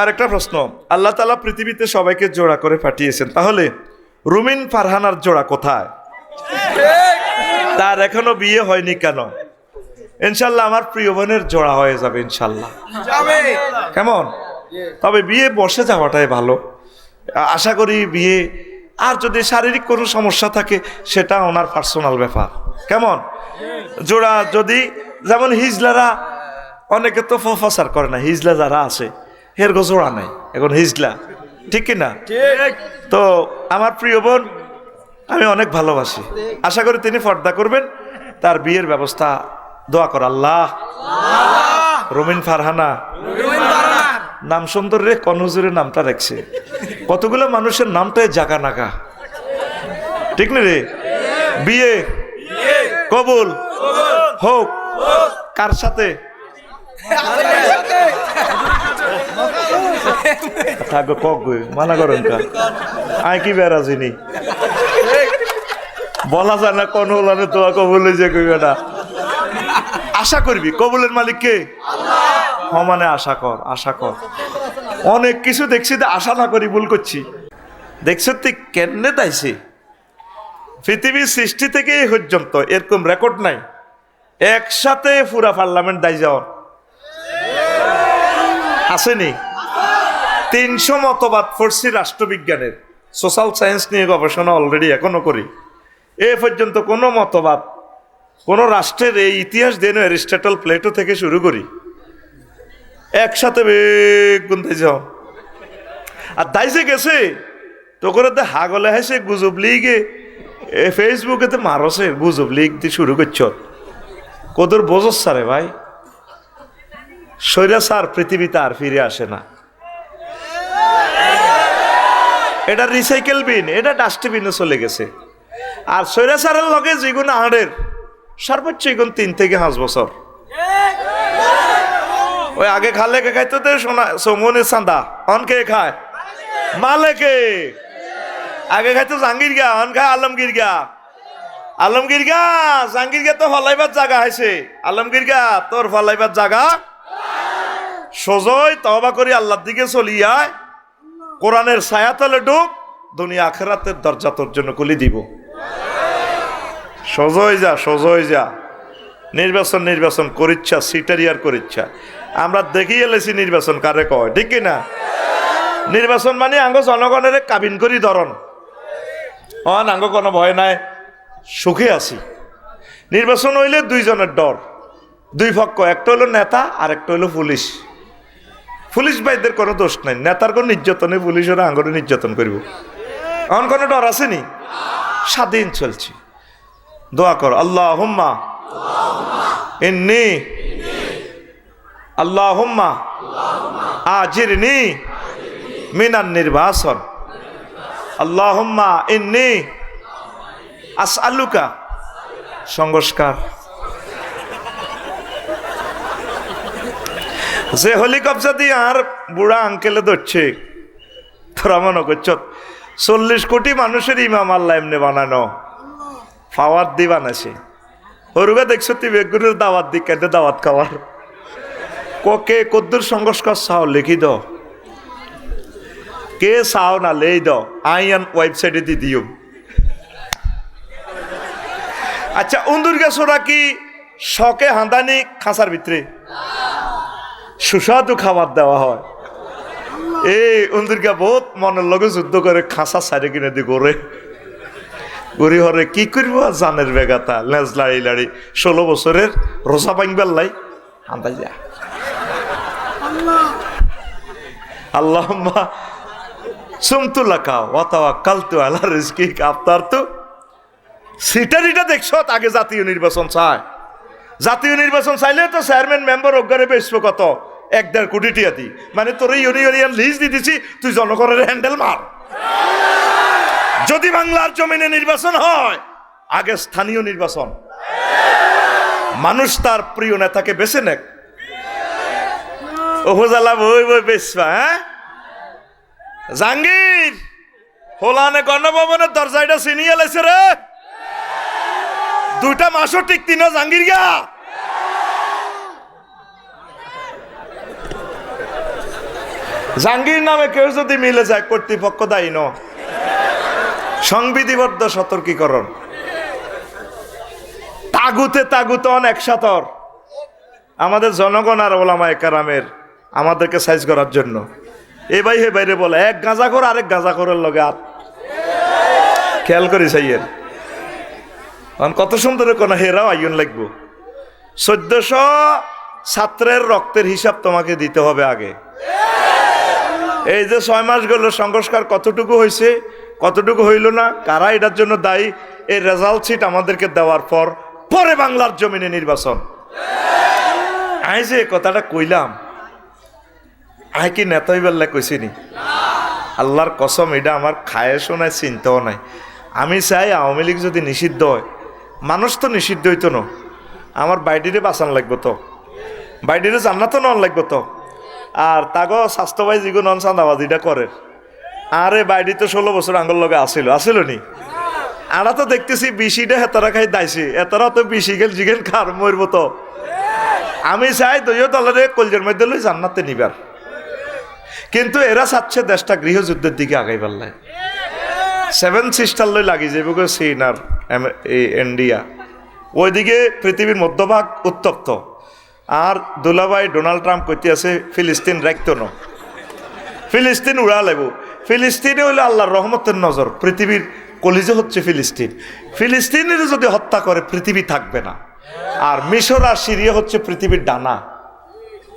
আর একটা প্রশ্ন, আল্লাহ তাআলা পৃথিবীতে সবাইকে জোড়া করে পাঠিয়েছেন, তাহলে রুমিন ফারহানার জোড়া কোথায়? তার এখনো বিয়ে হয়নি কেন? ইনশাল্লাহ আমার প্রিয় বোনের জোড়া হয়ে যাবে ইনশাল্লাহ। কেমন? তবে বিয়ে বসে যাওয়াটাই ভালো। আশা করি বিয়ে, আর যদি শারীরিক কোনো সমস্যা থাকে সেটা ওনার পার্সোনাল ব্যাপার। কেমন? জোড়া যদি, যেমন হিজলারা অনেকে তো প্রচার করে না, হিজলা যারা আছে এর জোড়া নাই এখন হিজলা, ঠিক কিনা? তো আমার প্রিয় বোন আমি অনেক ভালোবাসি, আশা করি তিনি পর্দা করবেন, তার বিয়ের ব্যবস্থা দোয়া কর আল্লাহ। রুমিন ফারহানা নাম সুন্দর রে, কনহুজুরের নামটা রাখছে, কতগুলো মানুষের নামটাই জাগা নাগা, ঠিক না রে? বিয়ে কবুল হোক। কার সাথে? থাকো কক মানা করেন কা আয় কি বেড়াজিনি বলা যায় না, কোন হলানে তোয়া কবুল যে কইবেটা। আশা করবি কবুলের মালিক কে? মানে আশা কর, আশা কর। অনেক কিছু দেখছি আশা না করি ভুল করছি। দেখছো তুই কেমনে দাইছে পৃথিবীর সৃষ্টি থেকে এই পর্যন্ত এরকম রেকর্ড নাই একসাথে পুরা পার্লামেন্ট দাই যাওয়ার। আসেনি? 300 মতবাদ পড়ছি রাষ্ট্রবিজ্ঞানের, সোশ্যাল সায়েন্স নিয়ে গবেষণা অলরেডি এখনো করি। এ পর্যন্ত কোনো মতবাদ কোন রাষ্ট্রের এই ইতিহাস দেন অ্যারিস্টটল প্লেটো থেকে শুরু করি একসাথে বেগুন দাই যাও। আর দাইছে গেছে তো করে হাগলে হাসে গুজব লিগে ফেসবুকেতে মারছে, গুজব লিগ দিয়ে শুরু করছ কদর বোঝস সারে ভাই। স্বৈরাচার পৃথিবীতে আর ফিরে আসে না, এটা রিসাইকেল বিন, এটা ডাস্টবিনে চলে গেছে। আর স্বৈরাচারের লগে যেগুলো আড়ের সর্বোচ্চ এগুন 3 থেকে 5 বছর। ওই আগে খালে কে খাইতো তো সোনা সমনে চাঁদা, অন কে খায় মালেকে। আগে খাইতো জাহাঙ্গীর গা, অন খায় আলমগীর গা। আলমগীর গা জাহাঙ্গীর গা তো ফলাইবার জায়গা হয়েছে, আলমগীর গা তোর ফলাইবার জায়গা সোজই তওবা করি আল্লাহর দিকে চলিয়ায়, কোরআনের ছায়াতলে ঢুক, দুনিয়া আখিরাতের দরজা তোর জন্য খুলে দিব। সোজই যা, সোজই যা। নির্বাচন নির্বাচন করিচ্ছা, সিটারিয়ার করিচ্ছা। আমরা দেখিয়ে এলেছি নির্বাচন কারে কয়, ঠিক কিনা? নির্বাচন মানে আঙ্গ জনগণের কাবিন করি ধরন, আঙ্গ কোনো ভয় নাই, সুখে আছি। নির্বাচন হইলে 2 জনের ডর, 2 পক্ষ, একটা হলো নেতা আর একটা হলো পুলিশ। পুলিশ ভাইদের কোনো দোষ নাই, নেতার কোনো নির্যাতনে পুলিশেরা আঙ্গরে নির্যাতন করব, এমন কোনো ডর আসেনি। স্বাধীন চলছে। দোয়া কর আল্লাহুম্মা ইন্নী আল্লাহুম্মা আজিরনি মিনান নির্বাসন। আল্লাহুম্মা ইন্নী আসআলুকা সংস্কার। যে হেলিকপ্টার দিয়ে আর বুড়া আঙ্কেলে ধরছে, তোরা মনে করছ 40 কোটি মানুষের ইমাম আল্লাহ এমনি বানানো, পাওয়ার দি বানাইছে। হরুগা দেখছো তুই বেগুনের দাওয়াত দি কেটে দাওয়াত খাওয়ার কে কদ্দুর সংস্কার চাও লিখি দ, কে চাও না লেই দ, আইন ওয়েবসাইটে দি দিও। আচ্ছা উন্দুর গাছরা কি শখে হাঁদানি খাঁচার ভিতরে সুস্বাদু খাবার দেওয়া হয়? এই উন্দুরগা বহুত মনের লগে যুদ্ধ করে খাঁচা সাইডে কিনে দি করে গড়ি হরে কি করব জানের বেগাতা লেজ লাড়ি লাড়ি 16 বছরের রোজা ভাঙবার লাই আন্দাজ যা। আল্লাহুম্মা সুমতু লাকা ওয়া তাওয়াক্কালতু আলা রিজকিকা আফতারতু। সিটারিটা দেখছ আগে জাতীয় নির্বাচন চায়, জাতীয় নির্বাচন চাইলে তো চেয়ারম্যান মেম্বার অজ্ঞারে বেসবো কত 1-1.5 কোটি টিয়া দি, মানে তোর ইউনিয়ন লিজ দিয়ে দিছি, তুই জনগণের হ্যান্ডেল মার। যদি বাংলার জমিনে নির্বাচন হয় আগে স্থানীয় নির্বাচন, মানুষ তার প্রিয় নেতাকে বেছে নেক। উপজেলা বই বই বেসবা। হ্যাঁ জাহাঙ্গীর হোলানে গণভবনের দরজাটা চিনিয়ে লেছে রে, 2টা মাসও টিকতি না জাহাঙ্গীর গা। জাহাঙ্গীর নামে কেউ যদি মিলে যায় কর্তৃপক্ষ দায়ী ন, সংবিধিবদ্ধ সতর্কীকরণ। তাগুতে তাগুতে একসাথর আমাদের জনগণ আর ওলামায়ে কেরামের আমাদেরকে সাইজ করার জন্য এ ভাই হে বাইরে বলে এক গাঁজাখোর আরেক গাঁজাখোরের লগে আর খেয়াল করি সাইয়ের কত সুন্দর কোন হেরাও আইন লাগবো। 1400 ছাত্রের রক্তের হিসাব তোমাকে দিতে হবে আগে। এই যে 6 মাস গেল সংস্কার কতটুকু হয়েছে কতটুকু হইল না, কারা এটার জন্য দায়ী, এই রেজাল্ট শিট আমাদেরকে দেওয়ার পর পরে বাংলার জমিনে নির্বাচন। আই যে কথাটা কইলাম আই কি নেতা হইবার কইছিনি? আল্লাহর কসম এটা আমার খায়েশও নাই চিন্তাও নাই। আমি চাই আওয়ামী লীগ যদি নিষিদ্ধ হয়, মানুষ তো নিষিদ্ধ হইতো না, আমার বাইডিরে বাঁচান লাগবো তো, বাইডিরে জান্নাত নন লাগবো তো। আর তাগো স্বাস্থ্যবাই যিগো নন চাঁদাবাজিটা করে, আরে বাইডি তো 16 বছর আঙ্গুল লগে আসিল নি। আরা তো দেখতেছি বিশিটা হেতারা খাই দাইছে, এতারা তো বিশি গেল জিগেন খার মরবো তো। আমি চাই দলীয় দলের কলজের মধ্যে লই জান্নাতে নিবার, কিন্তু এরা চাচ্ছে দেশটা গৃহযুদ্ধের দিকে আগাইবার লাই। 7 সিস্টার লই লাগি যাইব গো চীন আর ইন্ডিয়া, ওইদিকে পৃথিবীর মধ্যভাগ উত্তপ্ত। আর দুলাভাই ডোনাল্ড ট্রাম্প কইতে আছে ফিলিস্তিন রাখতো না, ফিলিস্তিন উড়া লাগব। ফিলিস্তিনে হইলে আল্লাহর রহমতের নজর, পৃথিবীর কলিজা হচ্ছে ফিলিস্তিন। ফিলিস্তিনের যদি হত্যা করে পৃথিবী থাকবে না। আর মিশর আর সিরিয়া হচ্ছে পৃথিবীর ডানা,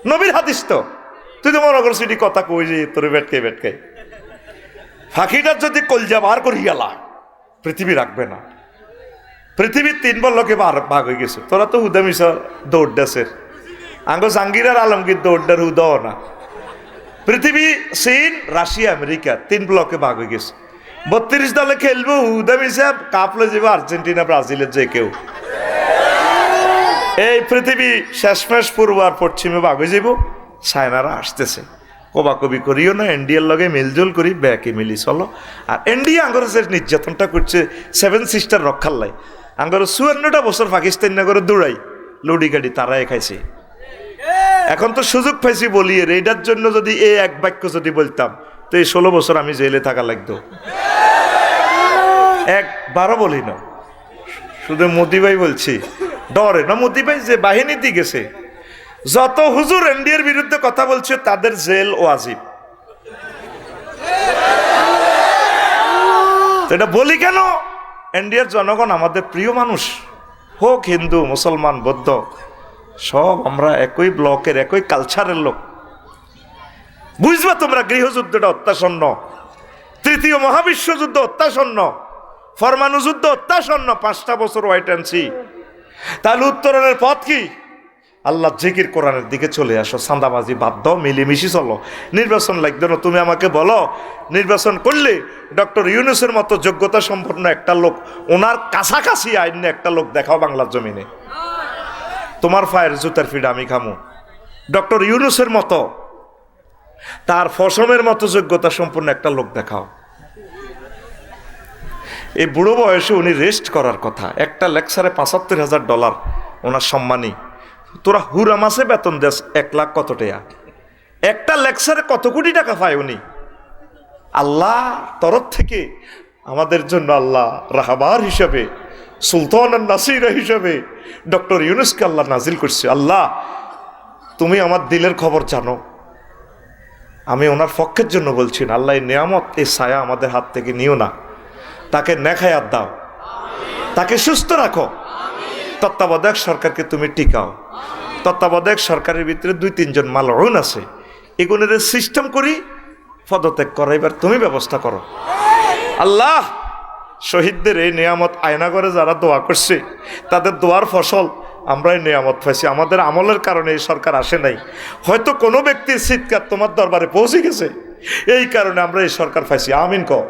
নবীর হাদিস তো। তুই তো মনে করছিস কথা কই যে তোর বেটকে ফাঁকিটার যদি কলজা বার করি গেলা পৃথিবী রাখবে না। পৃথিবীর 3 বল্লকে ভাগ হয়ে গেছে, তোরা তো হুদা মিশা দৌড় দেশের আঙ্গ জাহাঙ্গীর আর আলমগীর দৌড়ডার হুদাও না। পৃথিবী চীন রাশিয়া আমেরিকা 3 ব্লকে ভাগ হয়ে গেছে। 32 দলে খেলবো, হুদা মিশা কাপ লয়ে যাবো আর্জেন্টিনা ব্রাজিলের যে কেউ। এই পৃথিবী শেষমেশ পূর্ব আর পশ্চিমে ভাগ হয়ে যাব। চায়নারা আসতেছে, কবাকবি করিও না, ইন্ডিয়ার লগে মিলজুল করি ব্যাকে মিলি চলো। আর ইন্ডিয়া আঙ্গর যে নির্যাতনটা করছে 7 সিস্টার রক্ষার লাই, আঙ্গর 54টা বছর পাকিস্তান নগরে দৌড়াই লুডি গাড়ি তারাই খাইছে। এখন তো সুযোগ পাইছি বলি এইটার জন্য যদি এক বাক্য যদি বলতাম তো এই 16 বছর আমি জেলে থাকা লাগতো। একবারও বলি না, শুধু মোদি ভাই বলছি, ডরে না মোদি ভাই যে বাহিনীতে গেছে, যত হুজুর ইন্ডিয়ার বিরুদ্ধে কথা বলছে তাদের জেল ওয়াজিব। এটা বলি কেন, ইন্ডিয়ার জনগণ আমাদের প্রিয় মানুষ, হোক হিন্দু মুসলমান বৌদ্ধ সব আমরা একই ব্লকের একই কালচারের লোক। বুঝবা তোমরা গৃহযুদ্ধটা অত্যাসন্ন, 3য় মহাবিশ্বযুদ্ধ অত্যাসন্ন, পরমাণু যুদ্ধ অত্যাসন্ন, 5টা বছর ওয়াইট অ্যান্ড সি। তাহলে উত্তরণের পথ কি? আল্লাহ জিকির কোরআনের দিকে চলে আসো, চাঁদাবাজি বাদ দাও, মিলেমিশি চলো। নির্বাচন লাগবে না, তুমি আমাকে বলো নির্বাচন করলে ডক্টর ইউনূসের মতো যোগ্যতা সম্পন্ন একটা লোক, ওনার কাছাকাছি আইন একটা লোক দেখাও বাংলার জমিনে, তোমার ফায়ের জুতার ফিড আমি খামু। ডক্টর ইউনূসের মতো, তার ফসমের মতো যোগ্যতা সম্পন্ন একটা লোক দেখাও। এই বুড়ো বয়সে উনি রেস্ট করার কথা, একটা লেকচারে $৭৫,০০০ ওনার সম্মানী। তোরা হুরা মাসে বেতন দেশ 1 লাখ কত টাকা, একটা লেকচারে কত কোটি টাকা পায় উনি। আল্লাহ তরফ থেকে আমাদের জন্য আল্লাহ রাহবার হিসাবে, সুলতান নাসির হিসাবে ডক্টর ইউনূসকে আল্লাহ নাজিল করছে। আল্লাহ তুমি আমার দিলের খবর জানো, আমি ওনার পক্ষের জন্য বলছি না। আল্লাহ এই নিয়ামত, এই ছায়া আমাদের হাত থেকে নিও না, তাকে নেখায়াত দাও, তাকে সুস্থ রাখো। তত্ত্বাবধায়ক সরকারকে তুমি টিকাও। তত্ত্বাবধায়ক সরকারের ভিতরে 2-3 জন মালউন আছে, এগুলোর সিস্টেম করি পদত্যাগ করা, এবার তুমি ব্যবস্থা করো। আল্লাহ শহীদদের এই নিয়ামত আয়না করে যারা দোয়া করছে তাদের দোয়ার ফসল আমরা এই নিয়ামত পাইছি। আমাদের আমলের কারণে এই সরকার আসে নাই, হয়তো কোনো ব্যক্তির চিৎকার তোমার দরবারে পৌঁছে গেছে, এই কারণে আমরা এই সরকার পাইছি। আমিন কও।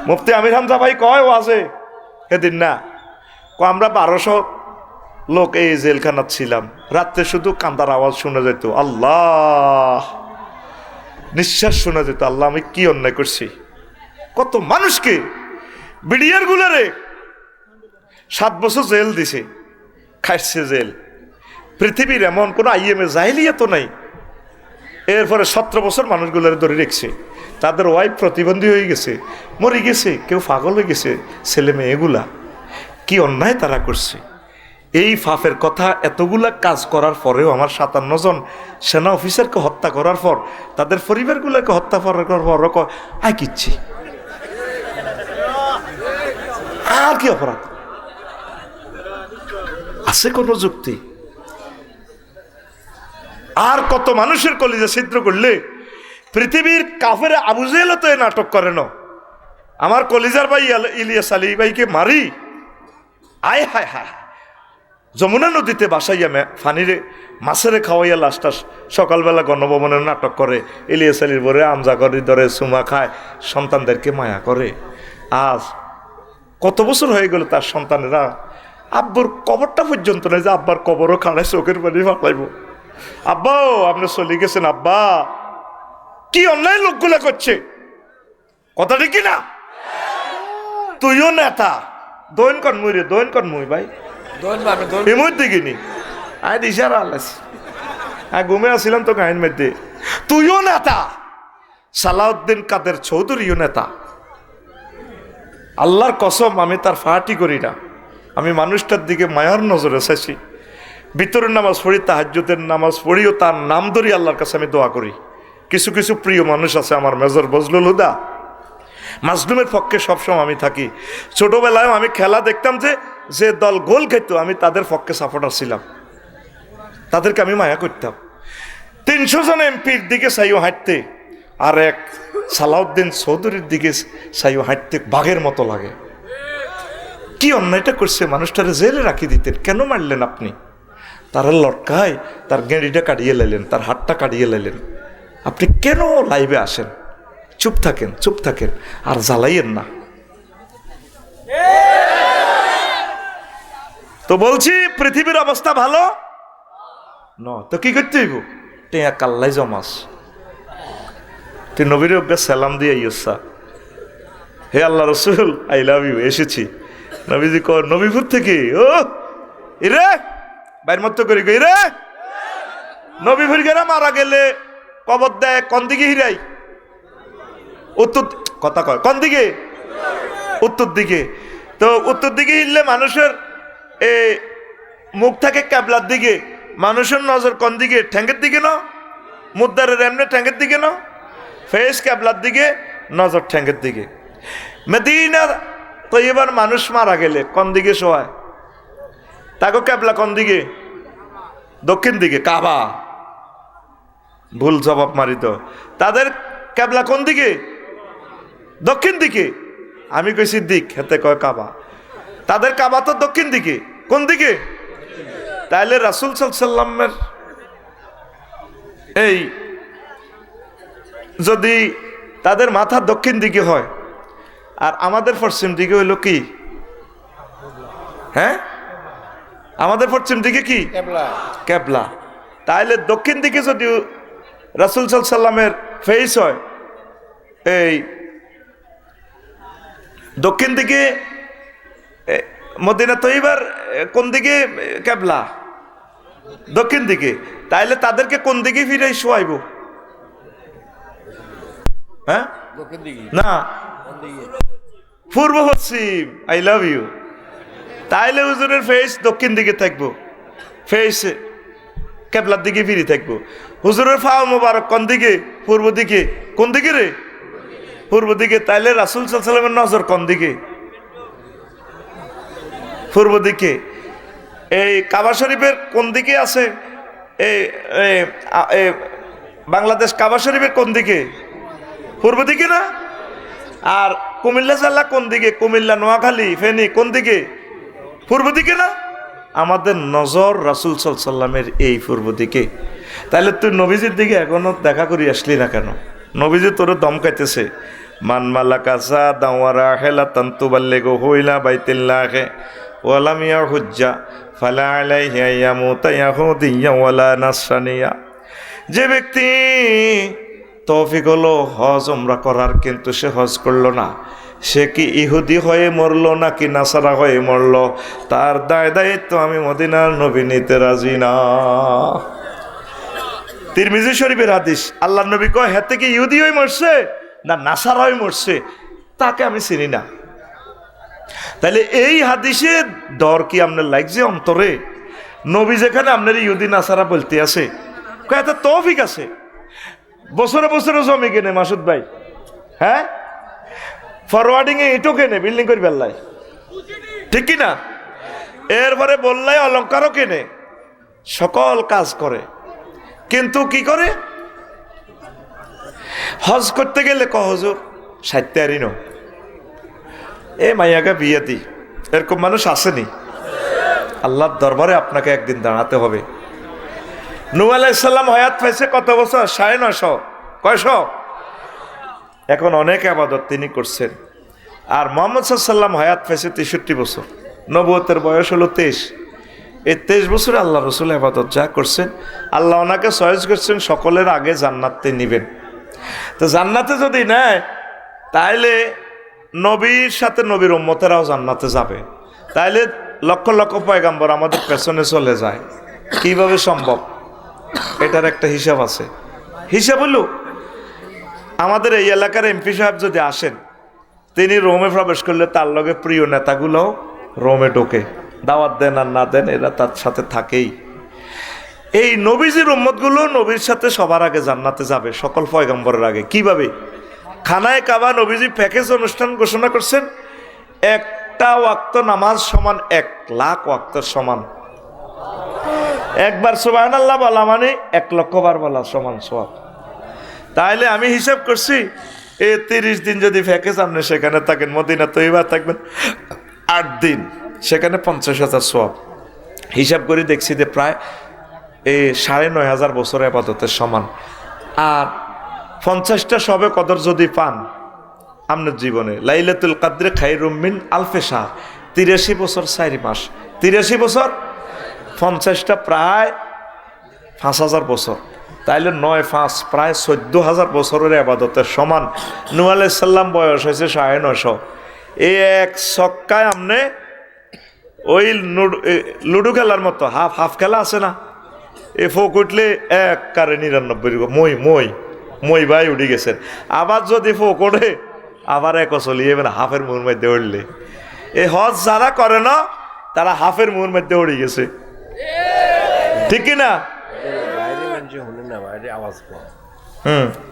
মুফতি আমির হামজা ভাই কয় ওয়াজে এদিন না, আমরা 1200 লোক এই জেলখানাত ছিলাম, রাত্রে শুধু কান্দার আওয়াজ শোনা যেত, আল্লাহ নিঃশ্বাস শোনা যেত। আল্লাহ আমি কি অন্যায় করছি, কত মানুষকে বিডিআর গুলারে 7 বছর জেল দিছে, খাইছে জেল। পৃথিবীর এমন কোন আইএমএ জাহিলিয়া তো নাই এরপরে 17 বছর মানুষগুলোর ধরে রেখেছে, তাদের ওয়াইফ প্রতিবন্ধী হয়ে গেছে, মরে গেছে, কেউ পাগল হয়ে গেছে, ছেলে মেয়েগুলা কি অন্যায় তারা করছে। এই ফাফের কথা এতগুলা কাজ করার পরেও আমার 57 জন সেনা অফিসারকে হত্যা করার পর তাদের পরিবারগুলোকে হত্যা করার পর আয় কিচ্ছি আর কি অপরাধ আছে কোনো যুক্তি? আর কত মানুষের কলিজা ছিদ্র করলে পৃথিবীর কাফের আবু জেহেলও তো নাটক করে না। আমার কলিজার ভাই ইলিয়াস আলী ভাইকে মারি, আয় হায় হায়, যমুনা নদীতে বাসাইয়া ফানিরে মাছেরে খাওয়াইয়া লাস্টা সকালবেলা গণভবনের নাটক করে, ইলিয়াস আলীর বরে আমজা করে ধরে চুমা খায়, সন্তানদেরকে মায়া করে। আজ কত বছর হয়ে গেল তার সন্তানেরা আব্বুর কবরটা পর্যন্ত নেই, যে আব্বার কবরও খাড়ায় চোখের পানি ফাঁকলাইব। আব্বাও আপনি চলে গেছেন, আব্বা কি অন্যায় লোকগুলা করছে, কথাটা কি না? তুইও নেতা, দৈন কনমুই রে, দৈন কনমুই ভাই এমন দেখিনি আয় দিশার আলাসি ঘুমে আসছিলাম তো গায়ের মধ্যে। তুইও নেতা, সালাউদ্দিন কাদের চৌধুরীও নেতা। আল্লাহর কসম আমি তার ফাটি করি না, আমি মানুষটার দিকে মায়ার নজরে চাইছি। ভিতরের নামাজ পড়ি, তাহাজ্জুদের নামাজ পড়িও তার নাম ধরি আল্লাহর কাছে আমি দোয়া করি। কিছু কিছু প্রিয় মানুষ আছে, আমার মেজর বজলুল হুদা, মাজলুমের পক্ষে সবসময় আমি থাকি। ছোটবেলায় আমি খেলা দেখতাম, যে দল গোল খেত আমি তাদের পক্ষে সাপোর্টার ছিলাম, তাদেরকে আমি মায়া করতাম। 300 জন এমপির দিকে চাইও হাঁটতে, আর এক সালাউদ্দিন চৌধুরীর দিকে চাইও হাঁটতে বাঘের মতো লাগে। কি অন্যায়টা করছে, মানুষটারে জেলে রাখি দিতেন, কেন মারলেন আপনি? তারা লটকায়, তার গেঁড়িটা কাটিয়ে লাইলেন, তার হাতটা কাটিয়ে লাইলেন। আপনি কেন লাইভে আসেন? চুপ থাকেন, চুপ থাকেন, আর জ্বালাইয়েন না। তো বলছি পৃথিবীর অবস্থা ভালো ন, তো কি করতে হইব? টেয়া কাল্লাই জমাস, তুই নবীর অজ্ঞা সালাম দিয়ে ইয়সা, হে আল্লাহ রসুল আই লাভ ইউ, এসেছি। নবীজি কর নবীপুর থেকে, ও ইরে বাইর মতো করি গই রে, নবীপুর গেরা মারা গেলে কবর দেয় কোন দিকে? হিরাই উত্তর কথা কয়, কোন দিকে? উত্তর দিকে। তো উত্তর দিকে হিললে মানুষের মুখ থাকে ক্যাবলার দিকে, মানুষের নজর কোন দিকে? ঠ্যাঙ্গের দিকে না, মুদ্দারের এমনি ঠ্যাঙ্গের দিকে না, ফেস ক্যাবলার দিকে, নজর ঠ্যাঙ্গের দিকে। মদিনার তৈবার মানুষ মারা গেলে কোন দিকে শোয়ায়? তাকে ক্যাবলা কোন দিকে? দক্ষিণ দিকে, কাবা। ভুল জবাব মারিত। তাদের ক্যাবলা কোন দিকে? দক্ষিণ দিকে। আমি কইছি দিক, হেতে কয় কাবা। তাদের কাবা তো দক্ষিণ দিকে, কোন দিকে? তাইলে রাসূল সাল্লাল্লাহু আলাইহি ওয়াসাল্লামের এই যদি তাদের মাথা দক্ষিণ দিকে হয় আর আমাদের পশ্চিম দিকে হইল কি? হ্যাঁ, আমাদের পশ্চিম দিকে কি? ক্যাবলা। তাইলে দক্ষিণ দিকে যদি রাসূল সাল্লাল্লাহু আলাইহি ওয়াসাল্লামের ফেস হয়, এই দক্ষিণ দিকে মদিনা তৈবার কোন দিকে ক্যাবলা? দক্ষিণ দিকে। তাইলে তাদেরকে কোন দিকে ফিরে শোয়াইব? হ্যাঁ না, পূর্ব পশ্চিম। I love you. তাইলে হুজুরের ফেস দক্ষিণ দিকে থাকবো, ফেস ক্যাবলার দিকে ফিরে থাকবো। হুজুরের ফাও মোবারক কোন দিকে? পূর্ব দিকে। কোন দিকে রে? পূর্ব দিকে। তাইলে রাসূল সাল্লাল্লাহু আলাইহি ওয়াসাল্লামের নজর কোন দিকে? পূর্ব দিকে। এই কাবা শরীফের কোন দিকে আছে? এই বাংলাদেশ কাবা শরীফের কোন দিকে? পূর্ব দিকে না? আর কুমিল্লা জেলা কোন দিকে? কুমিল্লা, নোয়াখালী, ফেনী কোন দিকে? পূর্ব দিকে না? আমাদের নজর রাসূল সাল্লাল্লাহু আলাইহি ওয়াসাল্লামের এই পূর্ব দিকে। তাহলে তুই নবীজির দিকে এখনো দেখা করি আসলি না কেন? নবীজি তোরে দমকাইতেছে, মান মালাকা সা দাওয়ারা হেলা তান্তুবাল্লেগো হইলা বাইতিল্লাহে ওয়ালাম ইয়াহুজ্জা ফালা আলাইহি আইয়ামুতা ইয়াহুদিয়্যা ওয়ালা নাসরানিয়া। যে ব্যক্তি তৌফিক হলো হজ উমরা করার, কিন্তু সে হজ করলো না, সে কি ইহুদি হয়ে মরলো নাকি নাসারা হয়ে মরলো, তার দায় দায়িত্ব আমি মদিনার নবী নিতে রাজি না। তিরমিজি শরীফের হাদিস, আল্লাহ নবী কয় হেতে কি ইহুদি হয়ে মরছে না নাসারাই মরছে, তাকে আমি চিনি না। তাহলে এই হাদিসে ডর কি আপনার লাগছে অন্তরে? নবী যেখানে আপনার ইহুদি নাসারা বলতে আছে, কয় এত তৌফিক আছে, বছরে বছরে জমি কেনে মাসুদ ভাই, হ্যাঁ ফরওয়ার্ডিং এ ইটও কেনে, বিল্ডিং করে বেল্লাই, ঠিক কি না? এরপরে বললাই অলঙ্কারও কেনে, সকল কাজ করে, কিন্তু কি করে? হজ করতে গেলে হুজুর 60 ন এ মাইয়াকে বিয়ে দি, এরকম মানুষ আসেনি? আল্লাহর দরবারে আপনাকে একদিন দাঁড়াতে হবে। নূহ আলাইহিস সালাম হায়াত পাইছে কত বছর? 950। কয়শ? এখন অনেক ইবাদত তিনি করছেন। আর মুহাম্মদ সাল্লাল্লাহু আলাইহি ওয়াসাল্লাম হায়াত পাইছে 63 বছর, নবুয়তের বয়স হলো 23। এই 23 বছরে আল্লাহ রসুল ইবাদত যা করছেন, আল্লাহ ওনাকে চয়েস করছেন সকলের আগে জান্নাতে নিবেন। তো জান্নাতে যদি নেয় তাইলে নবীর সাথে নবীর উম্মতেরাও জান্নাতে যাবে, তাইলে লক্ষ লক্ষ পয়গাম্বর আমাদের পেছনে চলে যায়, কিভাবে সম্ভব? এটার একটা হিসাব আছে। হিসাব হলো, আমাদের এই এলাকার এমপি সাহেব যদি আসেন, তিনি রোমে প্রবেশ করলে তার লগে প্রিয় নেতাগুলোও রোমে ঢোকে, দাওয়াত দেন আর না দেন এরা তার সাথে থাকেই। এই নবীজির উম্মতগুলো নবীর সাথে সবার আগে জান্নাতে যাবে, সকল পয়গম্বরের আগে। কিভাবে? খানায় কাবা নবীজি প্যাকেজ অনুষ্ঠান ঘোষণা করছেন, একটা ওয়াক্ত নামাজ সমান 1 লাখ ওয়াক্তের সমান। একবার সুবহানাল্লাহ বলা মানে 1 লক্ষ বার বলা সমান সওয়াব। তাইলে আমি হিসাব করছি, এই 30 দিন যদি প্যাকেজ আপনি সেখানে থাকেন, মদিনা তৈবা থাকবেন 8 দিন, সেখানে 50,000 সওয়াব। হিসাব করে দেখছি যে প্রায় 9,500 বছর ইবাদতের সমান। আর 50টা সবে কদর যদি পান আপনার জীবনে, লাইলাতুল কদর খায়রুম মিন আলফি শাহর, 83 বছর 4 মাস, 83 বছর 50টা প্রায় 5,000 বছর, তাইলে 9-5 প্রায় 14,000 বছরের ইবাদতের সমান। নূহ আলাইহিস সালাম বয়স হয়েছে 950। এই এক ছক্কায় আপনি ওই লুডো খেলার মতো হাফ খেলা আছে না, এ ফোক উঠলে 1 কারে 99 মই ভাই উঠে গেছেন। আবার যদি ফোক ওঠে আবার 1 চলিয়ে হাফের মুহূর মধ্যে উঠলে, এই হজ যারা করে না তারা হাফের মুহূর মধ্যে উঠে গেছে, ঠিক কিনা?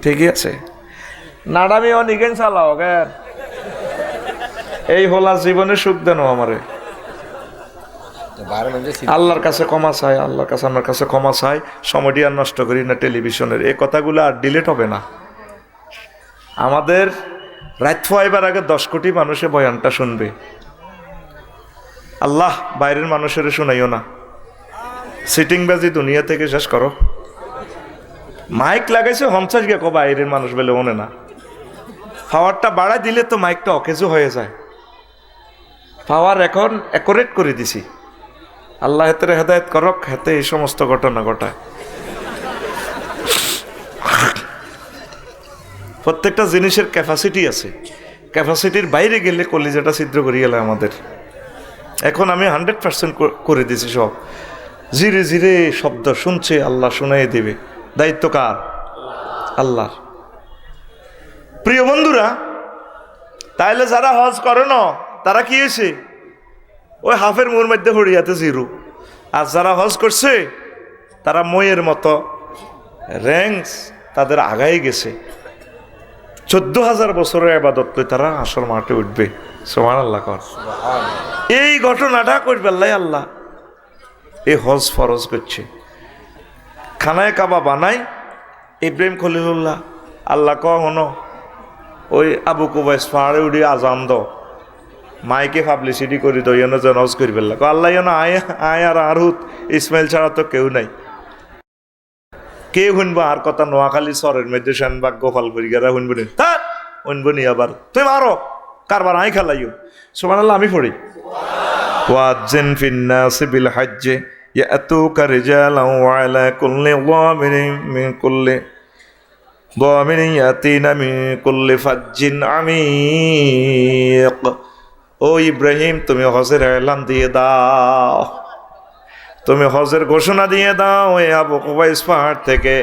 ঠিকই আছে। নাডামি অনিকেন চালাও কেন? এই হলা জীবনে সুখ দেন আমারে। আল্লাহর কাছে ক্ষমা চাই, আল্লাহর কাছে আমার কাছে ক্ষমা চাই। সময়টি আর নষ্ট করি না টেলিভিশনের, এই কথাগুলো আর ডিলিট হবে না। আমাদের রাত ফাইবার আগে 10 কোটি মানুষে বয়ানটা শুনবে। আল্লাহ বাইরের মানুষের শোনাইও না, সিটিংবাজি দুনিয়া থেকে শেষ করো। মাইক লাগাইছে 50 গে কো বাইরের মানুষ বলে মনে না, পাওয়ারটা বাড়াই দিলে তো মাইকটা অকেজো হয়ে যায়। পাওয়ার এখন অ্যাকুরেট করে দিছি, আল্লাহ হেতের হেদায়েত করক, হেতে এই সমস্ত ঘটনা ঘটায়। প্রত্যেকটা জিনিসের ক্যাপাসিটি আছে, ক্যাপাসিটির বাইরে গেলে কলিজাটা ছিদ্র করিয়ে গেলে আমাদের। এখন আমি 100% করে দিছি সব, ধীরে ধীরে শব্দ শুনছে, আল্লাহ শুনাই দেবে। দায়িত্ব কার? আল্লাহর। প্রিয় বন্ধুরা, তাইলে যারা হজ করে না তারা কি হয়েছে? ওই হাফের মুহূর মধ্যে হরিয়াতে জিরো। আর যারা হজ করছে তারা মইয়ের মতো র্যাঙ্কস তাদের আগাই গেছে। 14,000 বছরের ইবাদত করে তারা আসল মাঠে উঠবে। সুবহানাল্লাহ কর। এই ঘটনাটা করবে আল্লাহ এই হজ ফরজ করছে। খানায় কাবা বানাই ইব্রাহিম খলিলুল্লাহ, আল্লাহ কখনো ওই আবু কুবাইস পাহাড়ে উঠে আজান দ মাইকে পাবলিসিটি করি তো যেন হজ করি ফেললা। আল্লাহ যেন আয় আর আরহুত ইসমাইল ছাড়া তো কেউ নাই, কে শুনবো আর কথা? নোয়াখালী চরের মধ্যে সেনবাগ গোপালপুরি গেরা শুনবো নি, তার শুনবো নি। আবার তুই মারো কারবার আই খেলাইও। সুবহানাল্লাহ আমি পড়ি, ওয়াজ্জিন ফিন্নাসি বিল হজ্জে ইয়াতুকা রিজালান ওয়া আলা কুল্লি যামিরিন মিন কুল্লি যামিরিন ইয়াতিনা মিন কুল্লি ফাজ্জিন আমিক। ও ইব্রাহিম, তুমি হজের এলান দিয়ে দাও, তুমি হজের ঘোষণা দিয়ে দাও। এই আবু কুবাইস পাহাড় থেকে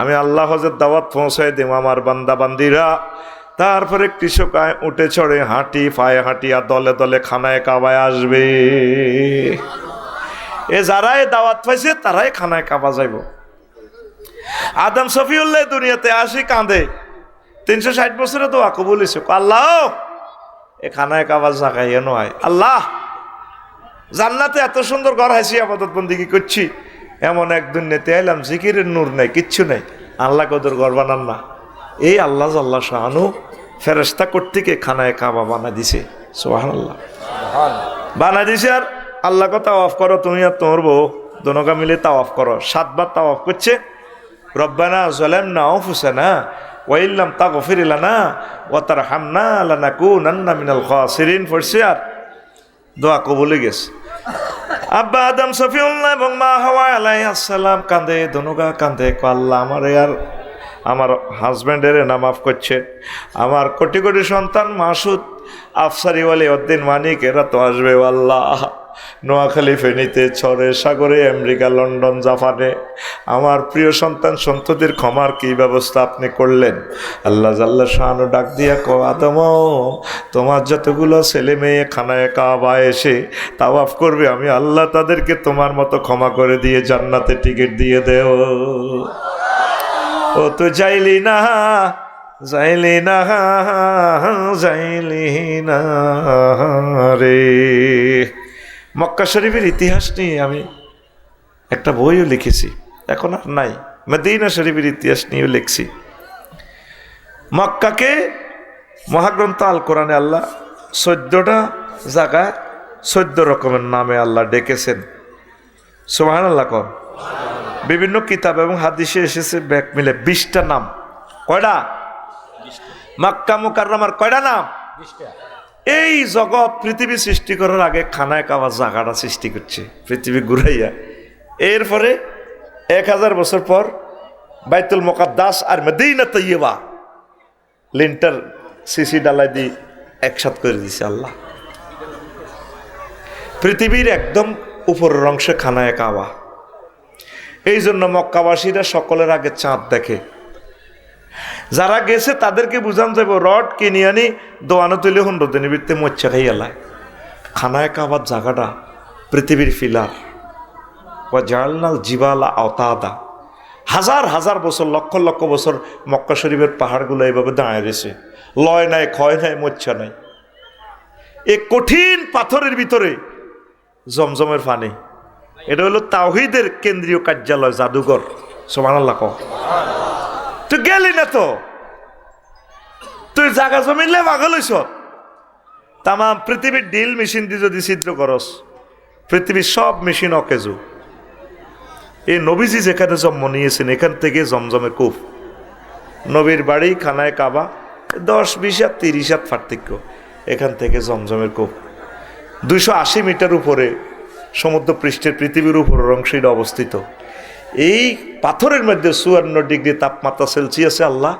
আমি আল্লাহ হজের দাওয়াত পৌঁছাই দেব আমার বান্দা বান্দিরা। তারপরে কৃষক উঠে চড়ে হাঁটি পায়ে হাঁটিয়া দলে দলে খানায় কাবায় আসবে। এ যারাই দাওয়াত পাইছে তারাই খানায় কাবা যাইব। আদম শফিউল্লাহ দুনিয়াতে আসি কাঁদে, 360 বছরে দোয়া কবুল হইছে। আল্লাহ এ খানায় কাবা জাগাইয়া নয়, আল্লাহ জান্নাতে এত সুন্দর ঘর হাসি আবাদত বন্দিগি করছি, এমন এক দুনিয়াতে আইলাম জিকিরের নূর নাই, কিচ্ছু নাই, আল্লাহ কদর ঘর বানান না। এই আল্লাহ আল্লাহ শাহানু ফেরেশতা কর্তৃক খানায় কাবা বানা দিছে। সুবহানাল্লাহ, বানা দিছে। আর আল্লাহ কথা তাওয়াফ করো, তুমি আর তোমার বউ দোনোকা মিলে তাওয়াফ করো। 7 বার তাওয়াফ করছে। রব্বানা যালামনা আনফুসানা ওয়া ইল্লাম তাগফির লানা ওয়া তারহামনা লানাকুনান্না মিনাল খাসিরিন পড়ছে। আর দোয়া কবুল হয়ে গেছে। আব্বা আদম শফিউল্লাহ এবং মা হাওয়া আলাইহিস সালাম কাঁদে, দোনোকা কাঁদে, আল্লাহ আমারে আর আমার হাজব্যান্ডের না মাফ করছে, আমার কোটি কোটি সন্তান মাসুদ আফসারি ওয়ালি উদ্দিন মানিক এরা তো আসবে আল্লাহ। নোয়াখালী, ফেনীতে, ছড়ে, সাগরে, আমেরিকা, লন্ডন, জাপানে আমার প্রিয় সন্তান সন্ততির ক্ষমার কি ব্যবস্থা আপনি করলেন? আল্লাহ জাল্লা শাহানু ডাক দিয়া কো আদম, তোমার যতগুলো ছেলে মেয়ে খানায় কাবা এসে তাওয়াফ করবে, আমি আল্লাহ তাদেরকে তোমার মতো ক্ষমা করে দিয়ে জান্নাতে টিকিট দিয়ে দেও। ও তো যাইলি না, যাইলি না, যাইলি না রে। মক্কা শরীফের ইতিহাস নিয়ে আমি একটা বইও লিখেছি, এখন আর নাই। মদিনা শরীফের ইতিহাস নিয়েও লিখছি। মক্কাকে মহাগ্রন্থ আল কোরআনে আল্লাহ 14টা জায়গায় 14 রকমের নামে আল্লাহ ডেকেছেন। সুবহানাল্লাহ কর। বিভিন্ন কিতাব এবং হাদিসে এসেছে ব্যাক মিলে 20টা নাম। কয়টা? মক্কা মুকাররমার কয়টা নাম? 20টা। এই জগৎ পৃথিবী সৃষ্টি করার আগে খানায় কাবা জায়গাটা সৃষ্টি করছে পৃথিবী ঘুরাইয়া। এরপরে 1000 বছর পর বাইতুল মুকাদ্দাস আর মদিনা তৈয়বা লিন্টার সিসি ডালাই দিয়ে একসাথ করে দিছে আল্লাহ। পৃথিবীর একদম উপরের অংশে খানায় কাবা। এই জন্য মক্কাবাসীরা সকলের আগে চাঁদ দেখে। যারা গেছে তাদেরকে বুঝান যাব, রড কিনে আনি দোয়ানো তুলে 100 দিনের ভিত্তে মচ্ছা খাই এলায়। খানায় কাবার জায়গাটা পৃথিবীর ফিলার। ও জালনাল জিবালা আওতাদা, হাজার হাজার বছর, লক্ষ লক্ষ বছর মক্কা শরীফের পাহাড়গুলো এইভাবে দাঁড়িয়ে রয়েছে। লয় নাই, ক্ষয় নাই, মচ্ছা নাই। এই কঠিন পাথরের ভিতরে জমজমের পানি। এটা হলো তাওহীদের কেন্দ্রীয় কার্যালয়, জাদুঘর। সুবহানাল্লাহ কও। তুই গেলি না তো, তুই জায়গা জমিনলে পাগল হইছ। তাম পৃথিবীর ডিল মেশিন দিয়ে যদি ছিদ্র করস, পৃথিবীর সব মেশিন অকেজু। এই নবীজি যেখানে জন্ম নিয়েছেন এখান থেকে জমজমের কূপ। নবীর বাড়ি খানায় কাবা 10, 20 আর 30 হাত পার্থক্য। এখান থেকে জমজমের কূপ 280 মিটার উপরে সমুদ্র পৃষ্ঠের পৃথিবীর উপরের অংশে অবস্থিত। এই পাথরের মধ্যে 54 ডিগ্রি তাপমাত্রা সেলসিয়াসে আল্লাহ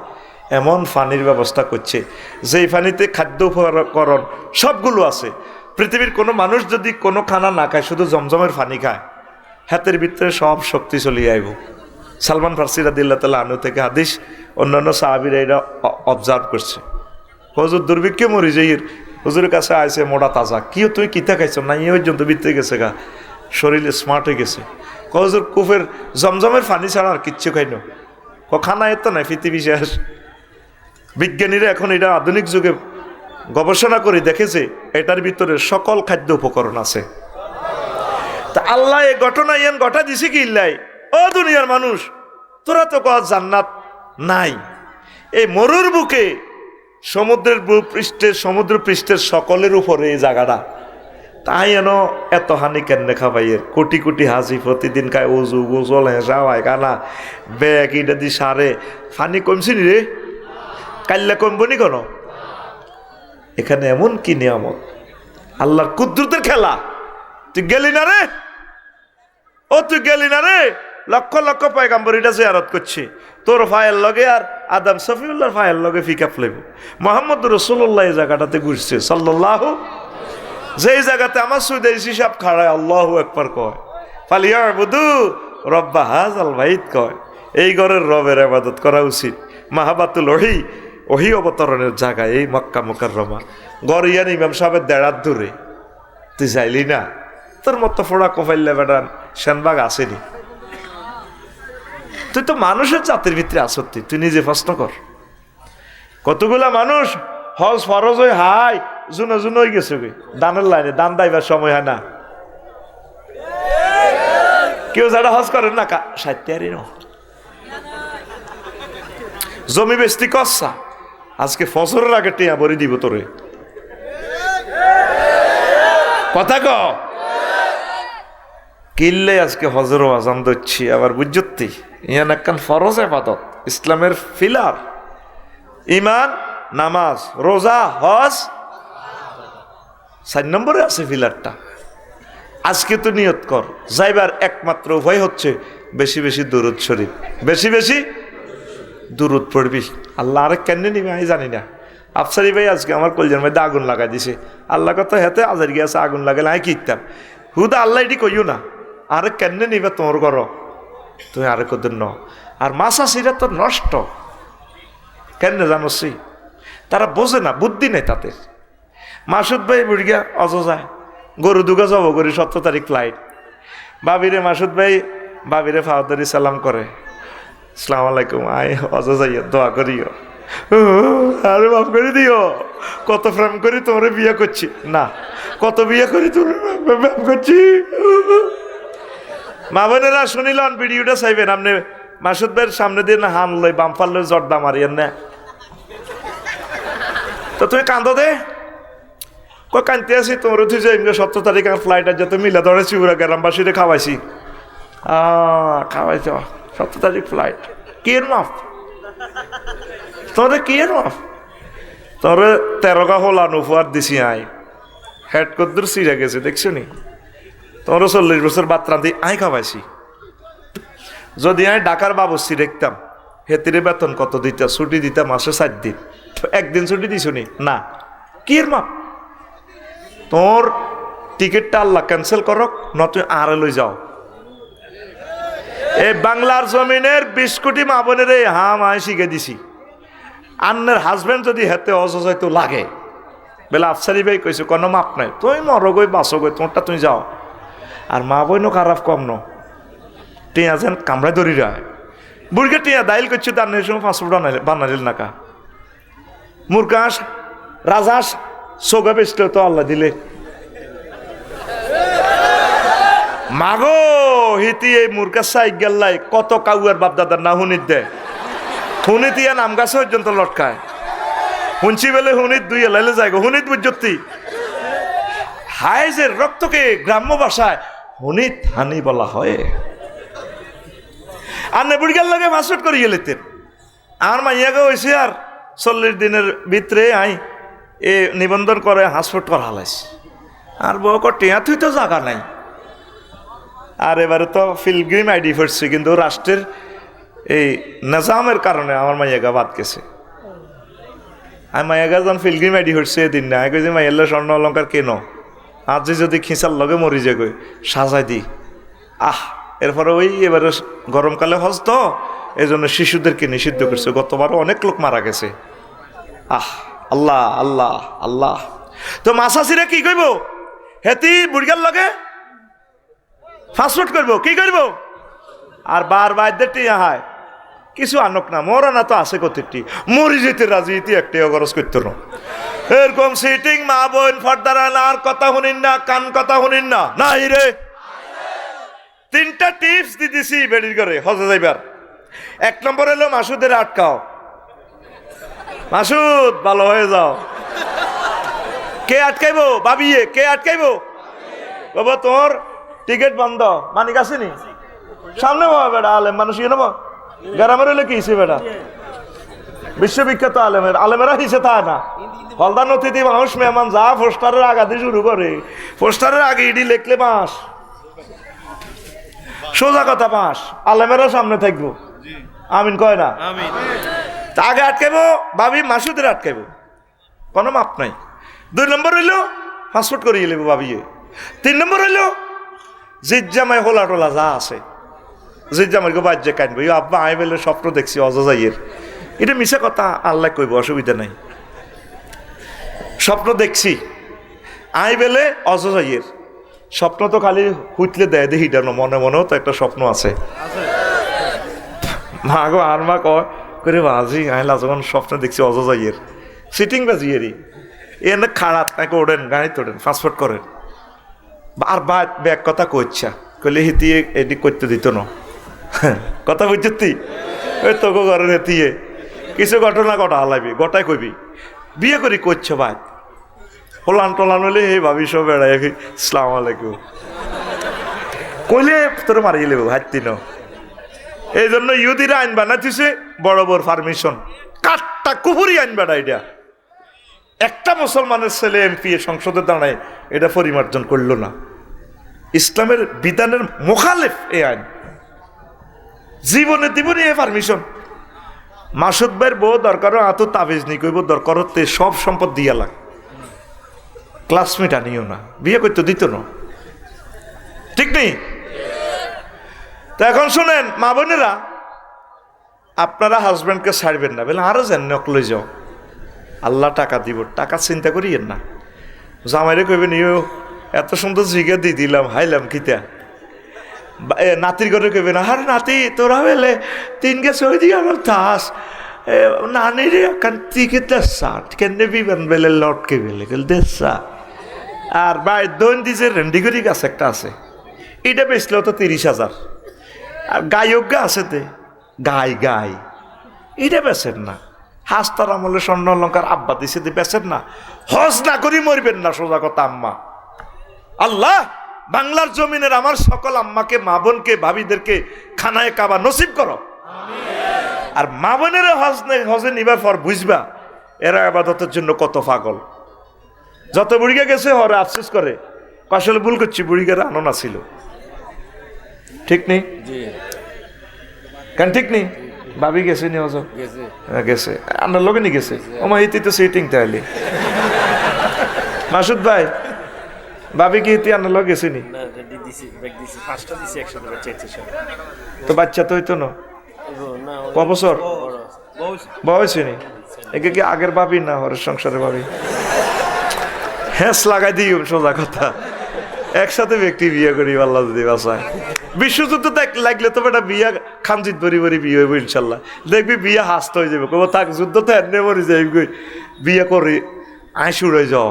এমন পানির ব্যবস্থা করছে, যেই পানিতে খাদ্য উপকরণ সবগুলো আছে। পৃথিবীর কোনো মানুষ যদি কোনো খানা না খায়, শুধু জমজমের পানি খায়, হাতের ভিতরে সব শক্তি চলিয়ে আইব। সালমান ফার্সি রাদিয়াল্লাহু তাআলা আনহু থেকে হাদিস, অন্যান্য সাহাবীরা এটা অবজার্ভ করছে। হুজুর দুর্ভিক্ষে মরি যাই, হুজুরের কাছে আইসে মোটা তাজা, কি তুই কিতা খাইছ না? এই পর্যন্ত ভিতরে গেছে গা, শরীরে স্মার্ট হয়ে গেছে। হুজুর কুফের জমজমের পানি ছাড়া আর কিচ্ছু খাইন। খানা এত নাই, পৃথিবী শেষ। বিজ্ঞানীরা এখন এটা আধুনিক যুগে গবেষণা করে দেখেছে এটার ভিতরে সকল খাদ্য উপকরণ আছে। তা আল্লাহ এই ঘটনা ইয়ান ঘটা দিছে কি ইল্লাই? ও দুনিয়ার মানুষ, তোরা তো কয় জান্নাত নাই। এই মরুর বুকে সমুদ্রের পৃষ্ঠে, সমুদ্র পৃষ্ঠের সকলের উপরে এই জায়গাটা, তাই এন এত হানি কেন দেখা পাইয়ের? কোটি কোটি হাজি প্রতিদিন খায়, উজু গোসল হেঁসা হয় কানা ব্যাগ এটা দি সারে। ফানি কমছি নি রে? কাল্লা কমবো নি কেন? এখানে এমন কি নিয়ামত, আল্লাহর কুদরতের খেলা। তুই গেলি না রে? ও তুই গেলি না রে? লক্ষ লক্ষ পয়গাম্বর এটা জিয়ারত করছে, তোর ফায়ের লগে আর আদম শফিউল্লাহর ফায়ের লগে ফিকাপ লইব। মুহাম্মদ রাসূলুল্লাহ এই জায়গাটাতে ঘুরছে সাল্লাল্লাহু, যেই জায়গাতে আমার সুদাইসি সাহেব খাড়ায় আল্লাহু আকবার কয়, ফালিয়াবুদু রব্বা হাযাল বাইত কয়। এই ঘরের রবের ইবাদত করা উচিত। মাহাবাতুল ওহি অবতরণের জায়গায় এই মক্কা মুকাররমা। গরিয়ান ইমাম সাহেবের দেড়াত দূরে, তুই যাইলি না? তোর মতো ফোড়া কফাইলে বেড়ান সেনবাগ আসেনি। তুই তো মানুষের জাতির ভিতরে আসতি, তুই নিজে প্রশ্ন কর। কতগুলা মানুষ হজ ফরজ হয়ে হাই জুনো জুনো হয়ে গেছে, দানের লাইনে দান দাইবার সময় হয় না। কেউ যারা হজ করেন না সাহিত্যারি জমি বেস্তি কসা, আজকে ফসলের আগে টিয়া ভরি দিব তোরে, কথা ক কিনলে আজকে হজর আজান দিচ্ছি আবার বুঝতি। ইয়ান একখান ফরজ ইবাদত, ইসলামের ফিলার, ইমান, নামাজ, রোজা, হজ 4 নম্বরে আছে ফিলারটা। আজকে তো নিয়ত কর, যাইবার একমাত্র উপায় হচ্ছে বেশি বেশি দুরূদ শরীফ, বেশি বেশি দুরূদ পড়বি। আল্লাহ আরেক কেন নিবে আমি জানি না। আফসারি ভাই আজকে আমার কলজের মধ্যে আগুন লাগাই দিছে। আল্লাহ কত হেতে আজার গিয়েছে আগুন লাগালে আমি কিতাম হুদা আল্লাহ এটি কইও না, আরেক কেন নিবে তোমার করো, তুমি আরেক ওদের ন। আর মাসাসিরা তো নষ্ট কেন জানোসি, তারা বোঝে না, বুদ্ধি নেই তাদের। মাসুদ ভাই বুড়িয়া অযোজায় গরু দুগা যাব করি 17 তারিখ ফ্লাইট। বাবিরে মাসুদ ভাই বাবিরে ফাওয়াদারি সালাম করে, আসসালামু আলাইকুম, আয় অযোজাইয়া দোয়া করিও, আরে মাফ করে দিও, কত প্রেম করি তোমরা বিয়ে করছি না, কত বিয়ে করি তোমরা প্রেম করছি। মা বোনেরা শুনিলেন ভিডিওটা চাইবেন আপনি মাসুদ ভাইয়ের সামনে দিয়ে না হান লই বামফার লই জর্দা মারিয়েন না, তো তুমি কান্দো দে কই কানতে আছি তোমরা তুই যাই 17 তারিখ আর ফ্লাইট আর যত মিলা ধরেছি ওরা গ্রামবাসীরে খাওয়াইছি, খাওয়াইছ 17 তারিখ ফ্লাইট, কি এর মাফ তোরে, কি এর মাফ তোরে 13 হোলান উপহার দিছি আই, হেড কদ্দুর সিরা গেছে দেখছো নি, তোমরা 40 বছর বাদ রাঁধি আই খাওয়াইছি। যদি আমি ঢাকার বাবুর্চি দেখতাম হেতিরে বেতন কত দিতাম, ছুটি দিতাম মাসে 7 দিন, একদিন ছুটি দিছ নি না, কি এর মাপ? তোর টিকিটটা আল্লাহ ক্যান্সেল করক, ন তুই আর লই যাও। এই বাংলার জমিনের 20 কোটি মা বোনের এই হাম আমি শিখে দিছি। আন্নের হাজবেন্ড যদি হেতে অসহায় তো লাগে বেলা আফসারি ভাই কইছে কোনো মাপ নাই, তুই মরো গই বাঁচো গই, তোরটা তুই যাও। আর মা বইনও খারাপ কম ন, টিয়া যেন কামড়ায় ধরি রায় বুড়িকে টিয়া দাইল করছে, তার সময় ফাস্টফুড বানাইল নাকা মুরগাস রাজাস সোগা বেচতে তো আল্লাহ দিলে মাগো হিতি এই মুরগা সাই গেল্লাই কত কাউয়ার বাপদাদার না হুনিত দেয়, হুনিত ইয়া নাম গাছে পর্যন্ত লটকায়, হুনছি বেলে হুনিত দুই এলাইলে যায় হুনিত বুঝতি হাইজের রক্তকে গ্রাম্য ভাষায় হুনিত হানি বলা হয়। আর নেবুড়িগার লগে ফাস্টফুড করে গেলেতেন আর মাইয়াকে হয়েছে আর 40 দিনের ভিতরে আই এ নিবন্ধন করে হাসফুট করা হালাইছে, আর বউ টিয়া তুই তো জায়গা নাই। আর এবারে তো পিলগ্রিম আইডি পড়ছে, কিন্তু রাষ্ট্রের এই নিজামের কারণে আমার মাইয়াগা বাদ গেছে। আর মাইয়াগা যখন পিলগ্রিম আইডি হচ্ছে এদিন না কইছে মাইয়াল্লা স্বর্ণ অলঙ্কার কেন আজ যদি খিঁচার লগে মরি যায় গই সাজাই দি এরপরে ওই এবারে গরমকালে হজ তো এই জন্য শিশুদেরকে নিষিদ্ধ করছে, গতবারও অনেক লোক মারা গেছে। আল্লাহ আল্লাহ আল্লাহ। তো মাসাসিরা কি কইব হেতি বুড়িগার লগে ফাস্টফুড করবো, কি করবো? আর বারবার টিয়া হায় কিছু আনক না, মরা না তো আছে কতটি, মরি যেতে রাজি ইতি একটি অগরজ করতো না। এরকম সিটিং মা বোন ফর্দার আর কথা শুনিন না, কান কথা শুনিন না, নাই রে। 3টা টিপস দিতেছি বেডির করে হজে যাইবার। 1 নম্বর হলো মাসুদের আটকাও, মাসুদ ভালো হয়ে যাও। কে আটকাইবো? বাবিয়ে। কে আটকাইবো? বাবা তোর টিকিট বন্ধ, মানিক আসেনি সামনে বাবা বেটা আলেম মানুষ ইয়ে নেবো গ্রামের হলে কি হিসে বেটা বিশ্ববিখ্যাত আলেমেরা হিসে তা না হলদার অতিথি মানুষ মেহমান যা পোস্টারের আগাতে শুরু করে, পোস্টারের আগে ইডি লেখলে বাঁশ, সোজা কথা বাঁশ, আলেমেরা সামনে থাকবো। আমিন কয় না? আগে আটকাইবো ভাবি মাসুদের আটকাইবো, কোনো মাপ নাই। 2 নম্বর হইল ফাস্টফুড করিয়ে নেবো ভাবিয়ে। 3 নম্বর হইল জিজ্জামায় হোলা টোলা যা আছে যে আমাকে বাজ্যে কানবো আব্বা আই বলে স্বপ্ন দেখছি অজজাইয়ের, এটা মিশা কথা, আল্লাহ কইব অসুবিধা নাই। স্বপ্ন দেখছি আই বেলে অজজাইয়ের, স্বপ্ন তো খালি হুইতলে দেয় দেখি না, মনে মনেও তো একটা স্বপ্ন আছে। মা গো আর মা কয় করে বাজি আইলা যখন স্বপ্ন দেখছি অজজাইয়ের সিটিং বাজিয়েরই এনে খাড়াত নাকি ওড়েন গাড়ি তোড়েন ফাস্টফুড করেন আর ব্যাগ কথা কইচ্ছা কইলে হিতিয়ে এদিক করতে দিত না কথা বুঝতি ওই তোকে ঘরের হেতিয়ে কিছু ঘটনা ঘটা হালাবি গোটাই কইবি বিয়ে করি করছো ভাই হোলান টোলান হলে হে ভাবি সব বেড়াই সালাম আলাইকুম কইলে তোর মারি গেলে হাঁটতি না। এই জন্য ইহুদিরা আইন বানাইছে বড় বড় পারমিশন, কাঠটা কুহুরি আইন বাড়া, এটা একটা মুসলমানের ছেলে এমপি সংসদে দাঁড়ায় এটা পরিমার্জন করল না, ইসলামের বিধানের মোখালেফ এই আইন, জীবনে জীবনে এ পারমিশন। মাসুদ ভাইয়ের বউ দরকারও এত তাবিজ নি কইব দরকার হতে সব সম্পদ দিয়া লাগ, ক্লাসমেট আনিও না, বিয়ে করতে দিত না, ঠিক নেই? তো এখন শোনেন মা বোনেরা, আপনারা হাজব্যান্ডকে ছাড়বেন না বলে আরো যেন নকলে যাও, আল্লাহ টাকা দিব, টাকা চিন্তা করিয়েন না। জামাইরে কইবেন ইউ এত সুন্দর জিগা দিয়ে দিলাম হাইলাম কিতা, নাতির ঘরে কইবেন আর নাতি তোরা বেলে তিন গেছে ওই দিয়ে আমার তাস নানির কান্তিকে দেশা কেনে বিবেন বেলে লটকে বেলে গেল দেশা। আর ভাই দৈন দিছে রেন্ডিগরি গাছ একটা আছে, এটা বেচলেও তো 30,000। আর গায়ক আছে তে গাই গাই এটা বেচেন না, হাস্তার আমলে স্বর্ণ অলঙ্কার আব্বা দিছে বেচেন না, হজ না করি মরবেন না, সোজা কথা আম্মা। আল্লাহ বাংলার জমিনের আমার সকল আম্মাকে মা বোনকে ভাবিদেরকে খানায় কাবা নসিব করো। আর মা বোনের হজে নিবার পর বুঝবা এরা আবাদতের জন্য কত পাগল। যত বুড়িগা গেছে হরে আফসোস করে আসলে ভুল করছি, বুড়িগারা আননা ছিল, ঠিক নেই কেন? ঠিক নেই? ভাবি গেছে নি হজ গেছে আপনার লোকে নি গেছে ওমা ইতি তো সিটিং তাহলে মাসুদ ভাই ভাবি কি ইতি আপনার লোক গেছে নি? তো বাচ্চা তো হইতো না, ক বছর বয়স হয়নি? একে কি আগের ভাবি না হরের সংসারে ভাবি? হ্যাঁ লাগাই দিই সোজা কথা, একসাথে ব্যক্তি বিয়ে করি আল্লাহ যদি বাসায়। বিশ্বযুদ্ধ লাগলে তো বেটা বিয়া খামজিত বরি বরি বিয়ে হইব ইনশাল্লাহ, দেখবি বিয়া হাস্ত হয়ে যাবে, কব থাক যুদ্ধ তো এনে মরি যাই বিয়ে করি আইস উড়ে যাও,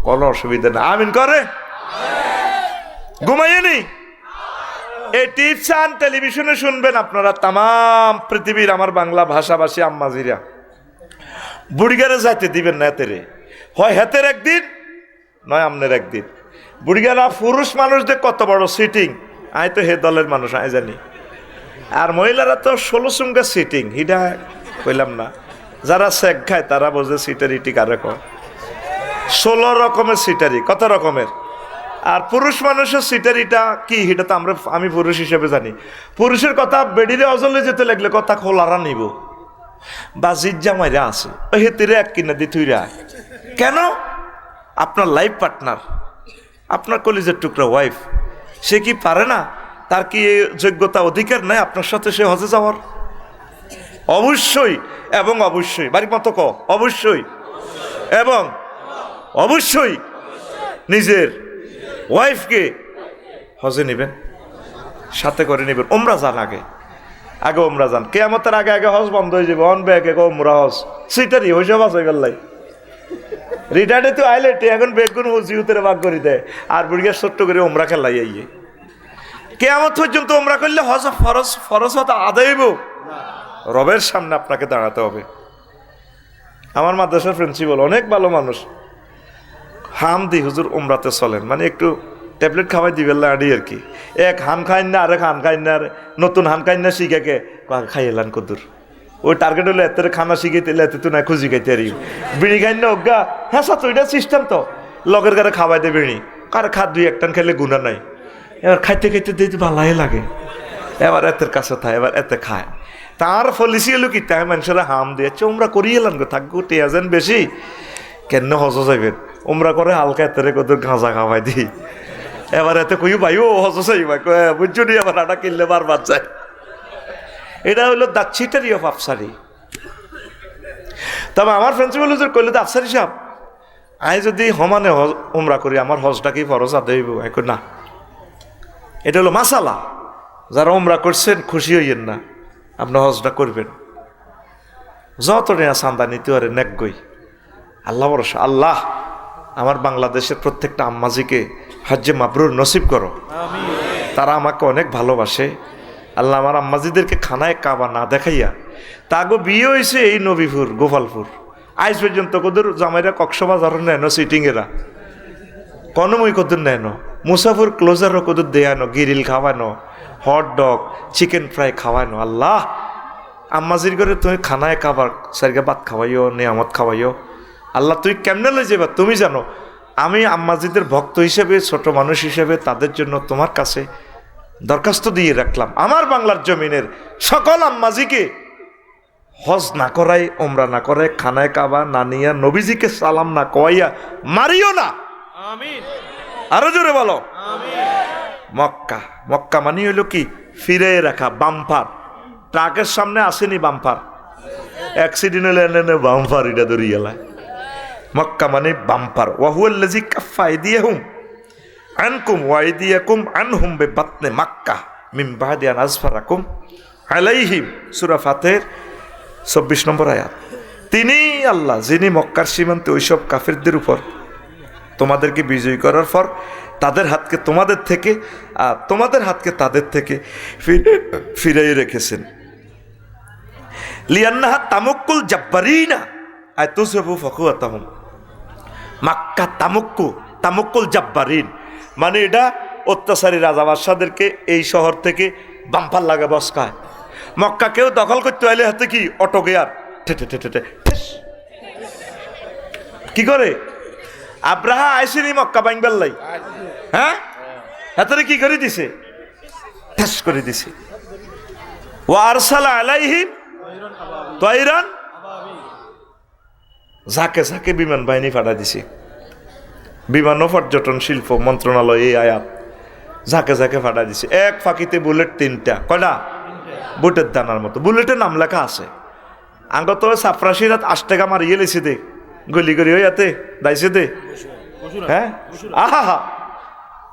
কোনো অসুবিধা না। আমিন করে ঘুমাইয়ে নি। এই টিপস আন টেলিভিশনে শুনবেন আপনারা, তাম পৃথিবীর আমার বাংলা ভাষাভাষী আম্মাজিরা বুড়িগারে যাইতে দিবেন না, এতেরে হয় হেতের একদিন নয় আমনের একদিন। বুড়িগারা পুরুষ মানুষদের কত বড় সিটিং, আই তো হে দলের মানুষ আই জানি, আর মহিলারা তো 16 সুঙ্গা সিটিং, হিডা কইলাম না, যারা সেক খায় তারা বোঝে সিটারিটি কারে কয়, 16 রকমের সিটারি, কত রকমের। আর পুরুষ মানুষের সিটারিটা কি হিটা তো আমি পুরুষ হিসেবে জানি, পুরুষের কথা বেডিরে অজলে যেতে লাগলে কথা খোলারা নিব বা জিজ্জা মাইরা আছে হেতিরে এক কিনা দি থুইরা, কেন? আপনার লাইফ পার্টনার, আপনার কলিজের টুকরা ওয়াইফ, সে কি পারে না? তার কি যোগ্যতা অধিকার নাই আপনার সাথে সে হজে যাওয়ার? অবশ্যই এবং অবশ্যই, বাড়ির মতো ক অবশ্যই এবং অবশ্যই নিজের ওয়াইফকে হজে নেবেন, সাথে করে নেবেন। ওমরা যান আগে আগে ওমরা যান, কিয়ামতের আগে আগে হজ বন্ধ হয়ে যাবে, অন ব্যাগে ওমরা হজ সিটারি হয়ে যাওয়া হয়ে গেল। রিটার্নে তো আইলে এখন বেগুন জিউতের ভাগ করে দেয়, আর বুড়িয়া ছোট্ট করে ওমরা খেলাই আইয়ে কিয়ামত পর্যন্ত ওমরা করলে হজ ফরজ ফরজ হতে আদায় হইব, রবের সামনে আপনাকে দাঁড়াতে হবে। আমার মাদ্রাসার প্রিন্সিপাল অনেক ভালো মানুষ, হাম দি হুজুর ওমরাতে চলেন, মানে একটু ট্যাবলেট খাওয়াই দিবেন আডি আর কি, এক হাম খাইন না আরেক হাম খাইন না, নতুন হাম খাইন না শিখাকে খাই এলান কদুর, ওই টার্গেট হলে এত খানা শিখাইতে এত তো না খুঁজি খাইতে আর বিড়ি খাইন না অজ্ঞা, হ্যাঁ সাথে ওইটা সিস্টেম তো লগের গাড়ে খাওয়াই দে বিড়ি, কার খা দুই একটান খেলে গুণা নাই, এবার খাইতে খাইতে দিতে ভালাই লাগে, এবার এতের কাছে থাকে, এবার এতে খায়। তার ফলিসি এলো কি তাই মানুষেরা হাম দিয়ে ওমরা করিয়ে এলান গো, থাকবো টেয়াজেন বেশি কেন হজ যাইবেন, ওমরা করে হালকা এতে কদুর গাঁজা খাওয়াই দিই, এবার এতে কই ভাই ও হজ চাই ভাই বুঝছো নি, আবার আটা কিনলে বারবার যায় এটা হলো দ্য চিটারি অফ আফসারি। তবে আমার প্রিন্সিপাল হুজুর কইল তো আফসারি সাহেব আমি যদি হমানে উমরা করি আমার হজটা কি ফরজ আদায় হইব? এখন না, এটা হলো মাসালা। যারা উমরা করছেন খুশি হইয়েন না, আপনি হজটা করবেন। যত নেয়া চান্দা নিতে পারে নেকগই, আল্লাহ ভরসা। আল্লাহ আমার বাংলাদেশের প্রত্যেকটা আম্মাজিকে হজ্জে মাবরুর নসিব করো। তারা আমাকে অনেক ভালোবাসে। আল্লাহ আমার আম্মাজিদেরকে খানায় কাবা না দেখাইয়া, তাগো বিয়ে হয়েছে এই নবীপুর গোপালপুর, আজ পর্যন্ত কদুর জামাইরা কক্সবাজার নেন সিটিংয়েরা কনমই কদুর নেন, মুসাফুর ক্লোজারও কদুর দেয়ানো, গিরিল খাওয়ানো, হট ডগ চিকেন ফ্রাই খাওয়ানো। আল্লাহ আম্মাজির ঘরে তুমি খানায় কাবার সারিগা ভাত খাওয়াইও, নিয়ামত খাওয়াইও। আল্লাহ তুই কেমনে লই যাবা তুমি জানো। আমি আম্মাজিদের ভক্ত হিসেবে, ছোট মানুষ হিসেবে তাদের জন্য তোমার কাছে দরখাস্ত দিয়ে রাখলাম, আমার বাংলার জমিনের সকল আম্মাজিকে হজ না করাই, ওমরা না করাই, খানায় কাবা না নিয়া, নবীজিকে সালাম না কয়াইয়া মারিও না। আমিন। আরো জোরে বলো আমিন। মক্কা, মক্কা মানে হইল কি ফিরে রাখা, বাম্পার। ট্রাকের সামনে আসেনি বাম্পার, অ্যাক্সিডেন্ট হলে এনে বাম্পার এটা ধরে গেলায়। মক্কা মানে বাম্পার। ওয়াহুয়াল্লাযী কাফফা আইদিয়াহুম আনকুম ওয়া আইদিয়াকুম আনহুম বিবাতনি মাক্কা মিন বাদি আন আযফারাকুম আলাইহিম। সূরা ফাতির ২৪ নম্বর আয়াত। তিনি আল্লাহ যিনি মক্কার সীমান্তে ওইসব কাফেরদের উপর তোমাদেরকে বিজয়ী করার পর তাদের হাতকে তোমাদের থেকে আর তোমাদের হাতকে তাদের থেকে ফিরাই রেখেছেন। লিয়ান্নাহা তামাক্কুল জাব্বারিনা আয়াতুযবু ফাকুয়াতাহুম। মাক্কা তামাক্কুল জাব্বারিন মানে এটা অত্যাচারী রাজা বাদশাদেরকে এই শহর থেকে বাম্পার লাগে বসকায়। মক্কা কেউ দখল করতে আইলে হাতে কি অটো গিয়ার কি করে আব্রাহা আইসিনি মক্কা ভাঙবার লাই, হ্যাঁ হাতে কি করে দিছে, ঠেস করে দিছে। ওয়া আরসালা আলাইহিম তায়রান, ঝাঁকে ঝাঁকে বিমান বাহিনী পাঠা দিছে। বিমান ও পর্যটন শিল্প মন্ত্রণালয় এই আয়াত ঝাঁকে ঝাঁকে পাঠা দিছে। এক ফাঁকিতে বুলেট 3টা, কয়টা বুটের দানার মতো বুলেটের নাম লেখা আছে। আঙ্গত সাফরাশিরাত 8 টাকা মারিয়ে লেছে দে, গলি গলি হইয়াতে দাইছে দে, হ্যাঁ আহা।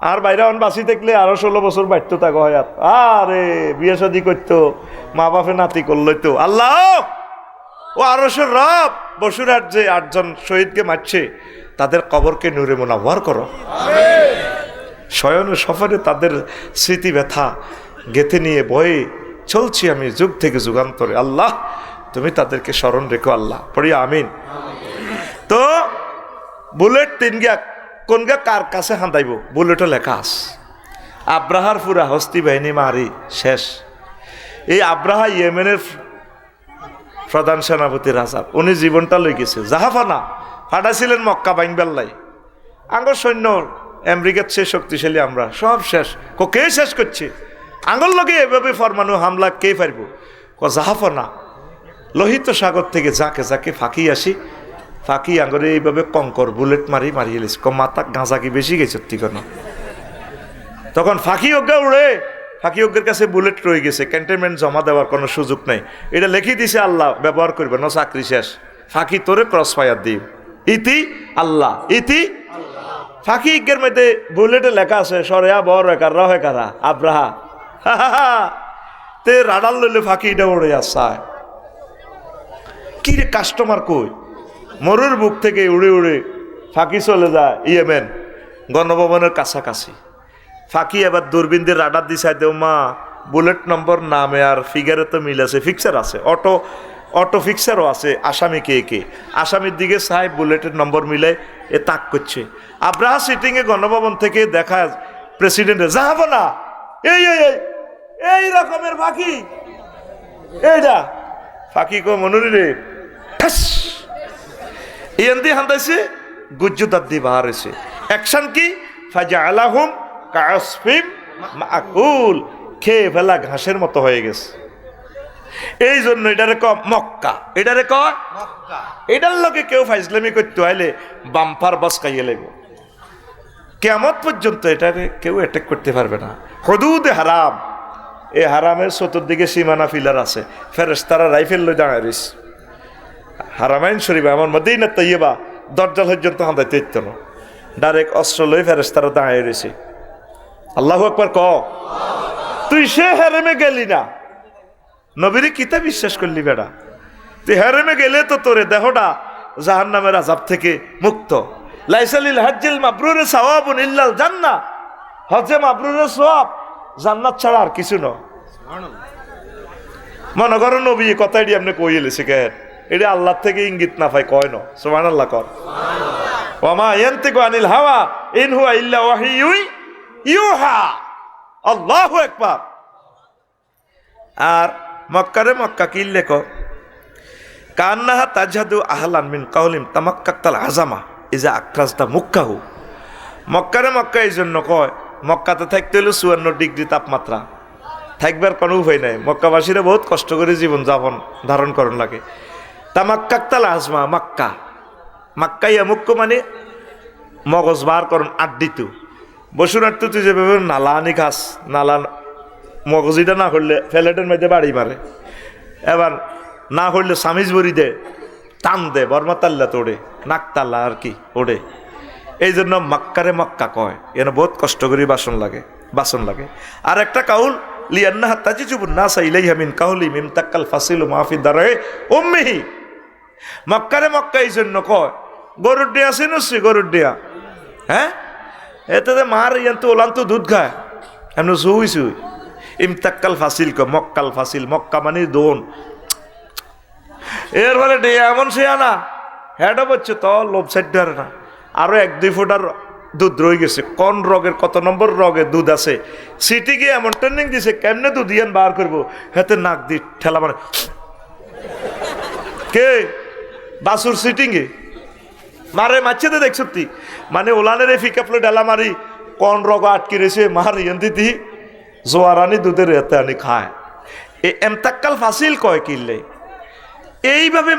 আর বাইরে অন বাসি দেখলে আরো 16 বছর বাড়তো তাকে হয়াত। আরে বিয়ে শাদী করতো, মা বাপে নাতি করলই তো। আল্লাহ ও আরশের রব, বসুরহাট যে 8 জন শহীদকে মারছে তাদের কবরকে নূরে মুনাওয়ার করো। শয়নে সফরে তাদের স্মৃতি ব্যথা গেথে নিয়ে বয়ে চলছি আমি যুগ থেকে যুগান্তরে। আল্লাহ তুমি তাদেরকে স্মরণ রেখো। আল্লাহ পড়ি আমিন। তো বুলেট 3 গা কোন গা কার কাছে হাঁদাইব, বুলেটও লেখা আস। আব্রাহার পুরা হস্তি বাহিনী মারি শেষ। এই আব্রাহা ইয়েমেনের প্রধান সেনাপতি রাজা, উনি জীবনটা লই গেছে। জাহাফানা ফাটাছিলেন মক্কা বাইংবেল্লাই। আঙ্গর সৈন্য আমেরিকার চেয়ে শক্তিশালী, আমরা সব শেষ। কে শেষ করছে? আঙ্গল লগে এভাবে ফরমানু হামলা কে পারব? জাহাফানা লোহিত সাগর থেকে যাকে যাকে ফাঁকি আসি, ফাঁকি আঙ্গরে এইভাবে কঙ্কর বুলেট মারিয়ে এলিস। মাথা গাঁজা কি বেশি গেছে ঠিকানা। তখন ফাঁকি অজ্ঞা উড়ে, ফাঁকি অজ্ঞের কাছে বুলেট রয়ে গেছে, ক্যান্টনমেন্ট জমা দেওয়ার কোনো সুযোগ নেই। এটা লিখে দিছে আল্লাহ, ব্যবহার করবে না, চাকরি শেষ। ফাঁকি তোরে ক্রস ফায়ার দিই, ইতি আল্লাহ ইতি ফাঁকি ইজ্ঞের মধ্যে বুলেটে লেখা আছে সরেয়া বড় একার রহে কারা আব্রাহা। তে রাডাল লইলে ফাঁকি এটা উড়ে আসায়। কি রে কাস্টমার কই? মরুর বুক থেকে উড়ে উড়ে ফাঁকি চলে যায় ইয়েমেন গণভবনের কাছাকাছি। ফাঁকি এবার দূরবীনদের রাডার দিছাই দেও মা বুলেট নম্বর নামে আর ফিগারে তো মিল আছে, ফিক্সার আছে, অটো ফিক্সারও আছে। আসামি কে আসামির দিকে সাহেব বুলেটের নম্বর মিলাই এ তাক করছে। আব্রাহা সিটিংয়ে গণভবন থেকে দেখা প্রেসিডেন্টের যাবো না এই রকমের ফাঁকি, এইটা ফাঁকি কো মনুরি রে ইয়ান্দি হান্দাইছে গুজ্জুদার দি বাহার হয়েছে। অ্যাকশন কি? ফাজা আলাহুম কাসফিম মাকুল, খেয়ে ফেলা ঘাসের মতো হয়ে গেছে। এই জন্য এটারে ক মক্কা, এটারে ক মক্কা। এটার লোকে কেউ ফাইজলামি করতে হইলে বাম্পার বাস খাইয়ে লাগবে। কিয়ামত পর্যন্ত এটারে কেউ অ্যাটাক করতে পারবে না। হুদুদে হারাম, এই হারামের চতুর্দিকে সীমানা ফিলার আছে, ফেরেশতারা রাইফেল লই দাঁড়ায় রইছে। হারামাইন শরীফ আমার মদিনা তৈয়বা দরজা পর্যন্ত হাঁদাইতে ইত্য না, ডাইরেক্ট অস্ত্র লই ফেরেশতারা দাঁড়ায় রইছে। আল্লাহু আকবার ক। তুই সে হারামে গেলি না, নবীরে কিতা বিশ্বাস করলি বেড়া? তুই হারামে গেলে তো তোরে দেহটা জাহান্নামের আযাব থেকে মুক্ত। লাইসালিল হজ্জিল মাবরুরে সাওয়াবুন ইল্লাল জান্নাহ, হজ্জে মাবরুরের সওয়াব জান্নাত ছাড়া আর কিছু না। মনে করো নবী কথাটি আপনি কই এলেছে কেন? এটা আল্লাহ থেকে ইঙ্গিত না পাই কয় না। সুবহানাল্লাহ কর। ওয়া মা ইয়ানতিকু আনিল হাওয়া ইন হুয়া ইল্লা ওয়াহিয়ু ইউহা। আল্লাহু আকবার। আর মক্কারে মক্কা কি লেখো কান্নাহা তাজহাদু আহলান মিন কাউলিম তামাক্কাতাল আজামা ইজা আকরাজতা মুক্কাহু। মক্কারে মক্কা এই জন্য কয়, মক্কাতে থাকতে হলো 54 ডিগ্রি তাপমাত্রা, থাকবার কোনো উপায় নাই। মক্কাবাসীরা বহুত কষ্ট করে জীবন যাপন ধারণ করার লাগে। তামাক্কাতাল আজমা মক্কা, মাক্কাইয়া মুক্ক মানে মগজ বার করুন আড্ডিতু বসুনার তো তুই যেভাবে নালা আনি খাস, নালা মগজিটা না করলে ফ্যালেটের মধ্যে বাড়ি মারে, এবার না করলে সামিজ বড়ি দে, টান দে, বর্মা তাল্লা তোড়ে, নাক তাল্লা আর কি ওড়ে। এই জন্য মক্কারে মক্কা কয়, এনে বহুত কষ্ট করে বাসন লাগে। আর একটা কাউল লিয়ান্নাহা তাজিজুবুন নাসা ইলাইহা মিন কাউলি মিম তাক্কাল ফাসিলু মাফি দারে উম্মিহি। মক্কারে মক্কা এই জন্য কয়, গরুর ডিয়া চিনুসি, গরুর ডিয়া, হ্যাঁ এতে মার ইয়ান তো ওলান তো দুধ খায়, এমন সুই ইমতাক্কাল ফাসিল ক মক্কাল ফাসিল, মক্কা মানে দোন। এর ফলে ডিয়া এমন সে আনা হ্যাডও বলছে তো লোভ সাইড ধরে না, আরো 1-2 ফুটার দুধ রয়ে গেছে। কোন রোগের কত নম্বর রোগে দুধ আছে, সিটি গিয়ে এমন ট্রেনিং দিছে কেমনে দুধ ইয়ান বার করবো, হাতে নাক দি ঠেলা মানে কে বাসুর সিটিংয়ে মারে মারছে তো দেখ সত্যি, মানে ওলানের এই ফিকাপলে ডেলা মারি কোন রোগ আটকে রয়েছে মার ইয়ান দিতি জোয়ারানি দুধের এতে আনি খায়। এই এমতাক্কাল ফাসিল কয় কিনলে। এইভাবে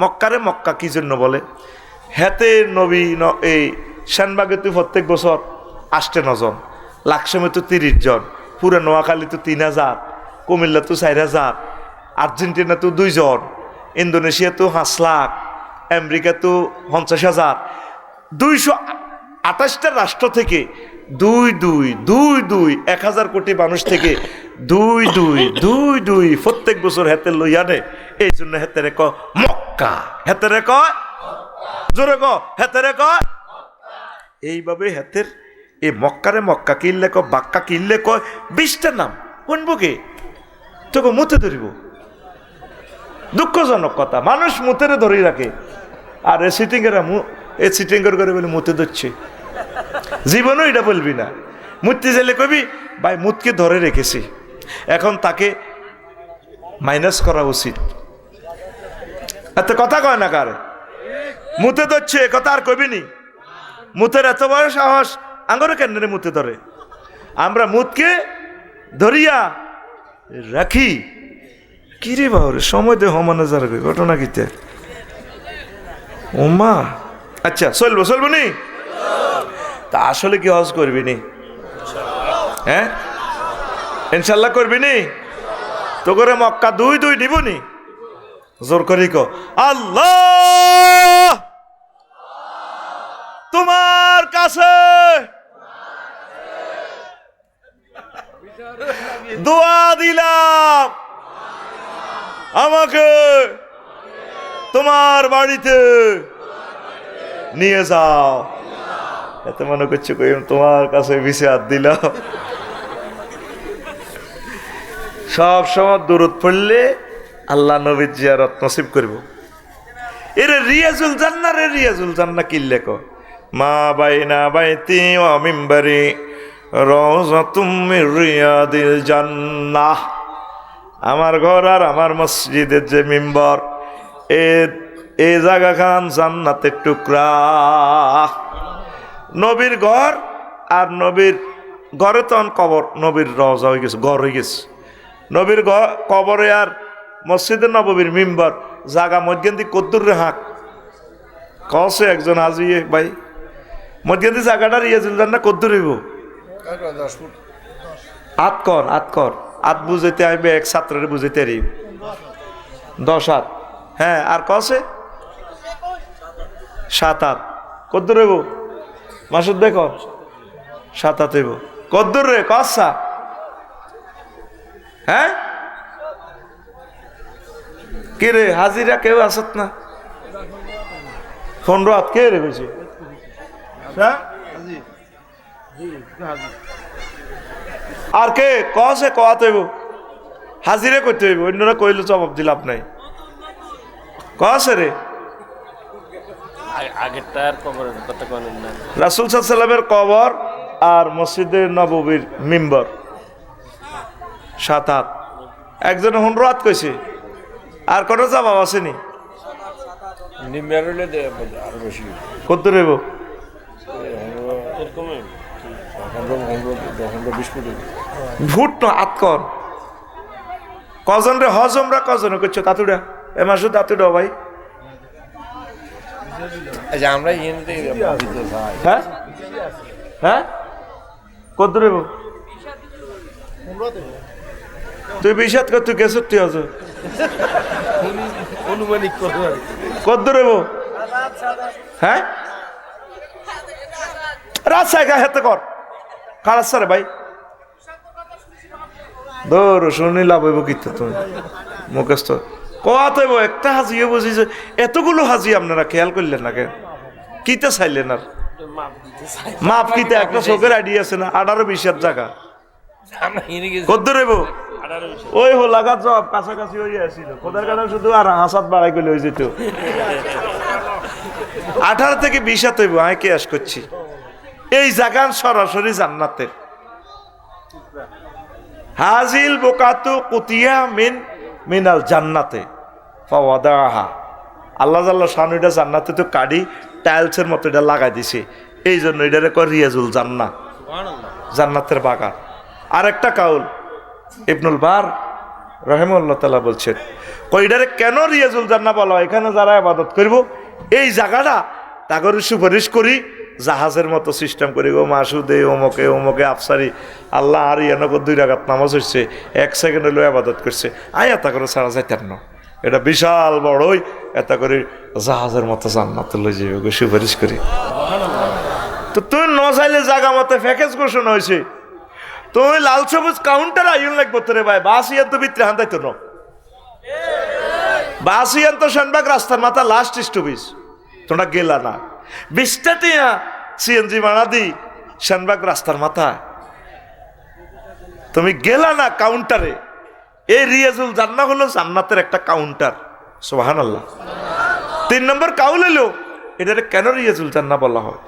মক্কারে মক্কা কি জন্য বলে? হেতে নবী এই সেনবাগে তুই প্রত্যেক বছর 8 জন, লাকসামে তো 30 জন, পুরা নোয়াখালী তো 3000, কুমিল্লা তো 4000, আর্জেন্টিনা তো 2 জন, ইন্দোনেশিয়া তো 5 লাখ, আমেরিকা তো 50,000, 228টা রাষ্ট্র থেকে 1000 কোটি মানুষ থেকে 2 প্রত্যেক বছর হেতে লইয়ানে। এই জন্য হেতেরে ক মক্কা, হেতেরে কয় জোরে ক হেতেরে কয়। এইভাবে হেতের এই মক্কারে মক্কা কিনলে ক বাক্কা কিনলে কয় 20টা নাম শুনবো কে তোকে মুতে ধরিব। দুঃখজনক কথা, মানুষ মুতেরে ধরি রাখে, আর এ সিটিংয়েরা এ সিটিংয়ের করে বলে মুতে ধরছে। জীবনও এটা বলবি না, মুততে চাইলে কবি ভাই মুতকে ধরে রেখেছি, এখন তাকে মাইনাস করা উচিত। এত কথা কয় না কার মুতে ধরছে কথা আর কবি নি। মুতের এত বড় সাহস আঙ্গরে কেন মুতে ধরে? আমরা মুতকে ধরিয়া রাখি। কিরে বাবরে সময় দে হমানে যাবে ঘটনা কিতে ওমা। আচ্ছা চলবো নি? তা আসলে কি হজ করবি নি? হ্যাঁ ইনশাল্লাহ করবি নি? তো করে মক্কা 2 দিব নি? জোর করি কো আল্লাহ তোমার কাছে দোয়া দিলাম, আমাকে তোমার বাড়িতে নিয়ে যাও। এত মনে করছো তোমার কাছে বিষে হাত দিলাম। সব সময় দূরত পড়লে আল্লাহ নবীর জিয়ারত নসিব করব। এরে রিয়াজুল জান্নাহ, রে রিয়াজুল জান্নাহ কিল্লে কো মা বাইনা বাইতি ওয়া মিম্বারি রাউযাতুম মির রিয়াদিল জান্নাহ। আমার ঘর আর আমার মসজিদের যে মিম্বর, এই জায়গা খান জান্নাতের টুকরা। নবীর ঘর আর নবীর ঘরে তখন কবর, নবীর রওজা হয়ে গেছে, ঘর হয়ে গেছে। নবীর কবরে আর মসজিদের নববীর মিম্বর জাগা মধ্যে কদ্দুর রে হাঁক কসে একজন হাজিয়ে ভাই মধ্যে জায়গাটা রিয়াজুল জান্নাহ কদ্দুর হইব আত কর আত বুঝাইতে আইবে এক ছাত্রের বুঝাইতে রি 10 হাত। হ্যাঁ আর কসে 7 হাত। কদ্দুর হইব মাসুদ দেখো 7 হাত হইব। কদ্দুর রে কসা? হ্যাঁ কে রে হাজিরা কেউ আসত না? 15 হাত কে রে বেশি? হ্যাঁ আর কে কসে কত হইব? হাজিরে করতে হইব, অন্যরা কইলে জবাব দিলাম নাই। কসে রে রাসূল সাল্লাল্লাহু আলাইহি ওয়াসাল্লামের কবর আর মসজিদে নববীর মিম্বর 7 হাত। একজনে 15 হাত কইছে, আর কোন জবাব আসেনি? কত রইব? ভুট না আত কর। কজন রে হজ আমরা কজনে করছো? তাতুডা এ মাসুদ তাতুডা ভাই। আমরা হ্যাঁ হ্যাঁ কত রইব? তুই বিষাদ কর, তুই গেছ তুই আজ অনুমানিক কত রইব? হ্যাঁ রাজশাহী হেতে কর খারাপ সারে ভাই ধর শুনি লাভ হইব কিন্তু তুমি মুখস্থ কত হইব? একটা হাজিও বুঝিছে, এতগুলো হাজি আপনারা খেয়াল করলেন না কেন? কিতে চাইলেন আর মাপ কিতে? একটা চোখের আইডিয়া আছে না? 18-20 জায়গা কত রইব? ওই হোলাঘাত সব কাছাকাছি হয়ে আসছিল, কোথার কাছে শুধু আর হাসাত বাড়াই করলে হয়ে যেত। 18 থেকে 20 হাত হইব। আমি কেয়াস করছি এই জাগান সরাসরি জান্নাতের। হাজিল বোকাতু কুতিয়া মিনাল জান্নাতে ফাওয়াদাহা। আল্লাহ জাল্লা শানু এটা জান্নাতে তো কাডি টাইলসের মতো এটা লাগাই দিছে, এই জন্য এটারে কয় রিয়াজুল জান্নাহ, জান্নাতের বাগান। আরেকটা কাউল ইবনুল বার রাহিমাহুল্লাহ তাআলা বলছেন কইডারে কেন রিয়াজুল জান্নাহ বলা হয়? এখানে যারা ইবাদত করব এই জায়গাটা তাগর সুপারিশ করি জাহাজের মতো সিস্টেম করি গো মাসুদে অমুকে অমুকে আফসারি আল্লাহ আর ইয়ানগর 2 রাকাত নামাজ হচ্ছে 1 সেকেন্ড হলো ইবাদত করছে আয়া তা করে সারা যাইতেন না। এটা বিশাল বড়ই এটা করে জাহাজের মতো জান্নাতে লই যাবে গো সুপারিশ করি। তো তুই ন চাইলে জায়গা মতো প্যাকেজ ঘোষণা হয়েছে, তুই লাল সবুজ কাউন্টার আইন লাগবো তোরে ভাই। বাসিয়ান তো ভিতরে হান্দাইতো না, বাসিয়ান তো শানবাগ রাস্তার মাথা লাস্ট স্টপেজ। তোমরা গেলা না 20টা টিয়া সিএনজি ভাড়া দি শানবাগ রাস্তার মাথা, তুমি গেলা না কাউন্টারে। এই রিয়াজুল জান্নাহ হলো জান্নাতের একটা কাউন্টার। সুবহানাল্লাহ। 3 নম্বর কাউল এলো এটারে কেন রিয়াজুল জান্নাহ বলা হয়?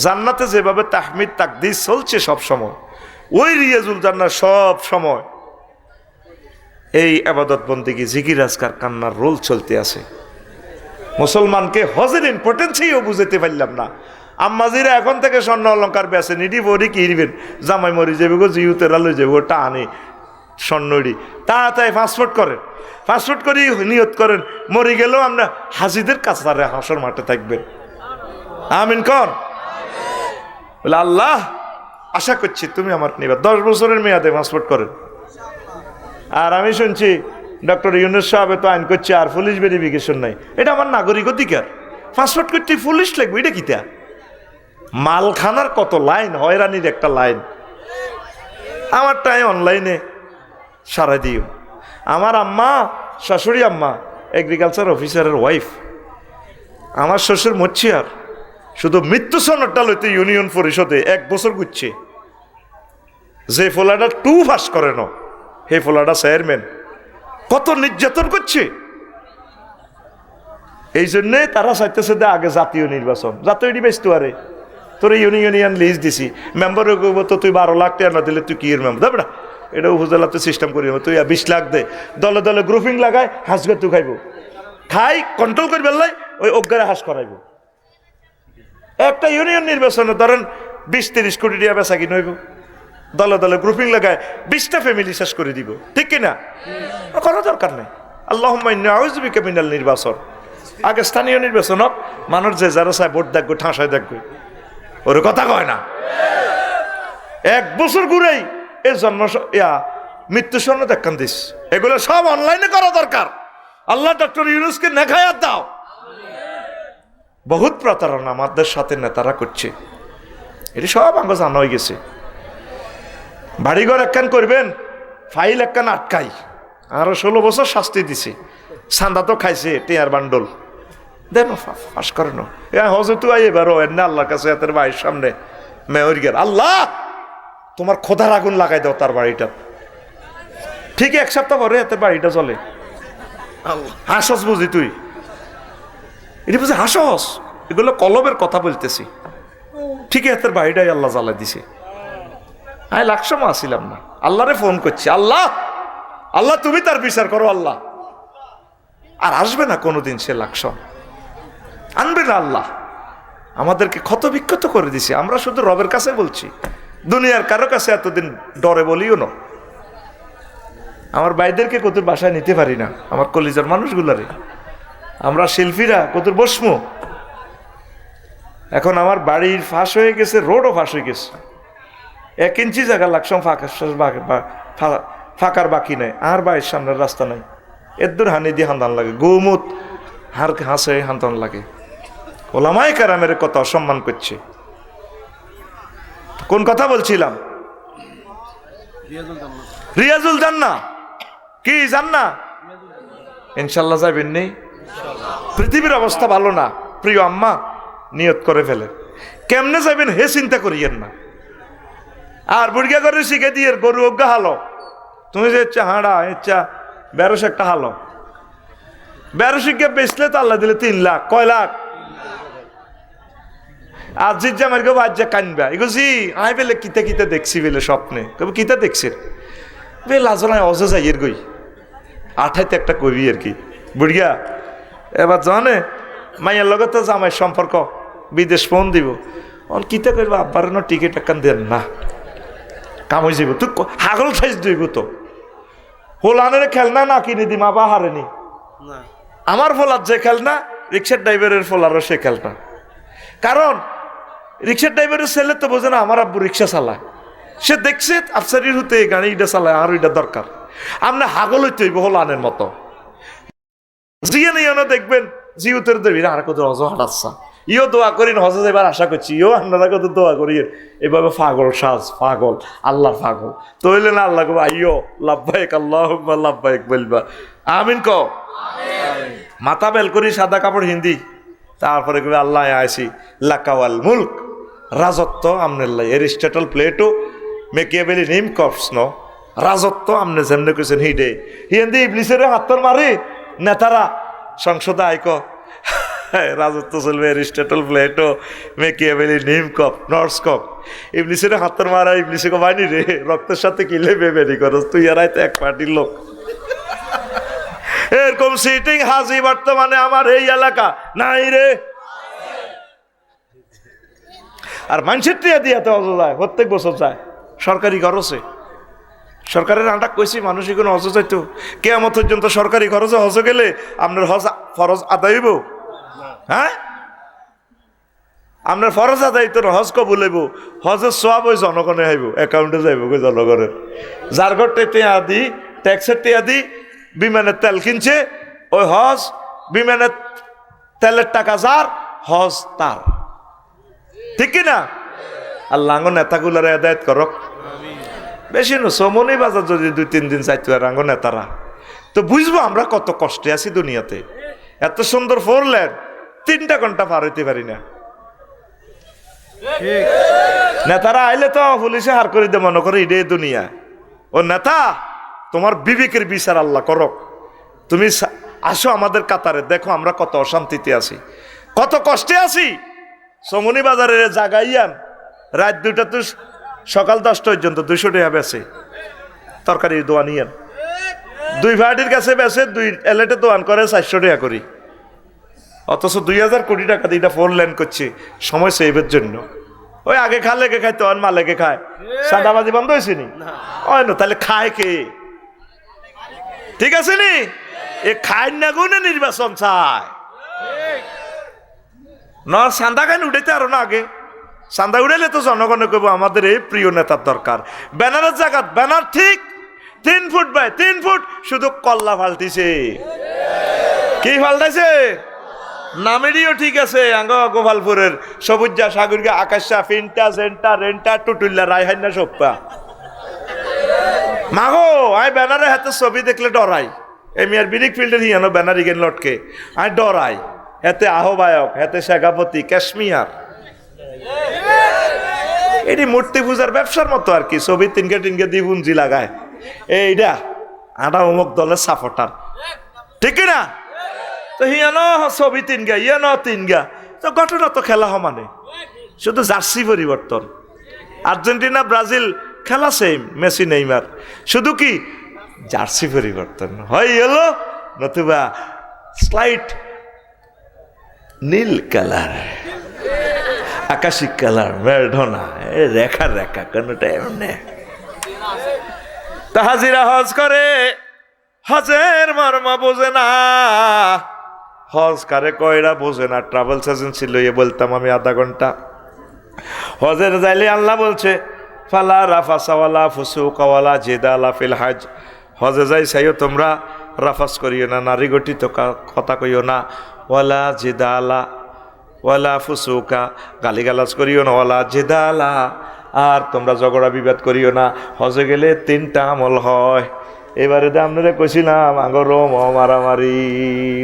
জান্নাতে যেভাবে তাহমিদ তাকদিস চলছে সব সময়, ওই রিয়াজুল জান্নাহ সব সময় এই ইবাদত বন্দেগী জিকির আজকার কান্নার রোল চলতে আছে। মুসলমানকে হজের ইম্পর্টেন্সও বুঝাতে পারলাম না। আম্মাজিরা এখন থেকে স্বর্ণ অলঙ্কার বেছে নিডি বড়ি কিনবেন, জামাই মরি যাবে গো, জিউতেরা লই যাবে ওটা আনে স্বর্ণডি তাড়াতাড়ি পাসপোর্ট করেন, পাসপোর্ট করি নিয়ত করেন মরি গেলেও আমরা হাজিদের কাছারে হাসর মাঠে থাকবেন। আমিন কর বলে আল্লাহ আশা করছি তুমি আমার নিবা। 10 বছরের মেয়াদে পাসপোর্ট করেন। আর আমি শুনছি ডক্টর ইউনূস সাহেব তো আইন করছে আর পুলিশ ভেরিফিকেশন নাই। এটা আমার নাগরিক অধিকার, পাসপোর্ট করতে পুলিশ লাগবে? এটা কিতা মালখানার কত লাইন, হয়রানির একটা লাইন। আমারটাই অনলাইনে সারাই দিও। আমার আম্মা শাশুড়ি আম্মা এগ্রিকালচার অফিসারের ওয়াইফ, আমার শ্বশুর মচ্ছিয়ার, শুধু মৃত্যু সনদটা লইতে ইউনিয়ন পরিষদে 1 বছর ঘুরছে। যে ফোলাটা 2 পাস করে না হে ফোলাটা চেয়ারম্যান, কত নির্যাতন করছে। এই জন্যে তারা চাইতেছে আগে জাতীয় নির্বাচন, জাতীয় নির্বাচন আরে তোর ইউনিয়ন লিস্ট দিছি মেম্বারে কইব তো তুই 12 লাখ টাকা না দিলে তুই কি এর মেম্বার দেবে না। এটা উপজেলাতে সিস্টেম করি তুই 20 লাখ দে, দলে দলে গ্রুপিং লাগায় হাঁসগে তুই খাইব, খাই কন্ট্রোল করবে লাই ওই অজ্ঞারে হাঁস করাইব। একটা ইউনিয়ন নির্বাচনে ধরেন 20-30 কোটি টাকা বেচা কিনে হইব, দলে দলে গ্রুপিং লাগায় 20টা ফ্যামিলি শেষ করে দিব, ঠিক কিনা? কোনো দরকার নেই। আল্লাহুম্মা ইন্নী আউযু বিকা মিনাল নির্বাচন। আগে স্থানীয় নির্বাচন হোক, মানুষ যে যারা চায় ভোট দেখবে ঠাঁসায় দেখবে, ওর কথা কয় না। 1 বছর ঘুরেই এই জন্ম মৃত্যু সনদ একখান দিস, এগুলো সব অনলাইনে করা দরকার। আল্লাহ ডক্টর ইউনূসকে নেখায়াত দাও। বহুত প্রতারণা আমাদের সাথে নেতারা করছে, এটি সব আঙ্গ জানা হয়ে গেছে। বাড়িঘর একখান করবেন, ফাইল একখান আটকাই, আরো 16 বছর শাস্তি দিছে, সান্দা তো খাইছে টেয়ার বান্ডল দেন ফাঁস করেন। হজে তু এবারও এনে আল্লাহর কাছে এতের বাড়ির সামনে মেয়র গেল, আল্লাহ তোমার খোদার আগুন লাগাই দাও তার বাড়িটা। ঠিক 1 সপ্তাহ পরে এতের বাড়িটা চলে। হাসস বুঝি তুই, এটি বুঝি হাসস, এগুলো কলবের কথা বলতেছি। ঠিক এতের বাড়িটাই আল্লাহ জ্বালাই দিছে। আমি লাকসামো আসিলাম না, আল্লাহরে ফোন করছি, আল্লাহ আল্লাহ তুমি তার বিচার করো আল্লাহ। আর আসবে না কোনোদিন সে লাকসাম, আনবে না আল্লাহ। আমাদেরকে ক্ষত বিক্ষত করে দিছে, আমরা শুধু রবের কাছে বলছি, দুনিয়ার কারো কাছে এতদিন ডরে বলিও না। আমার ভাইদেরকে কত বাসায় নিতে পারি না, আমার কলিজার মানুষগুলারে। আমরা শিল্পীরা কত বসমু। এখন আমার বাড়ির ফাঁস হয়ে গেছে, রোডও ফাঁস হয়ে গেছে, 1 ইঞ্চি জায়গা লাকসাম ফাঁকার বাকি নাই। আর বাড়ির সামনের রাস্তা নাই, এদুর হানি দিয়ে হান্দান লাগে, গৌমুত হাসে হান্দান লাগে। ওলামায়ে কেরামের কত অসম্মান করছে। কোন কথা বলছিলাম? রিয়াজুল জান্নাহ কি জান্না? ইনশাল্লাহ যাবেন নেই। পৃথিবীর অবস্থা ভালো না, প্রিয় আম্মা নিয়ত করে ফেলে, কেমনে যাবেন হে চিন্তা করিয়েন না। আর বুড়িয়া করে শিখে দিয়ে গরু অজ্ঞা হালো, তুমি যে ইচ্ছা হাঁড়া ইচ্ছা 1200 একটা হালো, 1200 গিয়ে বেচলে তো আল্লাহ দিলে 3 লাখ, কয় লাখ? আর জিজ্জা মার গো বাজ্যা কানবা, এগো জি আই বেলে কিতা কিতা দেখছি বেলে স্বপ্নে, কবে কিতা দেখছি বে লাজনায় অজে যাই এর গই 28 একটা কবি আর কি। বুড়িয়া এবার জানে মাইয়ার লগত তো জামাই সম্পর্ক, বিদেশ ফোন দিব, কিতা করবো আব্বার টিকিট একখান দেন না, কাম হয়ে যাব। তুই হাগল সাইজ দিব তো, হোলানের খেলনা না কিনে দিম আবা হারেনি। আমার ফোলার যে খেলনা, রিক্সার ড্রাইভারের ফোলারও সে খেলনা। কারণ রিক্সার ড্রাইভারের ছেলে তো বোঝে না আমার আব্বু রিক্সা চালায়, সে দেখছে আফসারির হতে গাড়ি এটা চালায়, আর ওইটা দরকার। আপনি হাগল হইতে হইব হোলানের মতো। জিয়ে নিয়ে দেখবেন জিউতের দেবী আর কত হজ হাঁটাচ্ছা, ইও দোয়া করি হজে যাবার আশা করছি, ইও আপনারা কত দোয়া করি এভাবে পাগল সাজ, পাগল আল্লাহর পাগল তো হইলে না আল্লাহ কবা ইও লাভবাহিক আল্লাহুম্মা লাভবাহিক বলবা আমিন ক মাথা বেল করি সাদা কাপড় হিন্দি, তারপরে কবে আল্লাহ আইসি লাকাওয়াল মুলক, রাজত্ব আমনেল্লাই। এরিস্টটল প্লেটো মেকিয়াভেলি নিম কফস রাজত্ব আমনে যেমনে কইছেন হিডে হিন্দি ইবলিসের হাতর মারি নেতারা সংসদে আইক রাজত্ব চলবে এরিস্টটল প্লেটো মেকিয়াভেলি নিম কপ নর্স কপ। ইবলিসের হাতর মারা ইবলিসে কো বাইনি রে রক্তের সাথে কিলে বেবেনি করস তুই এরাই তো এক পার্টির লোক। এরকম সিটিং হাজি বর্তমানে আমার এই এলাকা নাই রে। আর মানুষের টিয়া দিয়ে তো অজ যায়, প্রত্যেক বছর যায় সরকারি খরচে। সরকারের আন্ডা কইছি মানুষই কোনো হজ যাইতো কেয়ামত পর্যন্ত সরকারি খরচে হজ গেলে আপনার হজ ফরজ আদায় হইব? হ্যাঁ আপনার ফরজ আদায় তো হজ কবুল হইব, হজের সব ওই জনগণে আইব, অ্যাকাউন্টে যাইব ওই জনগণের। যার ঘরটা টিয়া দি ট্যাক্সের টিয়া দি বিমানের তেল কিনছে, ওই হজ বিমানের তেলের টাকা যার, হজ তার, ঠিক কিনা? আল্লাহ নেতাগুলার আদায়ত করক। বেশি না সমনি বাজার যদি 2-3 দিন চাইতো আর আঙ্গ নেতারা তো বুঝবো আমরা কত কষ্টে আছি দুনিয়াতে। এত সুন্দর 4 লেন 3টা ঘন্টা পার হইতে পারি না। নেতারা আইলে তো পুলিশে হার করে দে, মনে করে ইডে দুনিয়া। ও নেতা তোমার বিবেকের বিচার আল্লাহ করক, তুমি আসো আমাদের কাতারে, দেখো আমরা কত অশান্তিতে আছি, কত কষ্টে আছি। সমনি বাজারের জাগাইয়ান রাত 2টা তো সকাল 10টা পর্যন্ত 200 টাকা বেছে তরকারি দোয়ান ইয়ান, 2 ভাড়ির কাছে বেছে 2 এলেটে দোয়ান করে 400 টাকা করি, অথচ 2000 কোটি টাকা দিয়ে 4 লেন করছে সময় সেভের জন্য। ওই আগে খালে কে খায়, তখন মালেকে খায়, সাদাবাজি বন্ধ হয়েছে নি? ওই না, তাহলে খায় কে? ঠিক আছে নি? এ খায় না গুনে নির্বাচন চায় না, সান্দা খান উঠেতে আরো না আগে চান্দা উড়াইলে তো জনগণে কইব আমাদের এই প্রিয় নেতার দরকার। ব্যানারের জায়গা ব্যানার ঠিক 3 ফুট বাই 3 ফুট, শুধু কল্লা ফাল্টিছে। কি ফাল্টাইছে? নামেরইও ঠিক আছে। আঙ্গ গোপালপুরের সবুজা সাগরিকা আকাশা ফিনটা জেন্টা রেন্টা টুটুল্লা রায়হান্না সপ্পা মাগো আই ব্যানারে হাতে ছবি দেখলে ডরাই। এই মিয়ার বিনিক ফিল্ডের হিয়ানো ব্যানার ইগেন লটকে আই ডরাই। হাতে আহ্বায়ক, হাতে শেখাপতি, কাশ্মীর। এটি মূর্তি পূজার ব্যবসার মতো আর কি। ছবি তিনকে দিয়ে পুঞ্জি লাগায়। এইটা আটা অমুক দলের সাপোর্টার, ঠিক না? তো হিয়ানো ছবি তিনগা, ইয়ানো তিনগা। তো ঘটনা তো খেলা সমানে, শুধু জার্সি পরিবর্তন। আর্জেন্টিনা ব্রাজিল খেলা সেম, মেসি নেইমার, শুধু কি জার্সি পরিবর্তন হয় এলো, নতুবা স্লাইট নীল কালার, আকাশি কালার, মেরঢনা, রেখা রেখা কোনটা এমনি। তা হাজিরা হজ করে, হজের মর্ম বোঝে না। হজ কারে কয়রা বোঝে না। ট্রাভেলস এজেন্সি লইয়ে বলতাম আমি আধা ঘন্টা। হজের যাইলে আল্লাহ বলছে ফালা রাফাসা ওয়ালা ফুসুকা ওয়ালা জিদালা ফিল হজ। হজে যাই চাইও তোমরা রাফাস করিও না, নারী গঠিত কথা কইও না, ওয়ালা জিদালা ওয়ালা ফুসুকা, গালিগালাজ করিও না, ওয়ালা জিদালা, আর তোমরা ঝগড়া বিবাদ করিও না। হজে গেলে 3টা আমল হয়। এবারে তো আপনারা কইছিলাম আগর মারামারি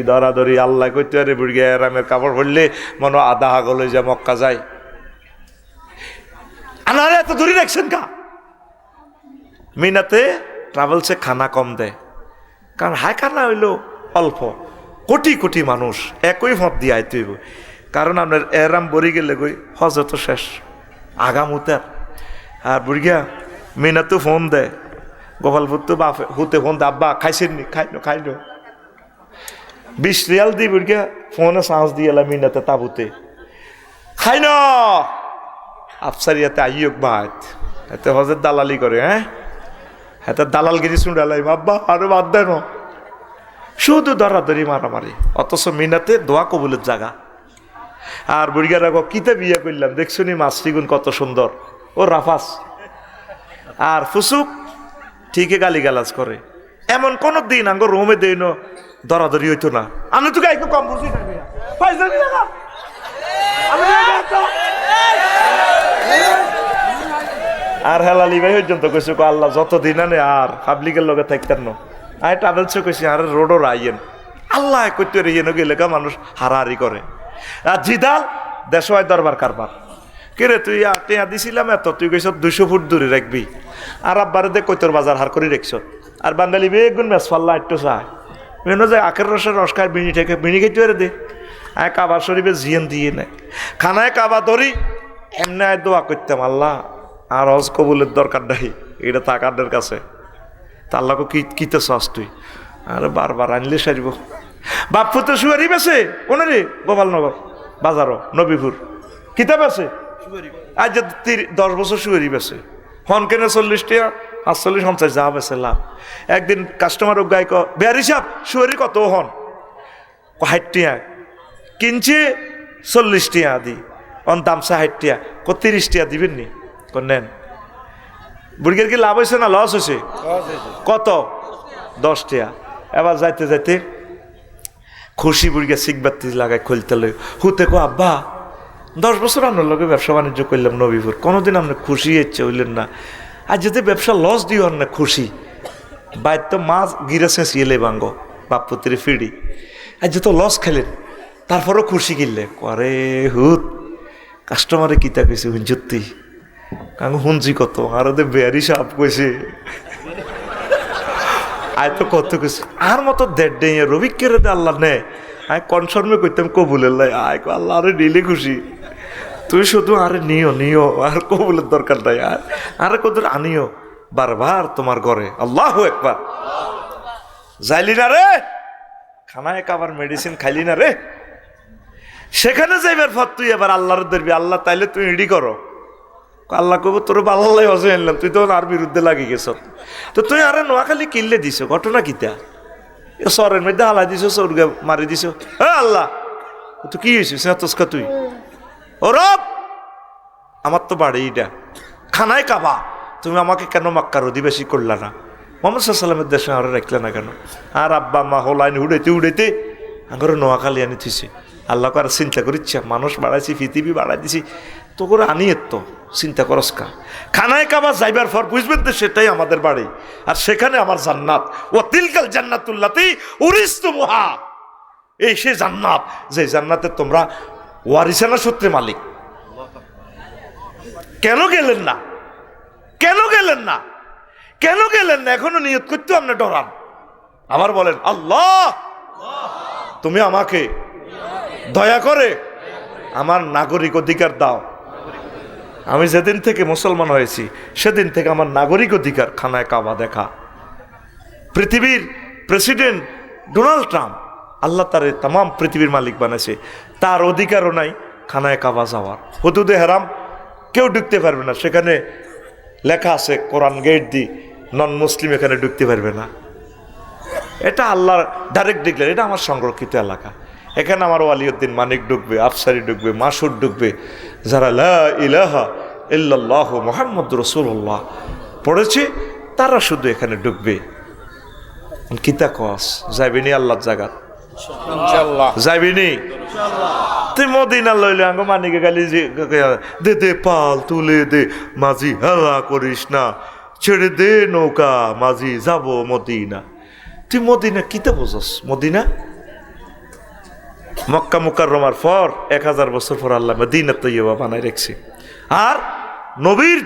ধরাধরি আল্লাহ কইতে আরে বুড়িয়া আরামের কাপড় পরলে মনে আধা হাগল হয়ে যায়, মক্কা যায়। আনারে এত ধরে রাখছেন কা? মিনাতে ট্রাভেলসে খানা কম দেয়, কারণ হাই খানা হইল অল্প, কোটি কোটি মানুষ একই ভাব দিয়ে আইতে হইব। কারণ আপনার এরাম বরি গেলে গই হজ তো শেষ আগাম উতার। আর বুড়িয়া মিনাতে ফোন দেয়, গোপালপুর তো বাপে হুতে ফোন দে, আব্বা খাইছেননি? খাইনো 20 রিয়াল দি বুড়িয়া ফোনে সাহস দিয়ে এলাম মিনাতে তাবুতে খাই ন আফসারিয়াতে আইয়ক বাদ এতে হজের দালালি করে। হ্যাঁ হাতে দালালগিরি শুনলাই আব্বা আরো বাদ দেন, শুধু ধরাধরি মারামারি, অথচ মিনাতে দোয়া কবুলের জায়গা। আর বুড়িয়ার আগ কিতা বিয়ে করলাম দেখছুনি, মাছরিগুন কত সুন্দর। ও রাফাস আর ফুসুক ঠিকই গালিগালাজ করে। এমন কোন দিন আঙ্গ রোমে দেই না ধরাধরি হইতো না। আমি তো একটু কম বুঝি না। আর হেলালি ভাই পর্যন্ত কইছো আল্লাহ যতদিন আনে আর পাবলিকের লগে থাকতেন না। আমি ট্রাভেলসে কইছি আর রোডও রাইয়েন আল্লাহ কইতে রেন গেলে মানুষ হারাহারি করে। আর জিদাল দেশ হয় দরবার কারবার। কিরে তুই টেয়া দিছিলাম এত, তুই কইস 200 ফুট দূরে রাখবি। আর আব্বারে দে কৈতর বাজার হার করে রেখছ। আর বাঙালি বেগুন মেস ফাল্লা একটু চায় মেনো যায় আখের রসের রস খায়, বিড়ি থেকে বিড়ি খাইতে পারে দে। আয় কাবা শরীফে জিয়ান দিয়ে নেয় খানায় কাবা ধরি এমনি আয় দোয়া করতাম আল্লাহ আর হজ কবুলের দরকার নাই, এটা তাকারদের কাছে। তা আল্লাহকে কিতে চাস তুই? আরে বারবার আনলে সারিব। বাপু তো শুয়ারি বেছে কোনে রে? গোপালনগর বাজারও নবীপুর কিতাব আছে। আজ 10 বছর শুয়ারি বেছে হন কেনে 40 টাকা 48 50 যা বেছে লাভ। একদিন কাস্টমার গাই বেয়ারি সাপ শুয়ারি কত হন 60 টাকা কিনছে 40 টাকা দি অন দাম 60 টাকা 30 টাকা দিবেন নি নেন। বুড়ির কি লাভ হয়েছে না লস হয়েছে? কত? 10 টাকা। এবার যাইতে যাইতে খুশি বুড়িয়া সিগবাতি লাগায় খুলতে লই হুতে কো আব্বা 10 বছর আপনার লোকে ব্যবসা বাণিজ্য করলাম নবীপুর, কোনোদিন আপনি খুশি হচ্ছে হইলেন না। আর যদি ব্যবসা লস দিও না খুশি বাইর তো মাছ গিরে চেঁচিয়েলে ভাঙ্গ বাপপুত্রী ফিডি। আর যেত লস খেলেন তারপরও খুশি কিনলে করে হুত কাস্টমারে কিতা কইছে হুঞ্জুতি কাঙ্গ হুঞ্জি কত আর ওদের বেয়ারি সাপ কইছে আয় তো কত কইছে আর মতো 1.5 ডে রবিক কেড়ে দে আল্লাহ নে। আয় কনফার্মে করতাম কবুলের লাই আয় আল্লাহ আরে নিলে খুশি তুই শুধু আরে নিও আর কবুলের দরকার নাই আরে কদর আনিও বারবার তোমার ঘরে। আল্লাহু আকবার। যাইলি না রে খানায় কাবার মেডিসিন খাইলি না রে, সেখানে যাইবার পর তুই এবার আল্লাহর ধরবি। আল্লাহ তাইলে তুই রেডি করো। আল্লাহ কব তোর আল্লাহ হজে আনলাম তুই তো আর বিরুদ্ধে লাগি গেছ, তো তুই আরে নোয়াখালী কিনলে দিছ ঘটনা কিতা সরের মধ্যে হালাই দিছ সরগে মারি দিছ। হ্যাঁ আল্লাহ তো কি হয়েছে তুই ও রব আমার তো বাড়ি এটা, খানায় কাবা, তুমি আমাকে কেন মক্কার অধিবাসী করলা না? মোহাম্মদ সাল্লামের দেশে আরো রাখলে না কেন? আর আব্বা মা হলাইন উড়াইতে উড়াইতে আমার নোয়াখালী আনি থুইছে। আল্লাহ আর চিন্তা করিচ্ছা, মানুষ বাড়াইছি, পৃথিবী বাড়াই দিছি, তো করে আনিয়ে তো চিন্তা করস কা। খানায় কাবা যাইবার পর বুঝবেন তো সেটাই আমাদের বাড়ি, আর সেখানে আমার জান্নাত। ও তিলকাল জান্নাতুল্লাতি উরিস্তুমুহা, এই সে জান্নাত যে জান্নাতে তোমরা ওয়ারিসানা সূত্রে মালিক। কেন গেলেন না? কেন গেলেন না? কেন গেলেন না? এখনো নিয়ত করতে আপনি ডরান। আবার বলেন, আল্লাহ তুমি আমাকে দয়া করে আমার নাগরিক অধিকার দাও। আমি যেদিন থেকে মুসলমান হয়েছি সেদিন থেকে আমার নাগরিক অধিকার খানায় কাবা দেখা। পৃথিবীর প্রেসিডেন্ট ডোনাল্ড ট্রাম্প, আল্লাহ তার তাম পৃথিবীর মালিক বানাইছে, তার অধিকারও নাই খানায় কাবা যাওয়ার। হুদুদে হারাম কেউ ঢুকতে পারবে না, সেখানে লেখা আছে কোরআন গেট দি নন মুসলিম এখানে ঢুকতে পারবে না। এটা আল্লাহর ডাইরেক্ট ডিক্লেয়ার, এটা আমার সংরক্ষিত এলাকা। এখানে আমার ওয়ালিউদ্দিন মানিক ঢুকবে, আফসারি ঢুকবে, মাসুদ ঢুকবে, যারা লা ইলাহা ইল্লাল্লাহ মুহাম্মাদুর রাসূলুল্লাহ পড়েছে তারা শুধু এখানে ঢুকবে। কিতা কস যাইবিনি আল্লাহর জায়গা? ইনশাআল্লাহ যাইবিনি। তুই মদিনা লইলে আঙ্গ মানিকে গালি দে দে পাল তুলে দে, মাঝি হেলা করিস না, ছেড়ে দে নৌকা, মাঝি যাব মদিনা। তুই মদিনা কিতা বোঝস? মদিনা মক্কা মুকাররমার পর 1000 বছর পর আল্লাহ মদিনা তৈয়বা বানায় রেখেছে। আর নবীর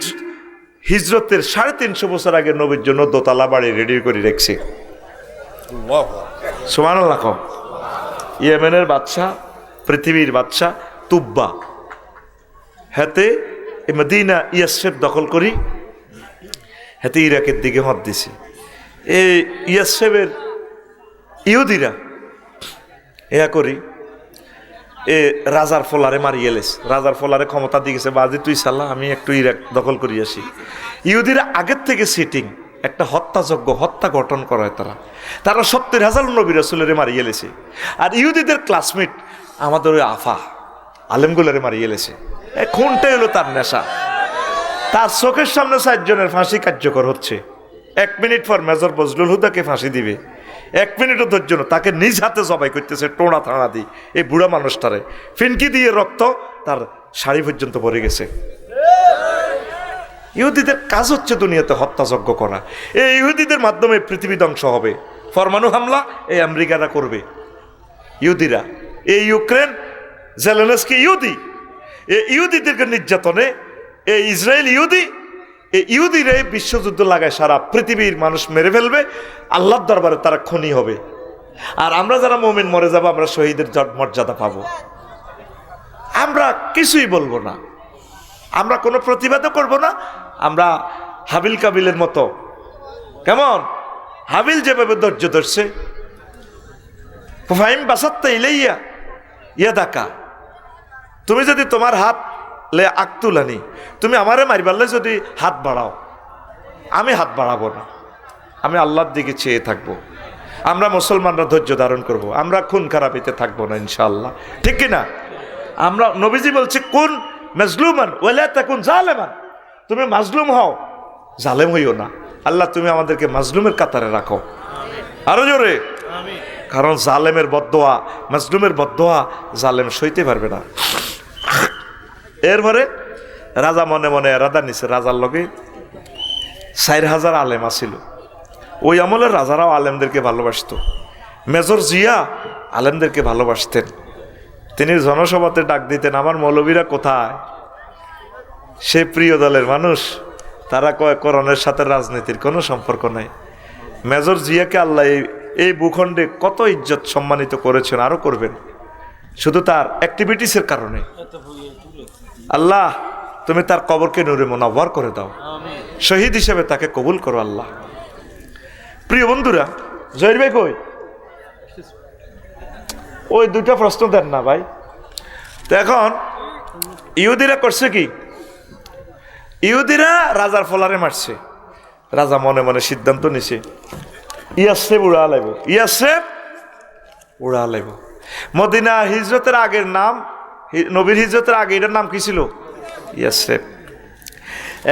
হিজরতের 350 বছর আগে নবীর জন্য দোতলা বাড়ি রেডি করে রেখেছে। সুবহানাল্লাহ। ইয়েমেনের বাদশাহ, পৃথিবীর বাদশাহ তুব্বা, হাতে মদিনা ইয়াসরিব দখল করি, হাতে ইরাকের দিকে মত দিছে। এই ইয়াসরিবের ইহুদিরা ইয়া করি এ রাজার ফোলারে মারিয়ে লেছে, রাজার ফোলারে ক্ষমতা দিয়ে গেছে, বাজি তুই সাল্লাহ আমি একটু ইরাক দখল করি আসি। ইহুদিরা আগের থেকে সিটিং একটা হত্যাযজ্ঞ, হত্যা গঠন করায় তারা 70,000 নবী রাসূলের মারিয়ে লেছে। আর ইহুদিদের ক্লাসমেট আমাদের ওই আফা আলেমগুলারে মারিয়ে লেছে। খুনটাই হলো তার নেশা। তার চোখের সামনে 4 জনের ফাঁসি কার্যকর হচ্ছে। 1 মিনিট পর মেজর বজলুল হুদাকে ফাঁসি দিবে। 1 মিনিটও ধৈর্য না, তাকে নিজ হাতে জবাই করতেছে টোনা থানা দিয়ে। এই বুড়া মানুষটারে ফিনকি দিয়ে রক্ত তার শাড়ি পর্যন্ত পড়ে গেছে। ইহুদিদের কাজ হচ্ছে দুনিয়াতে হত্যাযজ্ঞ করা। এই ইহুদিদের মাধ্যমে পৃথিবী ধ্বংস হবে। পরমাণু হামলা এই আমেরিকারা করবে, ইহুদিরা। এই ইউক্রেন জেলেনস্কি ইহুদি, এই ইহুদিদেরকে নির্যাতনে এই ইসরায়েল ইহুদি, এই ইহুদিরা বিশ্বযুদ্ধ লাগায় সারা পৃথিবীর মানুষ মেরে ফেলবে। আল্লাহর দরবারে তারা খুনি হবে। আর আমরা যারা মুমিন মরে যাব, আমরা শহীদের মর্যাদা পাবো। আমরা কিছুই বলবো না, আমরা কোনো প্রতিবাদও করব না। আমরা হাবিল কাবিলের মতো, কেমন হাবিল যেভাবে ধৈর্য ধরছে, ফাহিম বাসাত্তা ইলাইয়া ইয়াদাকা, তুমি যদি তোমার হাত লে আকতুলানি, তুমি আমারে মারিবারলে যদি হাত বাড়াও, আমি হাত বাড়াবো না, আমি আল্লাহর দিকে চেয়ে থাকবো। আমরা মুসলমানরা ধৈর্য ধারণ করব, আমরা খুন খারাপিতে থাকবো না ইনশাআল্লাহ, ঠিক কিনা? আমরা নবীজি বলছে কোন মাজলুমান ওয়ালা তাকুন জালেমান, তুমি মাজলুম হও, জালেম হইও না। আল্লাহ তুমি আমাদেরকে মাজলুমের কাতারে রাখো, আরো জোরে। কারণ জালেমের বদদোয়া, মাজলুমের বদদোয়া জালেম সইতে পারবে না। এরপরে রাজা মনে মনে এরাদা নিছে, রাজার লগে 4000 আলেম আসিল। ওই আমলের রাজারাও আলেমদেরকে ভালোবাসত। মেজর জিয়া আলেমদেরকে ভালোবাসতেন। তিনি জনসভাতে ডাক দিতেন, আমার মৌলবীরা কোথায়? সে প্রিয় দলের মানুষ, তারা কয় কোরআনের সাথে রাজনীতির কোনো সম্পর্ক নাই। মেজর জিয়াকে আল্লাহ এই ভূখণ্ডে কত ইজ্জত সম্মানিত করেছেন, আরো করবেন, শুধু তার অ্যাক্টিভিটিসের কারণে। আল্লাহ তুমি তার কবরকে নূরে মুনাওয়ার করে দাও, শহীদ হিসেবে তাকে কবুল করো আল্লাহ। প্রিয় বন্ধুরা, জহির ভাই কই? ওই 2টা প্রশ্ন দেন না ভাই। তো এখন ইহুদিরা করছে কি? ইহুদিরা রাজার ফলারে মারছে। রাজা মনে মনে সিদ্ধান্ত নিছে, ইয়াসরিব উড়া লাইব, ইয়াসরিব উড়া লাইব। মদিনা হিজরতের আগের নাম, নবীর হিজরতের আগে এটার নাম কি ছিল? ইয়াসরিব।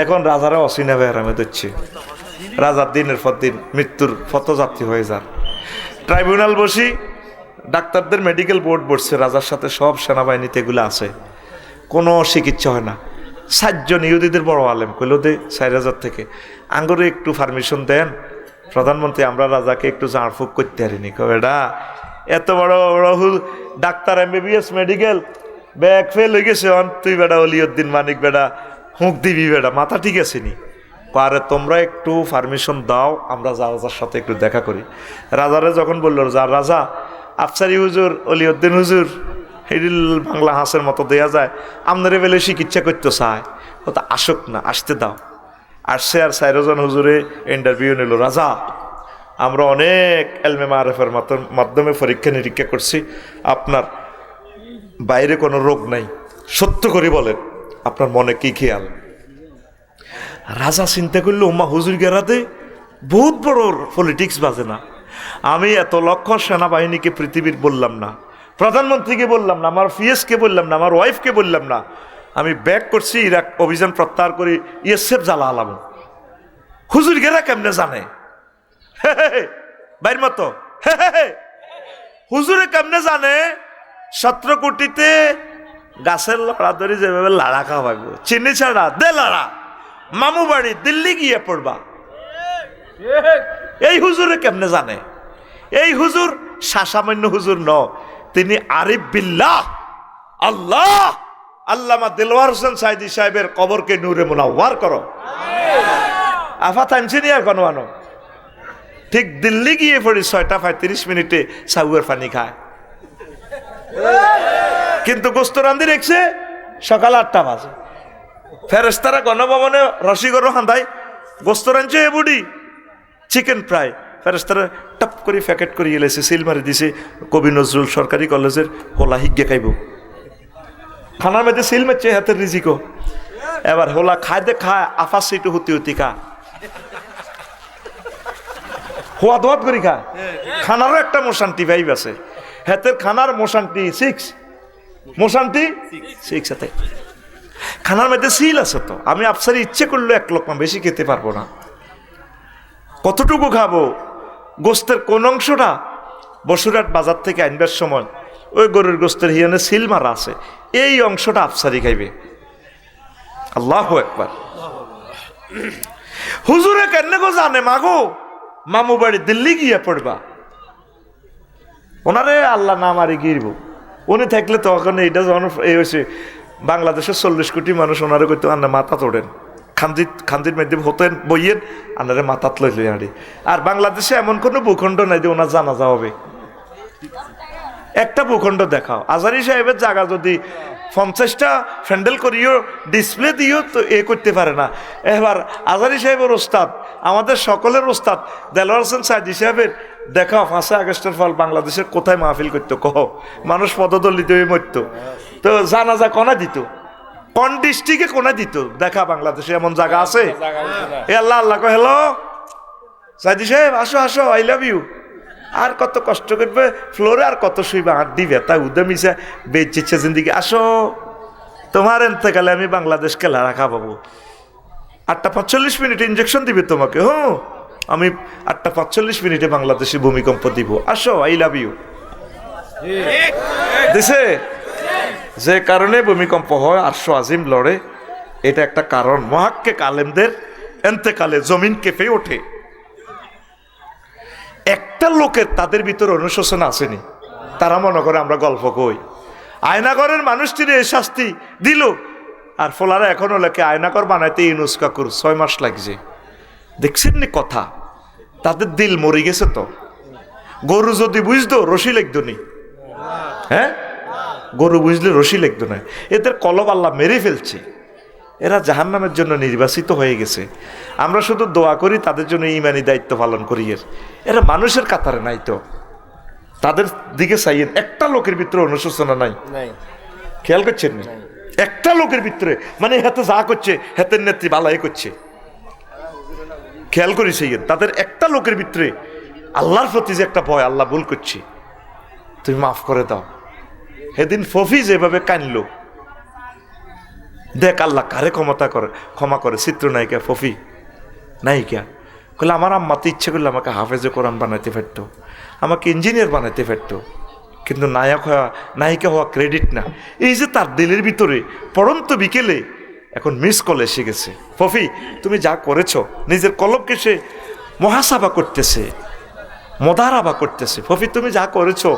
এখন রাজারা অসিনা বেহরামে দিচ্ছে, রাজার দিনের পর দিন মৃত্যুর পথযাত্রী হয়ে যান। ট্রাইব্যুনাল বসি, ডাক্তারদের মেডিকেল বোর্ড বসছে, রাজার সাথে সব সেনাবাহিনীতে এগুলো আছে, কোনো চিকিৎসা হয় না। 7 জন ইহুদিদের বড় আলেম কইল দে 4,000 থেকে আঙ্গরে একটু পারমিশন দেন প্রধানমন্ত্রী, আমরা রাজাকে একটু ঝাড়ফুঁক করতে পারিনি। বেটা এত বড় বড় doctor MBBS medical bag fail হয়ে গেছে, তুই বেটা অলিউদ্দিন মানিক বেটা হুঁক দিবি, বেটা মাথা ঠিক আছে নি? আরে তোমরা একটু পারমিশন দাও, আমরা রাজার সাথে একটু দেখা করি। রাজারে যখন বলল, রাজা আফসারি হুজুর অলিউদ্দিন হুজুর হিডিল বাংলা হাঁসের মতো দেয়া যায়, আপনারে বেলে চিকিৎসা করতে চায়, ও তা আসুক না, আসতে দাও। আসছে আর 4 জন হুজুরে ইন্টারভিউ নিল। রাজা আমরা অনেক এলমে মারেফের মাধ্যমে পরীক্ষা নিরীক্ষা করছি, আপনার বাইরে কোনো রোগ নাই, সত্য করে বলেন আপনার মনে কি খেয়াল? রাজা চিন্তা করলো, উম্মা হুজুর গেরাতে বহুত বড় পলিটিক্স বাজে না? আমি এত লক্ষ সেনাবাহিনীকে পৃথিবীর বললাম না, প্রধানমন্ত্রীকে বললাম না, আমার পিএসকে বললাম না, আমার ওয়াইফকে বললাম না, আমি ব্যাক করছি ইরাক অভিযান প্রত্যাহার করি ইয়েসেফ জ্বালা আলাম। হুজুর গেরা কেমনে জানে? বাইর মতো হুজুরে কেমনে জানে 17 কোটিতে গাছের লড়া ধরে যেভাবে লাড়া খাওয়াবো, চিনি ছাড়া দে লাড়া, মামু বাড়ি দিল্লি গিয়ে পড়বা, এই হুজুরে কেমনে জানে? এই হুজুর সামান্য হুজুর ন, তিনি আরিফ বিল্লাহ আল্লাহ। আল্লামা দিলওয়ার হোসেন সাইদি সাহেবের কবরকে নূরে মুনাওয়ার করো। আফা থামছে নি আর কোনো আনো, ঠিক দিল্লি গিয়ে পড়ি 6টা 35 মিনিটে সাউয়ের পানি খায়, কিন্তু গোস্ত রান্ধি রেখছে সকাল 8টা বাজে। ফেরেস্তারা গণভবনে রসিগর হান্দাই গোস্ত রাঁধছে এ বুড়ি চিকেন ফ্রাই, ফেরেস্তারা টপ করে প্যাকেট করে এলেছে, সিল মারি দিছে কবি নজরুল সরকারি কলেজের হোলা হিগে খাইব। খানার মধ্যে সিল মারছে হাতের রিজিকো, এবার হোলা খায় দে খায় আফা সিটু হুতি হুতি খা, হোয়া দোয়াত করি খা। খানারও একটা মোশান্তি ভাইব আছে, হাতের খানার মোশান্তি 6 মোশান্তি 6 হাতে খানার মধ্যে সিল আছে। তো আমি আফসারি ইচ্ছে করলে 1 লোকমা বেশি খেতে পারবো না। কতটুকু খাবো? গোস্তের কোন অংশটা বসুরহাট বাজার থেকে আনবার সময় ওই গরুর গোস্তের হিয়ানে সিল মারা আছে, এই অংশটা আফসারি খাইবে। আল্লাহু আকবার। হুজুরে কেন গো জানে মাগো মামু বাড়ি দিল্লি গিয়ে পড়বা, ওনারে আল্লাহ না মারি গিরব। উনি থাকলে তখন এইটা যখন এই হয়েছে বাংলাদেশের 40 কোটি মানুষ ওনারে করতে আন্না মাথা তোড়েন, খান্দির মাধ্যমে হতেন বইয়েন আনারে মাথাত লইল আড়ি। আর বাংলাদেশে এমন কোনো ভূখণ্ড নাই যে ওনার জানাজা হবে। একটা ভূখণ্ড দেখাও, আজারি সাহেবের জায়গা যদি 50টা প্যান্ডেল করিও ডিসপ্লে দিও তো এ করতে পারে না। এবার আজারি সাহেবের ওস্তাদ, আমাদের সকলের ওস্তাদ দেলোয়ার হোসেন সাইদি সাহেবের দেখাও 5 আগস্টের ফল বাংলাদেশের কোথায় মাহফিল করতো কহ, মানুষ পদদলিত হয়ে মরতো, তো জানাজা কনা দিত, কোন ডিস্ট্রিক্টে কোনা দিত দেখা, বাংলাদেশে এমন জায়গা আছে? এ আল্লাহ আল্লাহ কো হ্যালো সাইদি সাহেব আসো আসো, আই লাভ ইউ। আর কত কষ্ট করবে ফ্লোরে, আর কত শুইবে, হাড্ডি ব্যথা উদে মিশে বেঁচেছে জিন্দিগি। আসো তোমার এতেকালে আমি বাংলাদেশকে লড়া খাবো। 8টা 45 মিনিট ইঞ্জেকশন দিবে তোমাকে, আমি 8টা 45 মিনিটে বাংলাদেশে ভূমিকম্প দিব, আসো আই লাভ ইউ। দিছে যে কারণে ভূমিকম্প হয়, আরশো আজিম লড়ে, এটা একটা কারণ। মুহাক্কিক আলেমদের এতেকালে জমিন কেঁপে ওঠে। একটা লোকের তাদের ভিতরে অনুশোচনা আসেনি, তারা মনে করে আমরা গল্প কই। আয়নাগরের মানুষটির এই শাস্তি দিল, আর ফোলারা এখনো লেখে আয়নাগর বানাইতে ইউনুস কাকুর 6 মাস লাগছে। দেখছেন নি কথা, তাদের দিল মরে গেছে। তো গরু যদি বুঝতো রশি লাগতো নি, হ্যাঁ গরু বুঝলে রশি লাগতো না। এদের কলব আল্লাহ মেরে ফেলছে, এরা জাহান্নামের জন্য নির্বাচিত হয়ে গেছে। আমরা শুধু দোয়া করি তাদের জন্য ইমানি দায়িত্ব পালন করি। এরা মানুষের কাতারে নাই, তো তাদের দিকে চাইয়েন। একটা লোকের ভিতরে অনুশোচনা নাই, খেয়াল করছেন না? একটা লোকের ভিতরে মানে হাতে যা করছে হাতের নেত্রী বালাই করছে, খেয়াল করি চাইয়েন। তাদের একটা লোকের ভিতরে আল্লাহর প্রতি যে একটা ভয়, আল্লাহ ভুল করছি তুমি মাফ করে দাও। সেদিন ফফি যেভাবে কানলো, দেখ আল্লাহ কারে ক্ষমা করে চিত্রনায়িকা ফফি নায়িকা বলে আমার আম্মা তো ইচ্ছে করলে আমাকে হাফেজে কোরআন বানাইতে পারতো, আমাকে ইঞ্জিনিয়ার বানাইতে পারতো, কিন্তু নায়িকা হওয়া ক্রেডিট না। এই যে তার দিলের ভিতরে পড়ন্ত বিকেলে এখন মিস কল এসে গেছে। ফফি তুমি যা করেছো, নিজের কলবকে সে মহাসাবা করতেছে, মদারাবা করতেছে। ফফি তুমি যা করেছো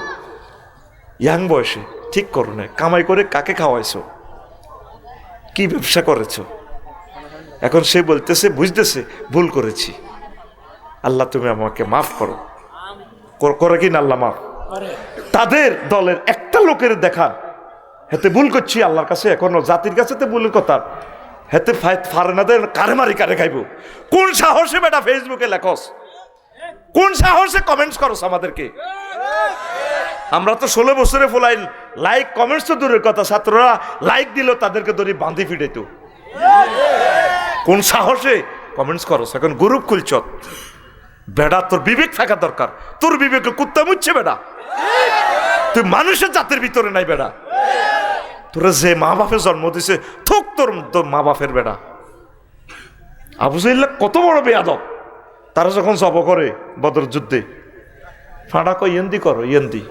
ইয়াং বয়সে ঠিক করো না, কামাই করে কাকে খাওয়াইছো, কি ব্যবসা করেছো। এখন সে বলতেছে, বুঝতেছে ভুল করেছি, আল্লাহ তুমি আমাকে মাফ করো। করে কি না আল্লাহ মাফ? তাদের দলের একটা লোকের দেখা হেতে ভুল করছি আল্লাহর কাছে, এখনো জাতির কাছে তো ভুলের কথা, হেতে ফারেনাদের কারে মারি কারে খাইব। কোন সাহসে বেটা ফেসবুকে লেখস, কোন সাহসে কমেন্টস করস আমাদেরকে? আমরা তো 16 বছরে ফলাই লাইক কমেন্টস তো দূরের কথা, ছাত্ররা লাইক দিল তাদেরকে ধরে বাঁধি ফিটাইতো। কোন সাহসে কমেন্টস করস? এখন গ্রুপ খুলছ বেড়া, তোর বিবেক থাকা দরকার। তোর বিবেকে কুত্তা মুচ্ছে বেড়া, তুই মানুষের জাতের ভিতরে নাই বেড়া। তোরা যে মা বাপের জন্ম দিছে থুক তোর মা বাপের বেড়া। আবু জাহেল কত বড় বেয়াদব, তারা যখন জব করে বদর যুদ্ধে ফাঁড়া কয় ইয়েন্দি করো, ইয়েন্দি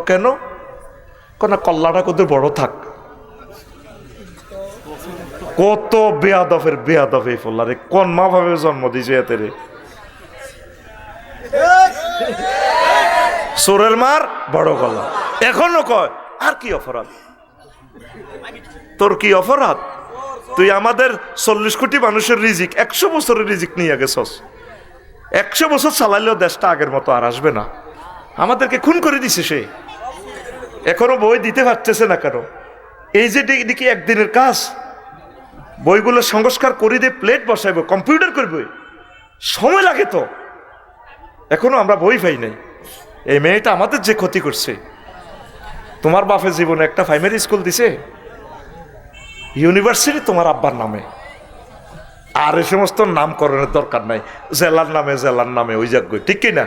কেন না কল্লাটা কত বড় থাক। কত বেয়াদফের বেয়াদফ এই ফল্লারে, কোন মা ভাবে জন্ম দিয়েছে এতে রে। সোরের মার বড় গলা, এখনো কয় আর কি অপরাধ তোর, কি অপরাধ? তুই আমাদের 40 কোটি মানুষের রিজিক 100 বছরের রিজিক নিয়ে গেছস। 100 বছর চালাইলেও দেশটা আগের মতো আর আসবে না। আমাদেরকে খুন করে দিছে সে, এখনো বই দিতে পারতেছে না কেন? এই যে দেখি একদিনের কাজ, বইগুলো সংস্কার করে দিয়ে প্লেট বসাইব, কম্পিউটার করবে, সময় লাগে তো। এখনো আমরা বই পাই নাই। এই মেয়েটা আমাদের যে ক্ষতি করছে, তোমার বাপের জীবনে একটা প্রাইমারি স্কুল দিছে, ইউনিভার্সিটি তোমার আব্বার নামে, আর এই সমস্ত নামকরণের দরকার নাই, জেলার নামে ওই যাক, ঠিক কি না?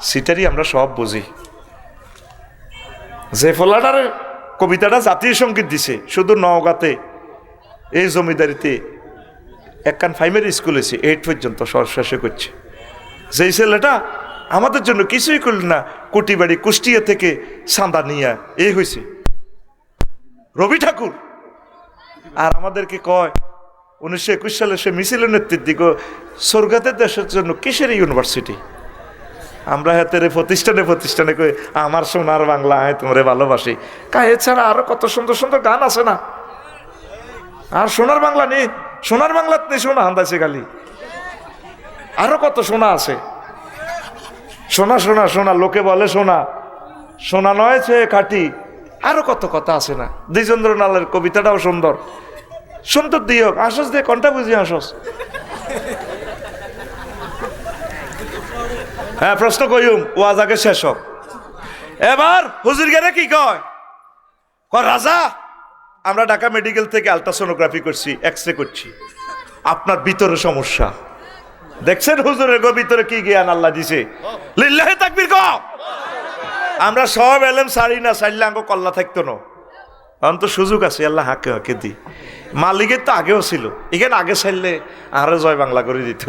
সেটারই আমরা সব বুঝি। যে ফলাটার কবিতাটা জাতীয় সঙ্গীত দিছে, শুধু নওগাঁতে এই জমিদারিতে একখান প্রাইমারি স্কুল হয়েছে, 8 পর্যন্ত শেষে করছে। যেই ছেলেটা আমাদের জন্য কিছুই করল না, কুটিবাড়ি কুষ্টিয়া থেকে চাঁদা নিয়ে এই হয়েছে রবি ঠাকুর। আর আমাদেরকে কয় 1921 সালে সে মিছিলের নেতৃত্ব দিকে স্বর্গাতের দেশের জন্য কিসের ইউনিভার্সিটি। আমরা হাতের প্রতিষ্ঠানে কই আমার সোনার বাংলা, আমি তোমারে ভালোবাসি। এছাড়া আরো কত সুন্দর সুন্দর গান আছে না? আর সোনার বাংলা নেই, সোনার বাংলাতে নেই, সোনা হান্দাইছে খালি। আরো কত সোনা আছে, সোনা সোনা সোনা লোকে বলে সোনা, সোনা নয় সে খাঁটি। আরো কত কথা আছে না? দ্বিজেন্দ্রলালের কবিতাটাও সুন্দর, সুন্দর দিও আসস দিয়ে কোনটা বুঝি আসস। হ্যাঁ প্রশ্ন কইম ওয়াজ আগে শেষ হোক। এবার হুজুর গেলে কি কয় রাজা, আমরা ঢাকা মেডিকেল থেকে আলট্রাসোনোগ্রাফি করছি, এক্সরে করছি, আপনার ভিতরে সমস্যা দেখছেন। হুজুরের ভিতরে কি জ্ঞান আল্লাহ দিছে, লিল্লাহি তাকবীর কও। আমরা সব এলেম সারি না, সারলে আঙ্গ কল্লা থাকতো না। এখন তো সুযোগ আছে, আল্লাহ হাকে হাকে দি। মালিকের তো আগেও ছিল, এখানে আগে সারলে আরো জয় বাংলা করে দিত।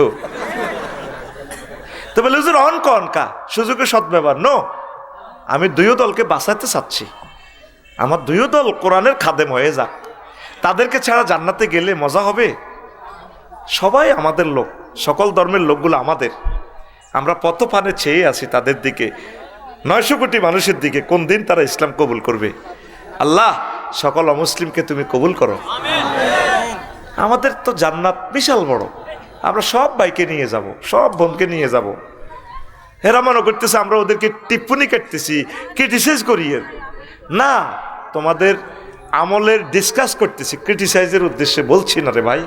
তো বলে হুজুর অন কন কা সুযোগের সদ্ব্যবহার নো। আমি দুইও দলকে বাঁচাতে চাচ্ছি, আমার দুইও দল কোরআনের খাদেম হয়ে যাক। তাদেরকে ছাড়া জান্নাতে গেলে মজা হবে? সবাই আমাদের লোক, সকল ধর্মের লোকগুলো আমাদের। আমরা পথ পানে চেয়ে আছি তাদের দিকে, 900 কোটি মানুষের দিকে। কোন দিন তারা ইসলাম কবুল করবে? আল্লাহ সকল অমুসলিমকে তুমি কবুল করো। আমাদের তো জান্নাত বিশাল বড়, আমরা সব ভাইকে নিয়ে যাব, সব বোনকে নিয়ে যাব। এরা মনে করতেছে আমরা ওদেরকে টিপ্পনি কাটতেছি, ক্রিটিসাইজ করিয়ে না, তোমাদের আমলের ডিসকাস করতেছি, ক্রিটিসাইজের উদ্দেশ্যে বলছি না রে ভাই।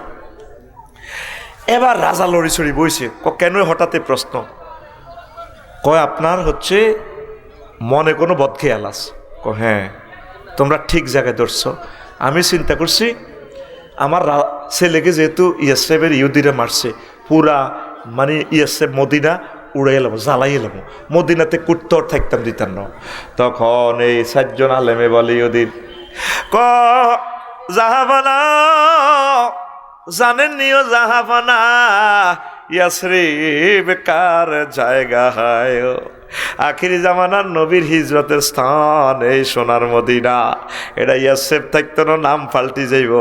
এবার রাজা লড়িছড়ি বইছে, কেন হঠাৎ প্রশ্ন? কয় আপনার হচ্ছে মনে কোনো বদখেয়াল আছে? হ্যাঁ তোমরা ঠিক জায়গায় ধরছো। আমি চিন্তা করছি আমার ছেলেকে যেহেতু ইয়াসেবের ইহুদিরা মারছে, পুরা মানে ইয়াসেব মদিনা উড়ে এলাম, জ্বালাই এলাম, মদিনাতে কুট্তর থাকতাম দিতাম না। তখন এই 4 জন আলেমে বলে ইহুদির জাহাবানা, জানেননিও জাহাবানা ইয়াসরিব কার জায়গা হয়। আখিরি জামানার নবীর হিজরতের স্থান এই সোনার মদিনা। এটা ইয়াসরিব থাকতো না, নাম পাল্টি যাইব,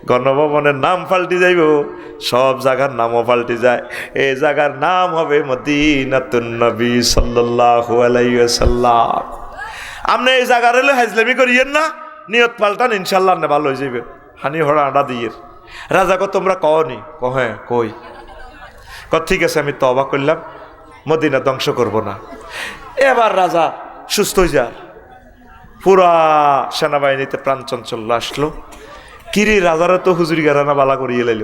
গণভবনের নাম পাল্টি যাইব, সব জায়গার নামও পাল্টি যায়। এই জায়গার নাম হবে মদিনাতুন নবী সাল্লাল্লাহু আলাইহি ওয়াসাল্লাম। আপনি এই জায়গার হলে হাজলামি করিয়েন না, নিয়ত পাল্টান, ইনশাল্লাহ না ভালো হয়ে যাবে। হানি হড়া আডা দিয়ে রাজা কো তোমরা কওনি? হ্যাঁ কই। ঠিক আছে আমি তওবা করলাম, মদিনা ধ্বংস করব না। এবার রাজা সুস্থ হয়ে যার, পুরা সেনাবাহিনীতে প্রাণ চঞ্চল্য আসলো। কিরি রাজারা তো হুজুরি গারানা বালা করিয়ে লাইল।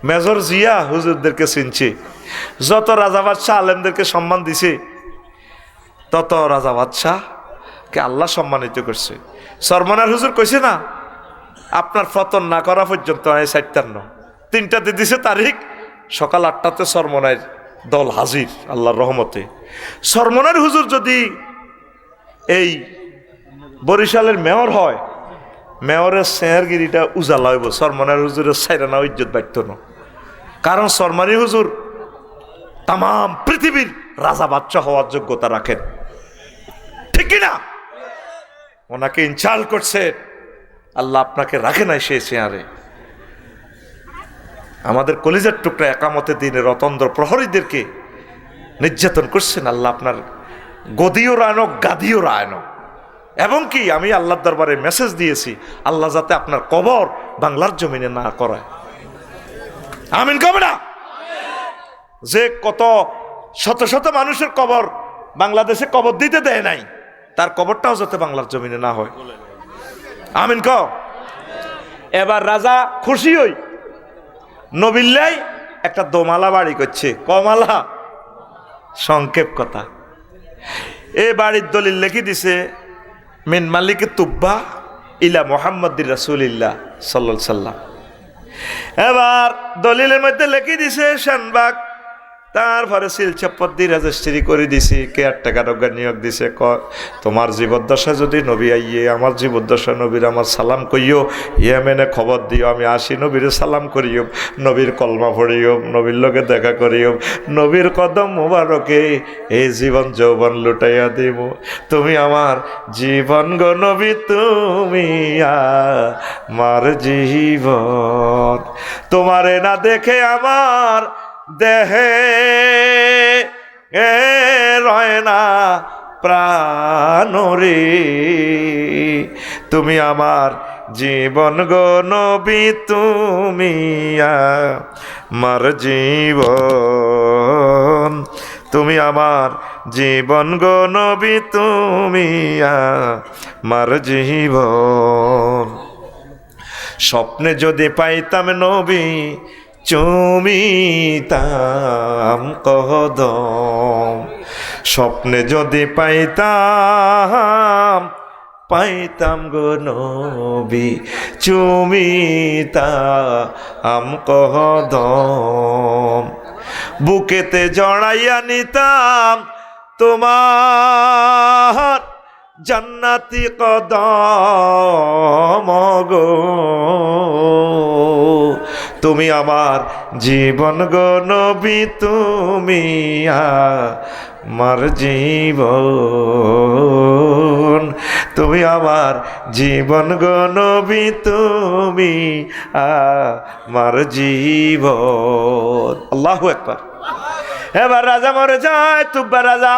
মেজর জিয়া হুজুরদেরকে চিনছে, যত রাজা বাদশাহ আলেমদেরকে সম্মান দিছে তত রাজা বাদশাহকে আল্লাহ সম্মানিত করছে। সরমনার হুজুর কইছে না, আপনার পতন না করা পর্যন্ত 53 দিছে তারিখ, সকাল 8টাতে সরমনার দল হাজির আল্লাহর রহমতে। সরমনার হুজুর যদি এই বরিশালের মেয়র হয়, মেয়রের চেয়ারগিরিটা উজালা হইব, সরমনার হুজুরের সাইরানা ইজ্জত বাড়ত না। কারণ সরমানি হুজুর তাম পৃথিবীর রাজা বাদশা হওয়ার যোগ্যতা রাখেন, ঠিক কিনা? ওনাকে ইনচাল করছে আল্লাহ, আপনাকে রাখে নাই সেই চেয়ারে। আমাদের কলিজার টুকরা একামতে দিনের অতন্দ্র প্রহরীদেরকে নির্যাতন করছেন, আল্লাহ আপনার গদিও রায়নক গাদিও রায়নক। এবং কি আমি আল্লাহর দরবারে মেসেজ দিয়েছি, আল্লাহ যাতে আপনার কবর বাংলার জমিনে না করায়। আমিন কবে না? যে কত শত শত মানুষের কবর বাংলাদেশে কবর দিতে দেয় নাই, তার কবরটাও যাতে বাংলার জমিনে না হয়। আমিন ক। এবার রাজা খুশি হই, নবিল্লাই একটা দোমালা বাড়ি করছে। কমালা সংক্ষেপ কথা, এ বাড়ির দলিল লিখি দিছে মিন মালিক তুব্বা ইলা মুহাম্মাদির রাসূলিল্লাহ সাল্লাল্লাহু আলাইহি সাল্লাম। এবার দলিলের মধ্যে লিখি দিছে শানবাগ, তারপরে শিলচপ্পর দিয়ে রেজিস্ট্রি করে দিছি, কেয়ারটেকার নিয়োগ দিছে। তোমার জীবদ্দশা যদি নবী আইয়ে, আমার জীবদ্দশা নবীর আমার সালাম কইও, ইয়েমেনে খবর দিও, আমি আসি নবীর সালাম করিও, নবীর কলমা পড়িও, নবীর লোকে দেখা করিও, নবীর কদম মোবারকে এই জীবন যৌবন লুটাইয়া দিব। তুমি আমার জীবন গো নবী, তুমি আমার জীবন, তোমারে না দেখে আমার দেহে রয় না প্রাণরে, তুমি আমার জীবন গো নবী, তুমি আমার জীবন, তুমি আমার জীবন গো নবী, তুমি আমার জীবন। স্বপ্নে যদি পাইতাম নবী চুমিতাম কদম, স্বপ্নে যদি পাইতাম গো নবী চুমিতাম কদম, বুকেতে জড়াইয়া নিতাম তোমার জান্নাতি কদম গো, তুমি আমার জীবন গো নবী, তুমি আমার জীবন, তুমি আমার জীবন গো নবী, তুমি আমার জীবন। আল্লাহু আকবার। এবার রাজা মরে যায়, তুব্বা রাজা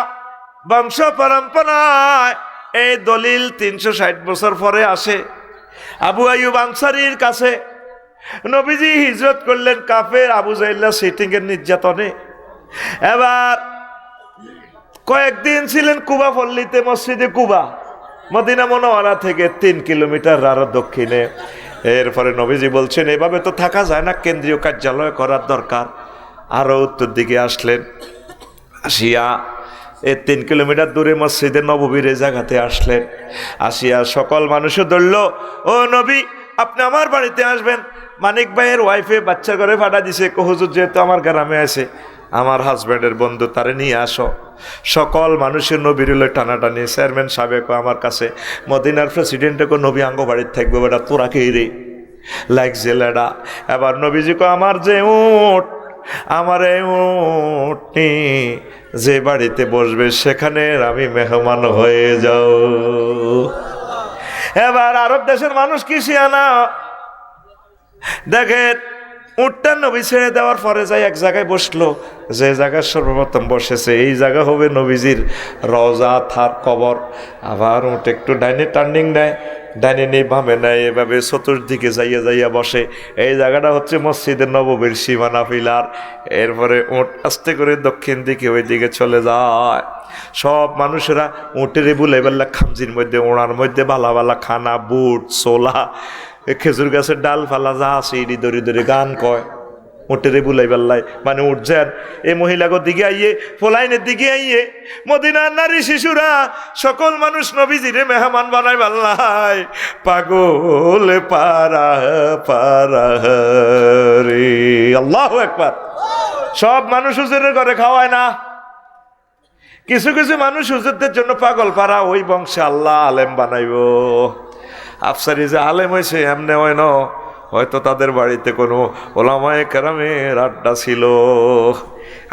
বংশ পরম্পরায় এই দলিল 360 বছর পরে আসে আবু আইয়ুব আনসারীর কাছে। নবীজি হিজরত করলেন কাফের আবু জাহেল সিটিংয়ের নির্যাতনে। এবার কয়েকদিন ছিলেন কুবা পল্লীতে, মসজিদে কুবা, মদিনা মুনাওয়ারা থেকে 3 কিলোমিটার আরো দক্ষিণে। এরপরে নবীজি বলছেন এভাবে তো থাকা যায় না, কেন্দ্রীয় কার্যালয় করার দরকার। আরো উত্তর দিকে আসলেন, আসিয়া এই 3 কিলোমিটার দূরে মসজিদে নববীর জায়গাতে আসলেন। আসিয়া সকল মানুষও ধরল, ও নবী আপনি আমার বাড়িতে আসবেন। মানিক ভাইয়ের ওয়াইফে বাচ্চা করে ফাটা দিছে, হুজুর যেহেতু আমার গ্রামে আছে আমার হাজব্যান্ডের বন্ধু তারে নিয়ে আসো। সকল মানুষের নবীর টানাটানি। চেয়ারম্যান সাহেব আমার কাছে মদিনার প্রেসিডেন্টে নবী আঙ্গ বাড়ির থাকবে বেটা তোরা কে রে লাগছে লেডা। এবার নবীজি কো আমার যে উট, আমার এই উটনি যে বাড়িতে বসবে সেখানে আমি মেহমান হয়ে যাও। এবার আরব দেশের মানুষ কি শিয়ানা দেখেন, উটটা নবী ছেড়ে দেওয়ার পরে যাই এক জায়গায় বসলো, যে জায়গায় সর্বপ্রথম বসেছে এই জায়গা হবে নবীজির রওজা থার কবর। আবার উট একটু ডাইনে টার্নিং নেয়, ডাইনে নেই বামে নেয়, এভাবে চতুর্দিকে যাইয়া যাইয়া বসে। এই জায়গাটা হচ্ছে মসজিদের নববীর সীমানা পিলার। এরপরে উট আস্তে করে দক্ষিণ দিকে ওই দিকে চলে যায়। সব মানুষেরা উটের বুলাইবাল্লা খামজির মধ্যে ওড়ার মধ্যে বালা বালা খানা, বুট, ছোলা, খেজুর গাছের ডাল ফালা যা আছে ইডি দড়ি দড়ি গান কয় উটেরে বুলাই পাল্লাই। মানে উঠছেন এই মহিলাগর দিকে আইয়ে, ফোলাইনের দিকে আইয়ে মদিনার নারী শিশুরা সকল মানুষ নবীজিরে মেহমান বানাই পাল্লাই। পাগল পারা পারা রে, আল্লাহু আকবার। সব মানুষ হুজুরের ঘরে খাওয়ায় না, কিছু কিছু মানুষ হুজুরদের জন্য পাগল পারা, ওই বংশে আল্লাহ আলেম বানাইব। আফসারি যে আলেম হয়েছে এমনি হয় না, হয়তো তাদের বাড়িতে কোনো ওলামায়ে কেরামের আড্ডা ছিল।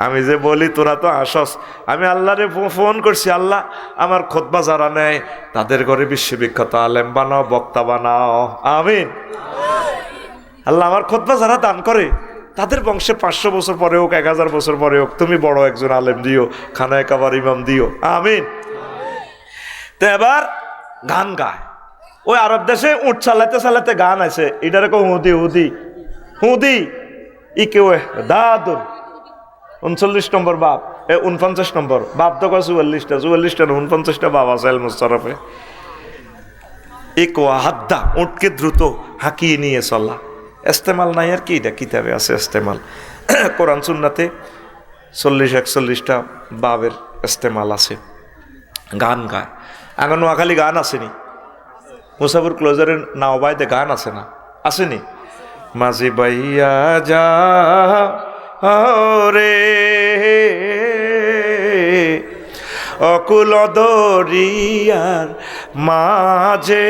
আমি যে বলি তোরা তো আসস, আমি আল্লাহরে ফোন করছি, আল্লাহ আমার খুতবা যারা নেয় তাদের ঘরে বিশ্ববিখ্যাত আলেম বানাও, বক্তা বানাও, আমিন। আল্লাহ আমার খুতবা যারা দান করে তাদের বংশে 500 বছর পরে হোক, 1000 বছর পরে হোক, তুমি বড় একজন আলেম দিও, খানায় কাবার ইমাম দিও, আমিন। তো এবার গান গায়। ওই আরব দেশে উঠ চালাতে চালাতে গান আছে, এটার হুদি হুদি হুদি ই কেউ দাদুন 39 নম্বর বাপ, 49 নম্বর বাপ তো 44টা 44টা 49টা বাপ আছে আল মুস্তারফে। একোয়া হাদ্দা উঠকে দ্রুত হাঁকিয়ে নিয়ে চলা। ইস্তেমাল নাই আর কি, এটা কিতাবে আছে ইস্তেমাল। কোরআন সুন্নাতে 40-41টা বাবের ইস্তেমাল আছে। গান গায়। আগে নোয়াখালী গান আসেনি, মুসাফির ক্লোজারের নাওবাইতে গান আছে না, আসেনি? মাঝি বাইয়া যা রে অকুল দরিয়ার মাঝে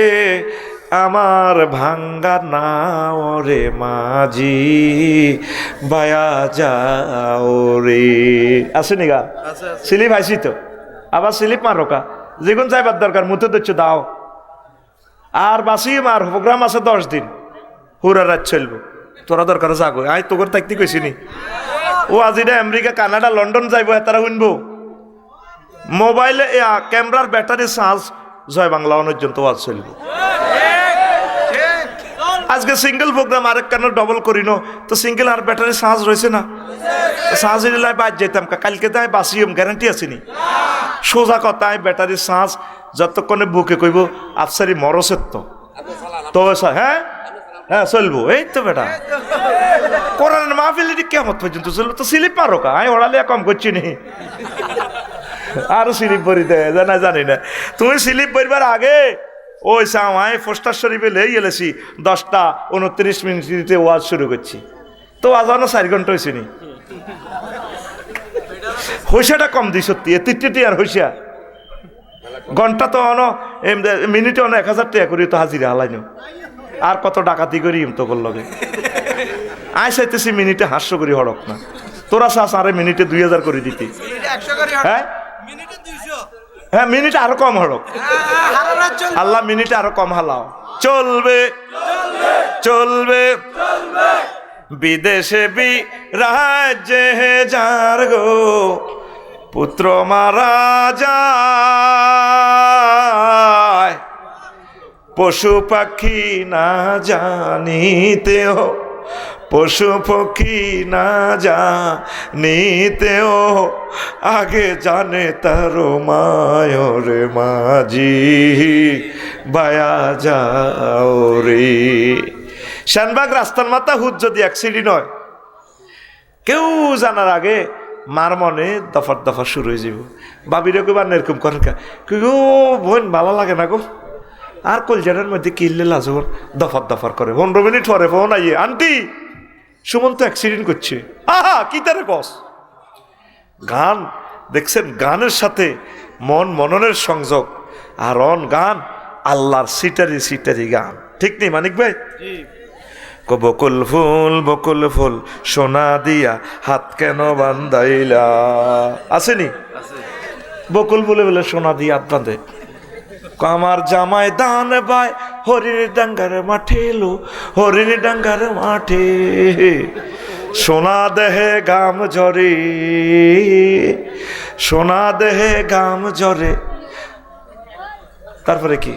আমার ভাঙ্গা নাও রে মাঝি বায়া যাও রে, আসেনি গা? স্লিপ আইসি তো, আবার স্লিপ মারোকা, যেগুন যাইবার দরকার মুতে দিচ্ছ দাও। আর বাসিম আর প্রোগ্রাম আছে 10 দিন, পুরা রাত চলবো, তোরা দরকার যাগো। আয় তোর থাকতে কইছি নি, ও আজিরা আমেরিকা, কানাডা, লন্ডন যাইবো, তারা শুনবো। মোবাইলে ক্যামেরার ব্যাটারি চার্জ জয় বাংলা পর্যন্ত ওয়াজ চলবো। আজকে সিঙ্গেল প্রোগ্রাম আরেক কেন ডবল করিনো, তো সিঙ্গেল আর ব্যাটারি চার্জ রয়েছে না, চার্জ দিলে বাদ যেতাম, কালকে তাই বাসিম গ্যারান্টি আসেনি। সোজা কথায় ব্যাটারি চার্জ যতক্ষণে বুকে কইব আফসারি মরসের তো হ্যাঁ হ্যাঁ চলবো। এই তো বেটা কোরআন মাহফিল কেমন পর্যন্ত চলবো, তো স্লিপ মারো কা, আমি ওড়ালিয়া কম করছি নি, আরো স্লিপ ভরি দেয় জানা জানি না। তুমি স্লিপ ভরবার আগে ওই সামাই পোস্টার শরীফে লেই গেলেছি 10টা 29 মিনিটে ওয়াজ শুরু করছি, তো ওয়াজ 4 ঘন্টা হয়েছে নি। হইসাটা কম দিই সত্যি, এতিটি আর হইসা ঘন্টা তো অন মিনিটে অন 1000 টাকা করি তো হাজিরা হালাইনো, আর কত ডাকাতি করি তো করলগে। আয় চাইতেছি মিনিটে 500 করি হড়ক না, তোরা চাস আরে মিনিটে 2000 করে দিতি। হ্যাঁ হ্যাঁ মিনিটে আরো কম হড়ক, আল্লাহ মিনিটে আরো কম হালাও। চলবে চলবে বিদেশে বি রাজ্যে যার গো পুত্র মারা যায়, পশু পাখি না জানিতেও, পশু পক্ষী না জানিতেও আগে জানে তার মায়রে মাঝি বায়া যাও রে। শানবাগ রাস্তার মাথা হুদ যদি অ্যাক্সিডেন্ট হয়, কেউ জানার আগে মার মনে দফার দফা শুরু হয়ে যাব। বাবিরে কইবার এরকম করেন ও বোন ভালো লাগে না গো, আর কলজাটার মধ্যে কিনলে লাজর দফার দফার করে। 15 মিনিট পরে ফোন আইয়ে, আন্টি সুমন তো অ্যাক্সিডেন্ট করছে। আহা কি তারে বস, গান দেখছেন, গানের সাথে মন মননের সংযোগ, আর গান আল্লাহর সিটারি সিটারি গান, ঠিক নেই মানিক ভাই? বকুল ফুল সোনা দিয়া হাত কেন বান্ধাইলা, আসেনি? বকুল বলে বলে সোনা দিয়ে হাত বাঁধে। আমার জামাই দান বাই হরিণ ডাঙ্গার মাঠে এলো, হরিণ ডাঙ্গার মাঠে সোনা দেহে গাম ঝরে, সোনা দেহে গাম ঝরে। তারপরে কি?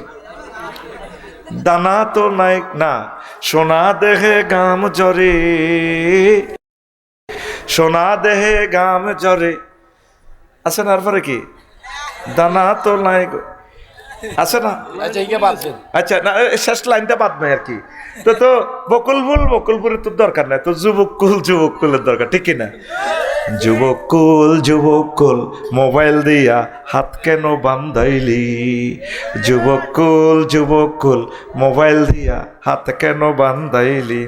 দানা তো নাই না, সোনা দেহে গাম ঝরে, সোনা দেহে গাম ঝরে। আচ্ছা, তারপরে কি? দানা তো নাই আছে না? আচ্ছা, না শেষ লাইনটা বাদ নাই আর কি। তো বকুলপুরের তো দরকার নাই, তো যুবকুলের দরকার, ঠিক কিনা? যুবকুল মোবাইল দিয়া হাত কেন বান্ধাইলি, যুবকুল মোবাইল দিয়া হাত কেন বান্ধাইলি,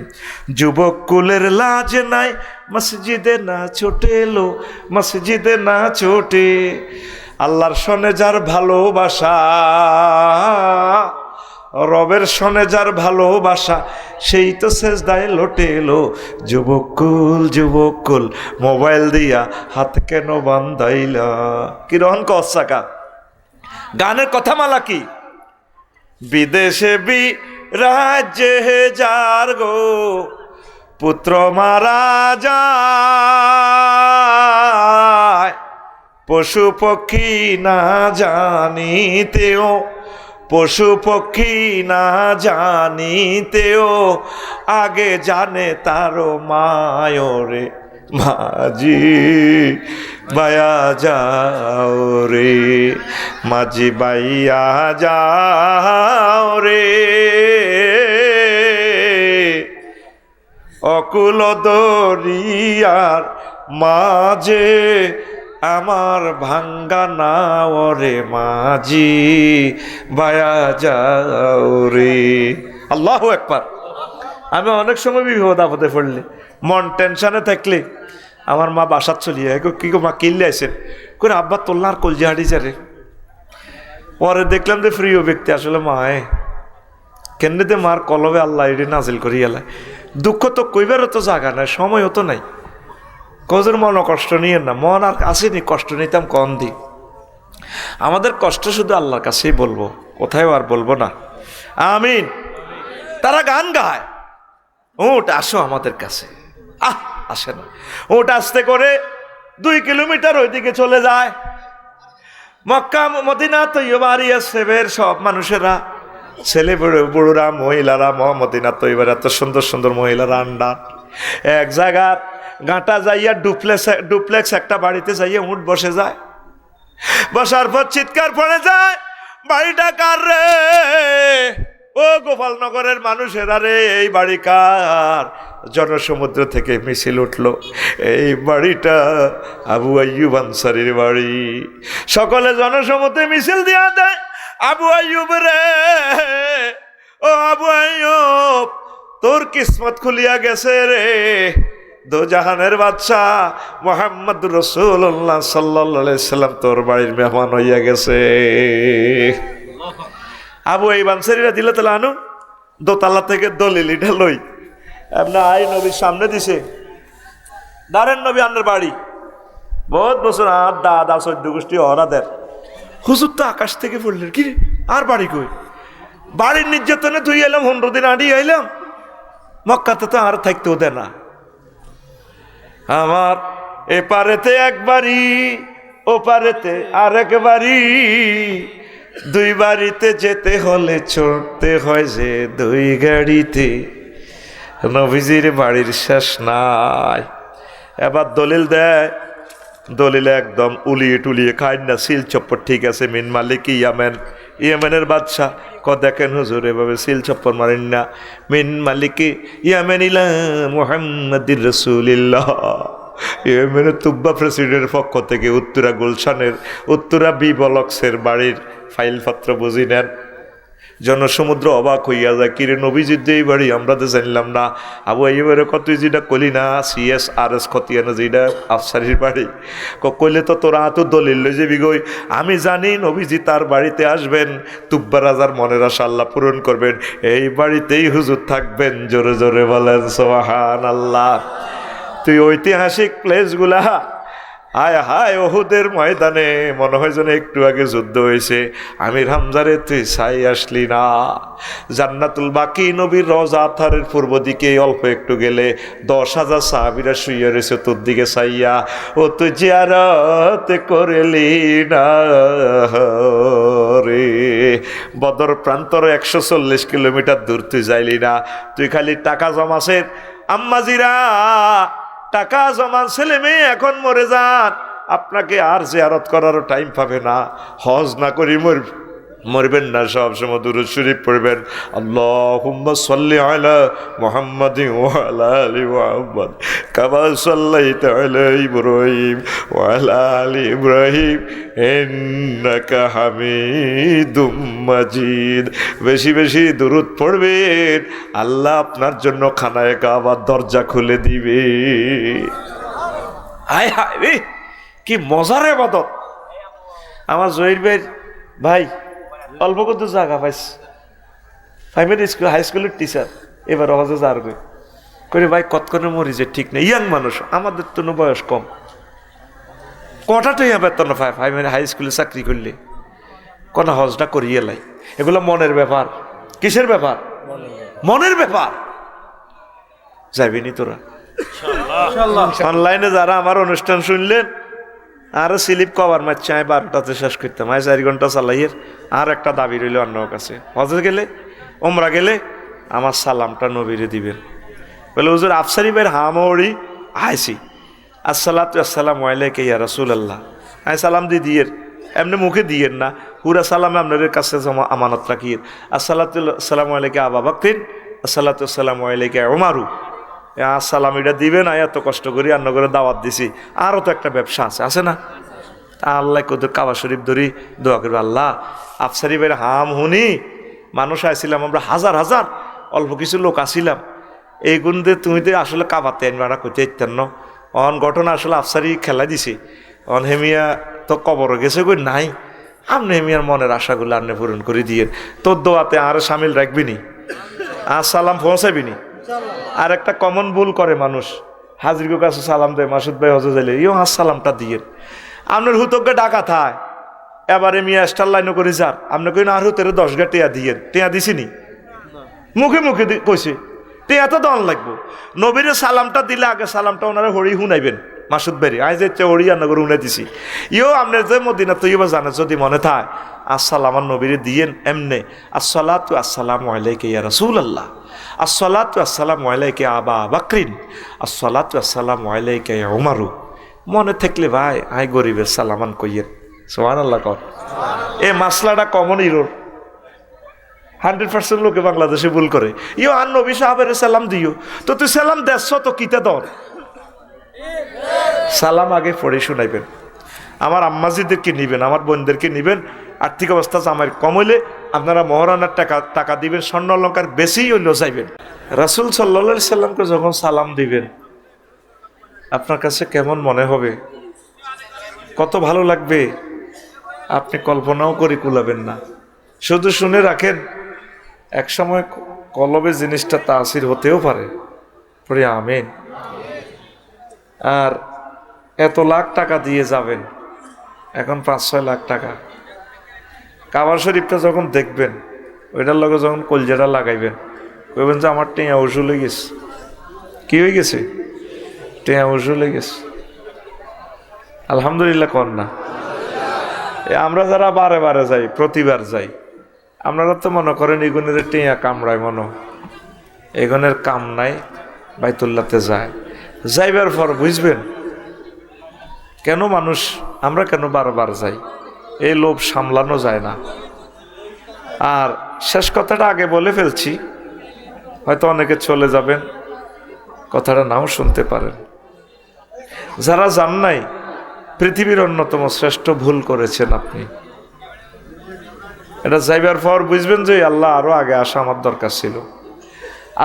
যুবকুলের লাজ নাই মসজিদে না ছোটে এলো, মসজিদে না ছোটে। আল্লাহর সনে যার ভালোবাসা, রবের সনে যার ভালোবাসা, সেই তো সেজদায় লোটে এলো। যুবকুল মোবাইল দিয়া হাত কেন বান্ধাইলা। কি রহন কসাকা গানের কথা মালা কি? বিদেশে রাজ্যে যার গো পুত্র মারা যায়, পশু পক্ষী না জানিতেও, পশু পক্ষী না জানিতেও আগে জানে তারো মায়রে, মাঝি বায়া যাও রে, মাঝি বাইয়া যাও রে, অকুল দরিয়ার মাঝে আমার ভাঙ্গা নাও রে, মাঝি বায়া যাও রে। আল্লাহু আকবার। আমি অনেক সময় বিপদ আপদে পড়লে, মন টেনশনে থাকলে আমার মা বাসাত চলিয়ে কি গো মা কিনলে আসেন করে, আব্বা তোল্লার কলজি হাঁটি যারে। পরে দেখলাম যে প্রিয় ব্যক্তি আসলে মায়ে কেন্দ্রে মার কলবে আল্লাহ এটি নাজিল করি এলায়। দুঃখ তো কইবারও তো জায়গা নাই, সময়ও তো নাই। কজের মন কষ্ট নিয়ে না, মন আর আসেনি, কষ্ট নিতাম কম দি। আমাদের কষ্ট শুধু আল্লাহর কাছেই বলবো, কোথায় আর বলবো না। আমিন। তারা গান গায়, উঠ আসো আমাদের কাছে, আসে না। উঠ আসতে করে 2 কিলোমিটার ওইদিকে চলে যায়। মক্কা মদিনা তৈয়বারি সেবের সব মানুষেরা, ছেলে বুড়োরা, মহিলারা, মদিনা তৈবার এত সুন্দর সুন্দর মহিলারা আন্ডা এক জায়গা গাঁটা যাইয়া ডুপ্লেক্স একটা বাড়িতে যাইয়া উঠ বসে যায়। বসার পর চিৎকার পড়ে যায়, বাড়িটা কার রে? ও গোপালনগরের মানুষেরা রে, এই বাড়ি কার? জনসমুদ্র থেকে মিছিল উঠলো, এই বাড়িটা আবু আইয়ুব আনসারীর বাড়ি। সকলে জনসমুদ্রে মিছিল দিয়া দেয়, আবু আইয়ুব রে, ও আবু আইয়ুব, তোর কিসমত খুলিয়া গেছে রে, দো জাহানের বাদশাহ মুহাম্মদ রাসূলুল্লাহ সাল্লাল্লাহু আলাইহি সাল্লাম তোর বাড়ির মেহমান হইয়া গেছে। আবু আইয়ুব আনসারীরা দিল তাহলে আনো, দোতলা থেকে দলিল এটা লই, আপনার আই নবীর সামনে দিছে, দাঁড়েন নবী আন্নার বাড়ি, বহুত বছর আর দাদা 14 গোষ্ঠী অরাদের। হুজুর তো আকাশ থেকে পড়লেন, কি আর বাড়ি কই? বাড়ির নির্যাতনে তুই এলাম, 15 দিন আড়ি আইলাম, মক্কাতে তো আর থাকতেও দেয় না। আমার এপারেতে একবারই, ও পারেতে আরেক বাড়ি, 2 বাড়িতে যেতে হলে চড়তে হয় যে 2 গাড়িতে, নবীজির বাড়ির শেষ নাই। এবার দলিল দেয়, দলিল একদম উলিয়ে টুলিয়ে খায় না, সিল চপ্পর ঠিক আছে, মিন মালিক ইয়েমেনের বাদশাহ দেখেন হুজুর এভাবে সিল চপ্পর মারেন না, মিন মালিক ইয়ামেনিলা মুহাম্মাদির রাসূলিল্লাহ। ইয়েমেনের তুব্বা প্রেসিডেন্টের পক্ষ থেকে উত্তরা গুলশানের উত্তরা বি ব্লকসের বাড়ির ফাইলপত্র বুঝি নেন। জনসমুদ্র অবাক হইয়া যায়, কিরে নবীজির যে এই বাড়ি আমরা তো জানলাম না। আবু এইবারে কত যেটা কলি না CSRS খতিয়ানো যেটা আফসারির বাড়ি, কইলে তো তোরা তো দলিল লই যে বিগই। আমি জানি নবীজি তার বাড়িতে আসবেন, তুব্বা রাজার মনের আশা আল্লাহ পূরণ করবেন, এই বাড়িতেই হুজুর থাকবেন। জোরে জোরে বলেন সুবহানাল্লাহ। তুই ঐতিহাসিক প্লেসগুলা, হায় হায় ওহুদের ময়দানে মনে হয় যেন একটু আগে যুদ্ধ হয়েছে। আমির হামজারে তুই ছাই আসলি না। জান্নাতুল বাকি নবীর রওজা থারের পূর্ব দিকে অল্প একটু গেলে 10,000 সাহাবীরা শুইয়া রয়েছে তোর দিকে চাইয়া। ও তুই জিয়ারত করলি না রে। বদর প্রান্তর 140 কিলোমিটার দূর তুই যাইলি না। তুই খালি টাকা জমাছেন আম্মাজিরা, টাকা জমান ছেলে মেয়ে এখন মরে যান, আপনাকে আর জিয়ারত করারও টাইম পাবে না। হজ না করি মরবেন না, সব সময় দুরূদ শরীফ পড়বেন। আল্লাহুম্মা সাল্লি আলা মুহাম্মাদিন ওয়া আলা আলি মুহাম্মাদ কামা সাল্লাইতা আলা ইব্রাহিম ওয়া আলা আলি ইব্রাহিম ইন্নাকা হামিদুম মাজিদ। বেশি বেশি দুরূদ পড়বেন, আল্লাহ আপনার জন্য খানায়ে কাবার দরজা খুলে দিবে। হায় হায় রে, কি মজার ইবাদত। আমার জহির ভাই অল্প কত জায়গা পাইছে, প্রাইমারি স্কুল হাই স্কুলের টিচার, এবার হজে যার করে ভাই কতক্ষণে মরি যে ঠিক নেই। ইয়াং মানুষ, আমাদের তো বয়স কম, কটাটাই বেতন পায় প্রাইমারি হাই স্কুলে চাকরি করলে, কোন হজটা করিয়ে লাই। এগুলো মনের ব্যাপার। কিসের ব্যাপার? মনের ব্যাপার। যাবিনি তোরা? অনলাইনে যারা আমার অনুষ্ঠান শুনলেন, আরো স্লিপ কভার মারছে, আমি 12টাতে শেষ করতাম, আমি 4 ঘন্টা চালাইয়ের। আর একটা দাবি রইল অন্য কাছে, হজে গেলে ওমরা গেলে আমার সালামটা নবীরে দিবেন। বলে হুজুর আফসারি ভাইয়ের হামড়ি আইসি, আসসালাতু আসসালামু আলাইকা ইয়া রাসূলুল্লাহ। আমি সালাম দিয়ে এমনি মুখে দিয়েন না, পুরা সালামে আপনাদের কাছে জমা আমানত রাখিয়ে। আসসালাতু আসসালামু আলাইকা আবু বকর, আসসালাতু আসসালামু আলাইকা উমারু। আসসালাম এটা দিবেন, এত কষ্ট করি রান্না করে দাওয়াত দিছি। আরও তো একটা ব্যবসা আছে না? আল্লাহ কত কাবা শরীফ ধরি দোয়া করবে, আল্লাহ আফসারি ভাইয়ের হাম হুনি মানুষ আইছিলাম আমরা হাজার হাজার, অল্প কিছু লোক আসিলাম, এই গুণ দিয়ে তুমি তো আসলে কাবাতে আনবা করতে ইত্যান্ন। অন ঘটনা আসলে আফসারি খেলা দিছে, অন হেমিয়া তো কবর গেছে কই নাই, আপনি হেমিয়ার মনের আশাগুলো আপনি পূরণ করে দিয়ে তোর দোয়াতে আর সামিল রাখবিনি, আর সালাম পৌঁছাবিনি। আর একটা কমন ভুল করে মানুষ, হাজির কাছে সালাম দেয়, মাসুদ ভাই হজে যাইলে ইও সালামটা দিয়ে আপনার হুতকে ডাকা থায়। এবারে মিয়া স্টার লাইনও করে যার আপনি কই না আর হুতের 10 গা টেয়া দিয়ে, টেয়া দিছিনি? মুখে মুখে কইছে টেয়া তো দন লাগবো। নবীরে সালামটা দিলে আগে সালামটা ওনারা হরি শুনাইবেন, মাসুদ ভাই আই যে হরি আন্নগর শুনে দিছি। ইও আপনার যে মদিনা তো ইবা জানে যদি মনে থায়, আসসালাম নবীরে দিয়েন এমনে, আসসালাতু আসসালামু আলাইকা ইয়া রাসূলুল্লাহ, আসসালাতু আসসালামু আলাইকা আবা বকরিন, আসসালাতু আসসালামু আলাইকা ইয়া উমারু। মনে থাকলে ভাই আই গরিবের সালামান কইয়েন, সুবহানাল্লাহ কর। এই মাসলাটা কমন ইরোর 100% লোকে বাংলাদেশে ভুল করে। ইও আর নবী সাহাবের সালাম দিও, তো তুই সালাম দেশ তো কিতা দর সালাম আগে পড়ে শুনাইবেন। আমার আম্মাজিদেরকে নিবেন, আমার বোনদেরকে নিবেন। আর্থিক অবস্থা আমার কম হইলে আপনারা মহারানার টাকা দিবেন, স্বর্ণ অলঙ্কার বেশি হইলেও যাইবেন। রাসূল সাল্লাল্লাহু আলাইহি সাল্লামকে যখন সালাম দিবেন আপনার কাছে কেমন মনে হবে, কত ভালো লাগবে, আপনি কল্পনাও করে কুলাবেন না। শুধু শুনে রাখেন, এক সময় কলবে জিনিসটা তাসির হতেও পারে। পড়ে আমিন। আর এত লাখ টাকা দিয়ে যাবেন, এখন 5-6 লাখ টাকা। কাবা শরীফটা যখন দেখবেন, ওইটার লগে যখন কলজাটা লাগাইবেন, কইবেন যে আমার টেঁয়া উসুল হয়ে গেছে। কি হয়ে গেছে? টেঁয়া উসুল হয়ে গেছে। আলহামদুলিল্লাহ কর না। আমরা যারা বারে বারে যাই, প্রতিবার যাই, আপনারা তো মনে করেন এগুনের টেঁয়া কামড়ায়, এগুনের কাম নাই, বাইতুল্লাহতে যায়। যাইবার পর বুঝবেন কেন মানুষ, আমরা কেন বারবার যাই, এই লোভ সামলানো যায় না। আর শেষ কথাটা আগে বলে ফেলছি, হয়তো অনেকে চলে যাবেন, কথাটা নাও শুনতে পারেন। যারা যান নাই, পৃথিবীর অন্যতম শ্রেষ্ঠ ভুল করেছেন আপনি। এটা যাইবার পর বুঝবেন যে আল্লাহ আরো আগে আসা আমার দরকার ছিল।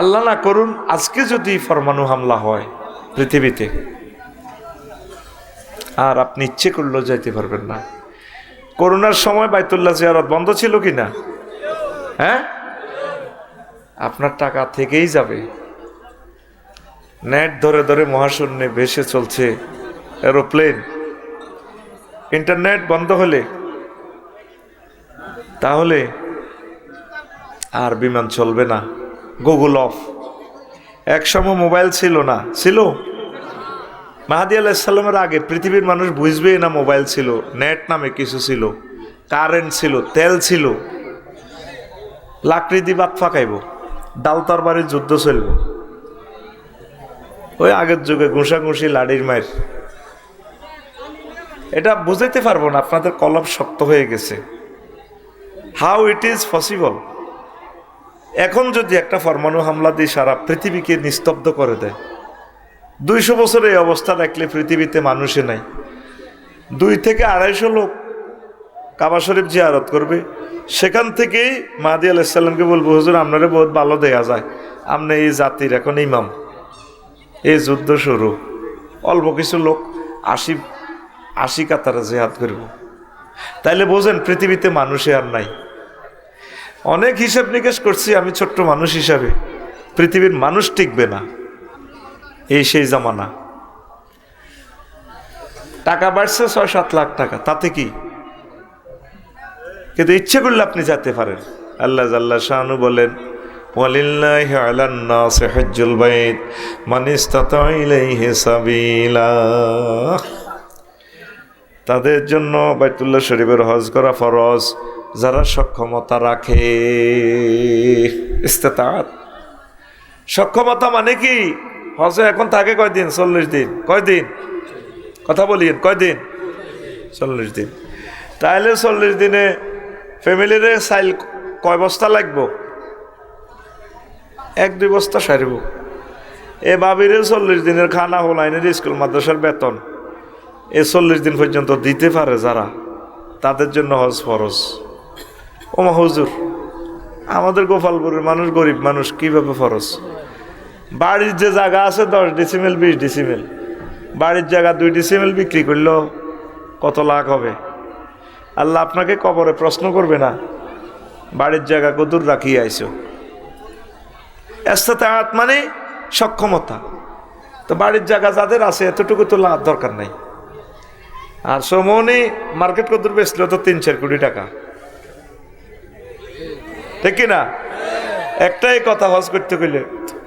আল্লাহ না করুন আজকে যদি পরমাণু হামলা হয় পৃথিবীতে, আর আপনি ইচ্ছে করলেও যাইতে পারবেন না। করোনার সময় বাইতুল্লাহ জিয়ারত বন্ধ ছিল কি না? হ্যাঁ, আপনার টাকা থেকেই যাবে। নেট ধরে ধরে মহাশূন্যে ভেসে চলছে এরোপ্লেন। ইন্টারনেট বন্ধ হলে তাহলে আর বিমান চলবে না, গুগল অফ। একসময় মোবাইল ছিল না, ছিল মাহাদি আলাইহিসসালামের আগে পৃথিবীর মানুষ বুঝবেই না মোবাইল ছিল, নেট নামে কিছু ছিল, কারেন্ট ছিল, তেল ছিল। লাকড়ি দিয়ে বাত ফাঁকাইব, ডাল তরবারির যুদ্ধ চলব। ওই আগের যুগে ঘুষাঘুষি লাড়ির মায়ের। এটা বুঝাইতে পারবো না, আপনাদের কলম শক্ত হয়ে গেছে। How it is possible. এখন যদি একটা পরমাণু হামলা দিয়ে সারা পৃথিবীকে নিস্তব্ধ করে দেয়, 200 বছর এই অবস্থা রাখলে পৃথিবীতে মানুষে নাই, 2 থেকে 250 লোক কাবা শরীফ জিয়ারত করবে। সেখান থেকেই মাহদী আলাইহিস সালামকে বলবো, হুজুর আপনারা বহুত ভালো দেখা যায়, আপনি এই জাতির এখন ইমাম। এই যুদ্ধ শুরু, অল্প কিছু লোক 80 কাতারে জিহাদ করব। তাইলে বোঝেন পৃথিবীতে মানুষে আর নাই। অনেক হিসাব নিকেশ করছি আমি ছোট্ট মানুষ হিসাবে, পৃথিবীর মানুষ টিকবে না। এই সেই জামানা। টাকা বাড়ছে 6-7 লাখ টাকা, তাতে কি? কিন্তু ইচ্ছে করলে আপনি যেতে পারেন। আল্লাহ জাল্লা শানু বলেন, ওয়ালিল্লাহি আলান নাসি হজ্জুল বাইত মান ইসতাতা ইলাইহি সাবিলা। তাদের জন্য বাইতুল্লাহ শরীফের হজ করা ফরজ যারা সক্ষমতা রাখে। ইস্তেতাআত, সক্ষমতা মানে কি? হজে এখন থাকে কয়দিন? 40 দিন। কয়দিন? কথা বলিয়েন, কয়দিন? 40 দিন। তাইলে 40 দিনে ফ্যামিলির চাইল কয় বস্তা লাগবো? 1-2 বস্তা সারিব। এ বাবির 40 দিনের খানা হোলাইনের স্কুল মাদ্রাসার বেতন এ 40 দিন পর্যন্ত দিতে পারে যারা, তাদের জন্য হজ ফরজ। ওমা হুজুর, আমাদের গোপালপুরের মানুষ গরিব মানুষ, কিভাবে ফরজ? বাড়ির যে জায়গা আছে 10 ডিসিমেল 20 ডিসিমেল, বাড়ির জায়গা 2 ডিসিমেল বিক্রি করলেও কত লাখ হবে? আল্লাহ আপনাকে কবরে প্রশ্ন করবে না বাড়ির জায়গা কদূর রাখিয়ে আইছো? ইস্তেতাআত মানে সক্ষমতা। তো বাড়ির জায়গা যাদের আছে এতটুকু তো লাভ দরকার নাই। আর সমনি মার্কেট কদূর বেচলো তো 3-4 কোটি টাকা, ঠিক কিনা? একটাই কথা, হজ করতে গেলে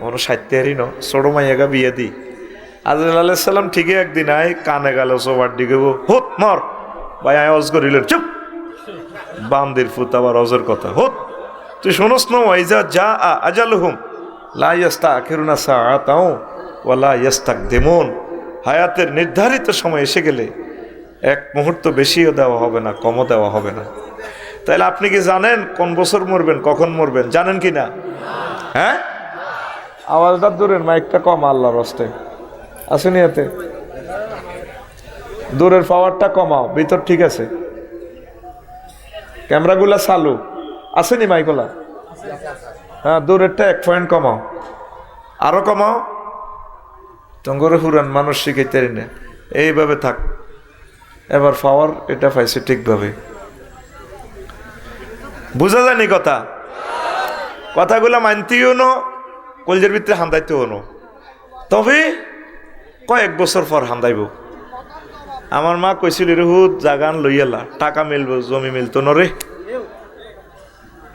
ওর 60 ন ছোট মাইয়াগা বিয়ে দি। আজরাইল আলাইহিস সালাম ঠিকই একদিন আয় কানে গেল সোবার দিকে, হুত মর ভাই আয় হজ করিলেন। চুপ, বান্দির ফুত আবার হজের কথা। হুত, তুই শোনস না? ওয়াইজা যা আজালুহুম লা ইস্তাখিরুনা সাআতাও ওয়া লা ইস্তাকদিমুন। হায়াতের নির্ধারিত সময় এসে গেলে 1 মুহূর্ত বেশিও দেওয়া হবে না, কমও দেওয়া হবে না। তাহলে আপনি কি জানেন কোন বছর মরবেন, কখন মরবেন? জানেন কি না? হ্যাঁ, আওয়াজটা দূরের, মাইকটা কম আল্লাহর রাস্তে আসেনি, এতে দূরের পাওয়ারটা কমাও, ভিতর ঠিক আছে। ক্যামেরাগুলা চালু আসেনি, মাইকগুলা? হ্যাঁ, দূরেরটা 1 পয়েন্ট কমাও, আরো কমাও। তঙ্গরে হুরান মানুষ শিখাইতে না, এইভাবে থাক। এবার পাওয়ার এটা পাইছে ঠিকভাবে, বুঝা যায়নি কথা? কথাগুলা মানতেও নো, কলজের ভিতরে হান্দাইতেও নো, তবে কয়েক বছর পর হান্দাইব। আমার মা কইছিল, হুদ জাগান লইয়ালা, টাকা মিলবো, জমি মিলতো নরে।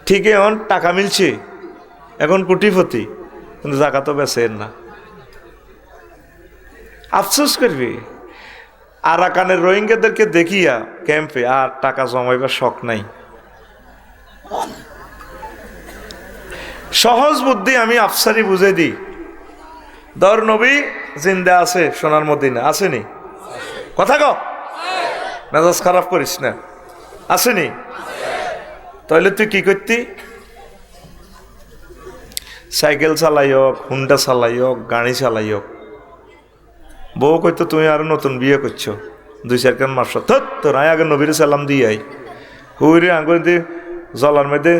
ঠিক এখন টাকা মিলছে, এখন কোটিপতি, কিন্তু জায়গা তো বেচেন না। আফসোস করবি। আরাকানের রোহিঙ্গাদেরকে দেখিয়া ক্যাম্পে আর টাকা জমাইবার শখ নাই। সহজ বুদ্ধি আমি আফসারি বুঝে দিই। ধর নবী জিন্দা আছে সোনার মদিনা, আসেনি? কথা কও, মেজাজ খারাপ করিস না, আসেনি? তাহলে তুই কি করতি? সাইকেল চালাই হোক, হুন্ডা চালাই হোক, গাড়ি চালাই হোক, বউ কইতো তুমি আরো নতুন বিয়ে করছো, 2-4 কান মাস তোর আয় আগে নবীর সালাম দিয়ে আই। হুইরে আঙ্গুল দিয়ে জলার মধ্যে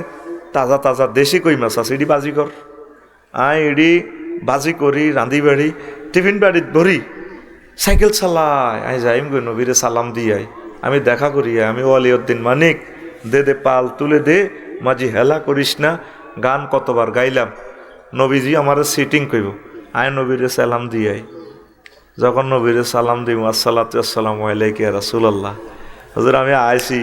তাজা তাজা দেশি কই মাছ আছে, এটি বাজি কর। এটি বাজি করি, রাঁধি বাড়ি, টিফিন বাড়িত ধরি, সাইকেল চালাই যাইম গই নবীরে সালাম দিয়াই, আমি দেখা করি, আমি ওয়ালিউদ্দিন মানিক, দে দে পাল তুলে দে, মাঝি হেলা করিস না। গান কতবার গাইলাম, নবীজি আমার সিটিং কইব, নবীরে সালাম দিয়াই। যখন নবীরে সালাম দিব, আসসালাতু আসসালামু আলাইকা ইয়া রাসূলুল্লাহ, হুজুর আমি আইছি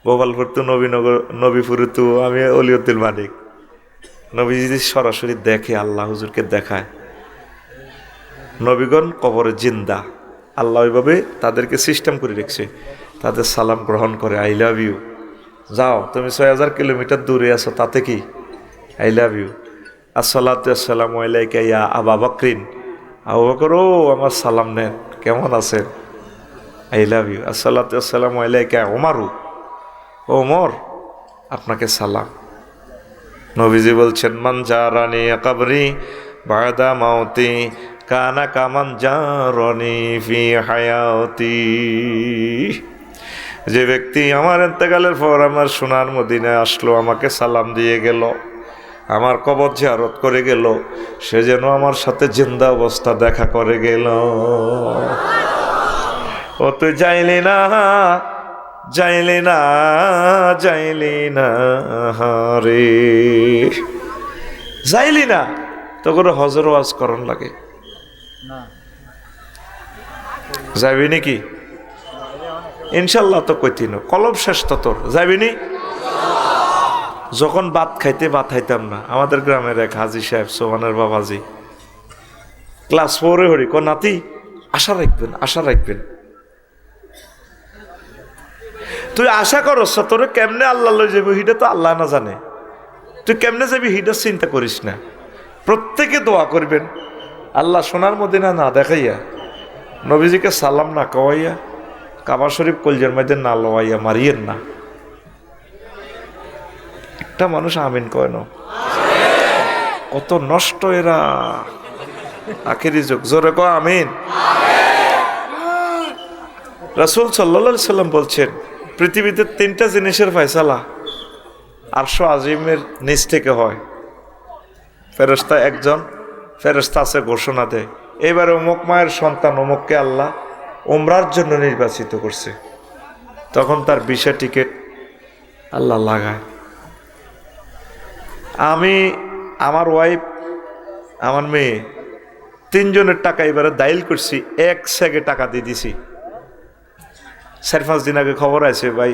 গোপালপুর তো নবীনগর, নবীপুরে তো আমি ওলিউদ্দিন মানিক। নবীজি সরাসরি দেখে, আল্লাহ হুজুরকে দেখায়। নবীগণ কবরে জিন্দা, আল্লাহ ওইভাবে তাদেরকে সিস্টেম করে রেখেছে, তাদের সালাম গ্রহণ করে, আই লাভ ইউ। যাও তুমি 6000 কিলোমিটার দূরে আছো, তাতে কি, আই লাভ ইউ। আসসালাতু আসসালামু আলাইকা ইয়া আবা বকরিন, আবু বকর ও আমার সালাম নেন, কেমন আছেন, আই লাভ ইউ। আসসালাতু আসসালামু আলাইকা ওমারু, ও ওমর আপনাকে সালাম। নবীজি বলছেন, মান জারানি কবরি বাদা মাউতি কানা কামান জারানি ফি হায়াতি। যে ব্যক্তি আমার ইন্তেকালের পর আমার সোনার মদিনায় আসলো, আমাকে সালাম দিয়ে গেল, আমার কবর জিয়ারত করে গেল, সে যেন আমার সাথে জিন্দা অবস্থা দেখা করে গেল। ও তুই যাইলি না, যাইলি না, যাইলি না রে, যাইলি না, তো করে হজর ওয়াজ করন লাগে, যাবি নাকি? ইনশাল্লাহ তো কইতিন, কলব শেষ তো তোর, যাবি নি? যখন ভাত খাইতে ভাত খাইতাম না, আমাদের গ্রামের এক হাজি সাহেব, সোহানের বাবাজি, ক্লাস 4-এ হরি, ক নাতি আশা রাখবেন, আশা রাখবেন। তুই আশা করস, তোরে কেমনে আল্লাহ লই যাবি হিটা তো আল্লাহ না জানে, তুই কেমনে যাবি হিটা চিন্তা করিস না। প্রত্যেকে দোয়া করবেন, আল্লাহ সোনার মদিনা না দেখাইয়া, নবীজিকে সালাম না কওয়াইয়া, কাবা শরীফ কলজের মধ্যে না লওয়াইয়া মারিয়েন না। একটা মানুষ আমিন কয় না, কত নষ্ট এরা, আখেরি যুগ, জোরে কয় আমিন। রাসূল সাল্লাল্লাহু আলাইহি সাল্লাম বলছেন, পৃথিবীতে 3টা জিনিসের ফয়সালা আরশে আজিমের নিচ থেকে হয়। ফেরেশতা একজন ফেরেশতা আছে, ঘোষণা দেয়, এবারে অমুক মায়ের সন্তান অমুককে আল্লাহ উমরার জন্য নির্বাচিত করছে। তখন তার ভিসা টিকিট আল্লাহ লাগায়। আমি, আমার ওয়াইফ, আমার মেয়ে, 3 জনের টাকা এবারে দাইল করছি, 1 সেকেন্ডে টাকা দিয়ে দিছি। 4-5 দিন আগে খবর আছে, ভাই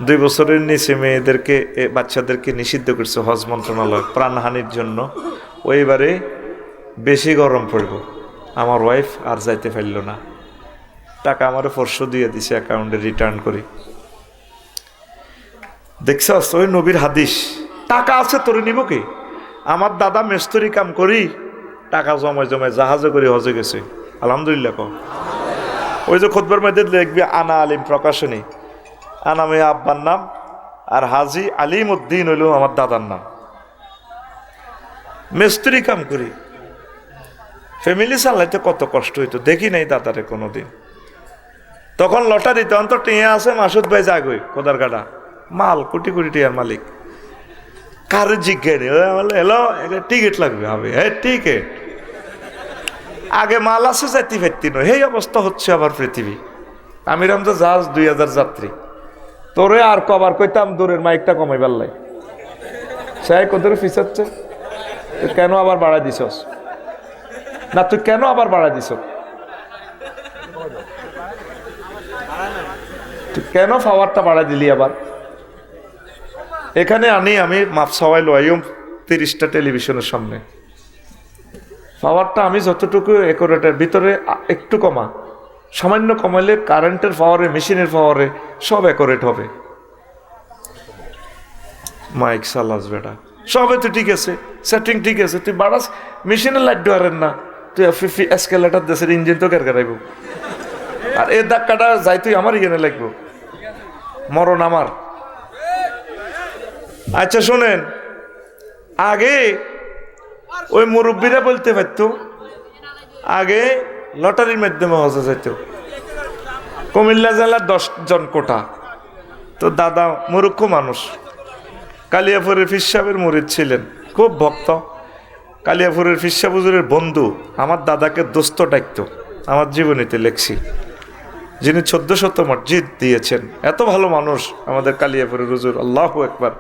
2 বছরের নিচে মেয়েদেরকে, বাচ্চাদেরকে নিষিদ্ধ করছে হজ মন্ত্রণালয় প্রাণহানির জন্য। ওইবারে বেশি গরম পড়ব, আমার ওয়াইফ আর যাইতে পারল না, টাকা আমার পরশু দিয়ে দিছে, অ্যাকাউন্টে রিটার্ন করি। দেখছস ওই নবীর হাদিস, টাকা আছে তোরে নিব কি? আমার দাদা মেস্তরি কাম করি, টাকা জমায় জমায় জাহাজে করে হজে গেছে, আলহামদুলিল্লাহ। ওই যে খুতবার মধ্যে লিখবি আনা আলিম প্রকাশনী, আনা মেয়ে আব্বার নাম, আর হাজি আলিম উদ্দিন হইল আমার দাদার নাম। মেস্তরি কাম করি, ফ্যামিলি চালাইতে কত কষ্ট হইতো, দেখি নাই দাদারে কোনোদিন। তখন লটারিতে অন্তর টিয়া আছে, মাসুদ ভাই যাগই কোদার কাটা মাল, কোটি কোটি টিয়ার মালিক। কারে জিজ্ঞেস এলো টিকিট লাগবে, হবে হ্যাঁ টিকিট, আগে মাল আছে যাইতে পারতি নয়, এই অবস্থা হচ্ছে আবার পৃথিবী। আমি তো জাহাজ 2000 যাত্রী, তোরে আর কবার কইতাম দূরের মাইকটা কমাইবার লাই, সাই কোদের ফিসাচ্ছে, তুই কেন আবার বাড়াই দিছস না, তুই কেন আবার বাড়াই দিছ, তুই কেন পাওয়ারটা বাড়াই দিলি আবার? এখানে আমি মাপ সবাই লইম 30টা টেলিভিশনের সামনে, পাওয়ারটা আমি যতটুকু একরেটের ভিতরে একটু কমা, সামান্য কমাইলে কারেন্টের পাওয়ারে, মেশিনের পাওয়ারে সব একরেট হবে। মাইক চালাস বেটা, সবে তো ঠিক আছে, সেটিং ঠিক আছে, তুই বাড়াস, মেশিনের লাইট ডোয়ারেন না, তুই এসকেলেটার দেশের ইঞ্জিন তো কের কেরাইব, আর এর ধাক্কাটা যাই তুই আমার ইয়ে লাগবো, মরণ আমার। আচ্ছা শোনেন, আগে ওই মুরব্বীরা বলতে পারতো, আগে লটারির মাধ্যমে হজে যেত। কুমিল্লা জেলার 10 জন কোটা, তো দাদা মূর্খ মানুষ, কালিয়াপুরের পীর সাহেবের মুরিদ ছিলেন, খুব ভক্ত। কালিয়াপুরের পীর সাহেব হুজুরের বন্ধু আমার দাদাকে দোস্ত ডাকত, আমার জীবনীতে লেখছি, যিনি 1400 মসজিদ দিয়েছেন। এত ভালো মানুষ আমাদের কালিয়াপুরের হুজুর। আল্লাহু আকবার।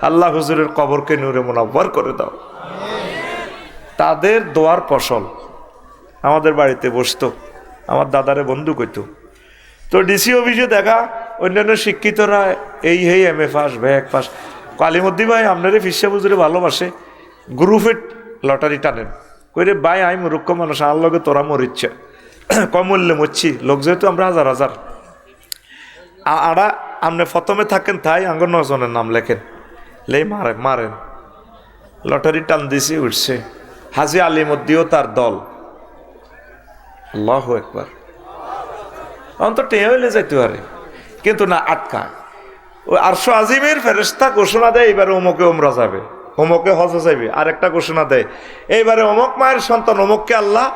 আল্লাহ হুজুরের কবরকে নূরে মুনাব্বর করে দাও। তাদের দোয়ার ফসল আমাদের বাড়িতে বসতো, আমার দাদারে বন্ধু কইত। তো ডিসি অফিসে দেখা, অন্যান্য শিক্ষিতরা এই MA পাস, ব্যাক পাস, কালিমদ্দি ভাই আপনারে পীর সাহেব হুজুরে ভালোবাসে, গ্রুপে লটারি টানেন, কইরে ভাই আমি মূর্খ মানুষ, আমার লগে তোরা মরিচ্ছে, কম মূল্যে মরছি, লোক যেহেতু আমরা হাজার হাজার, আড়া আপনি প্রথমে থাকেন তাই আঙ্গ 9 জনের নাম লেখেন, মারেন। লটারি টান দিছি, উঠছে হাজি আলিমদ্দিও তার দল। আল্লাহু আকবার। অন্তত টেঁ হইলে যাইতে পারে, কিন্তু না, আটকায়। ওই আরশ আজিমের ফেরেশতা ঘোষণা দেয় এইবারে অমুকে ওমরা যাবে, অমুকে হজে যাবে। আর একটা ঘোষণা দেয় এইবারে অমুক মায়ের সন্তান অমুককে আল্লাহ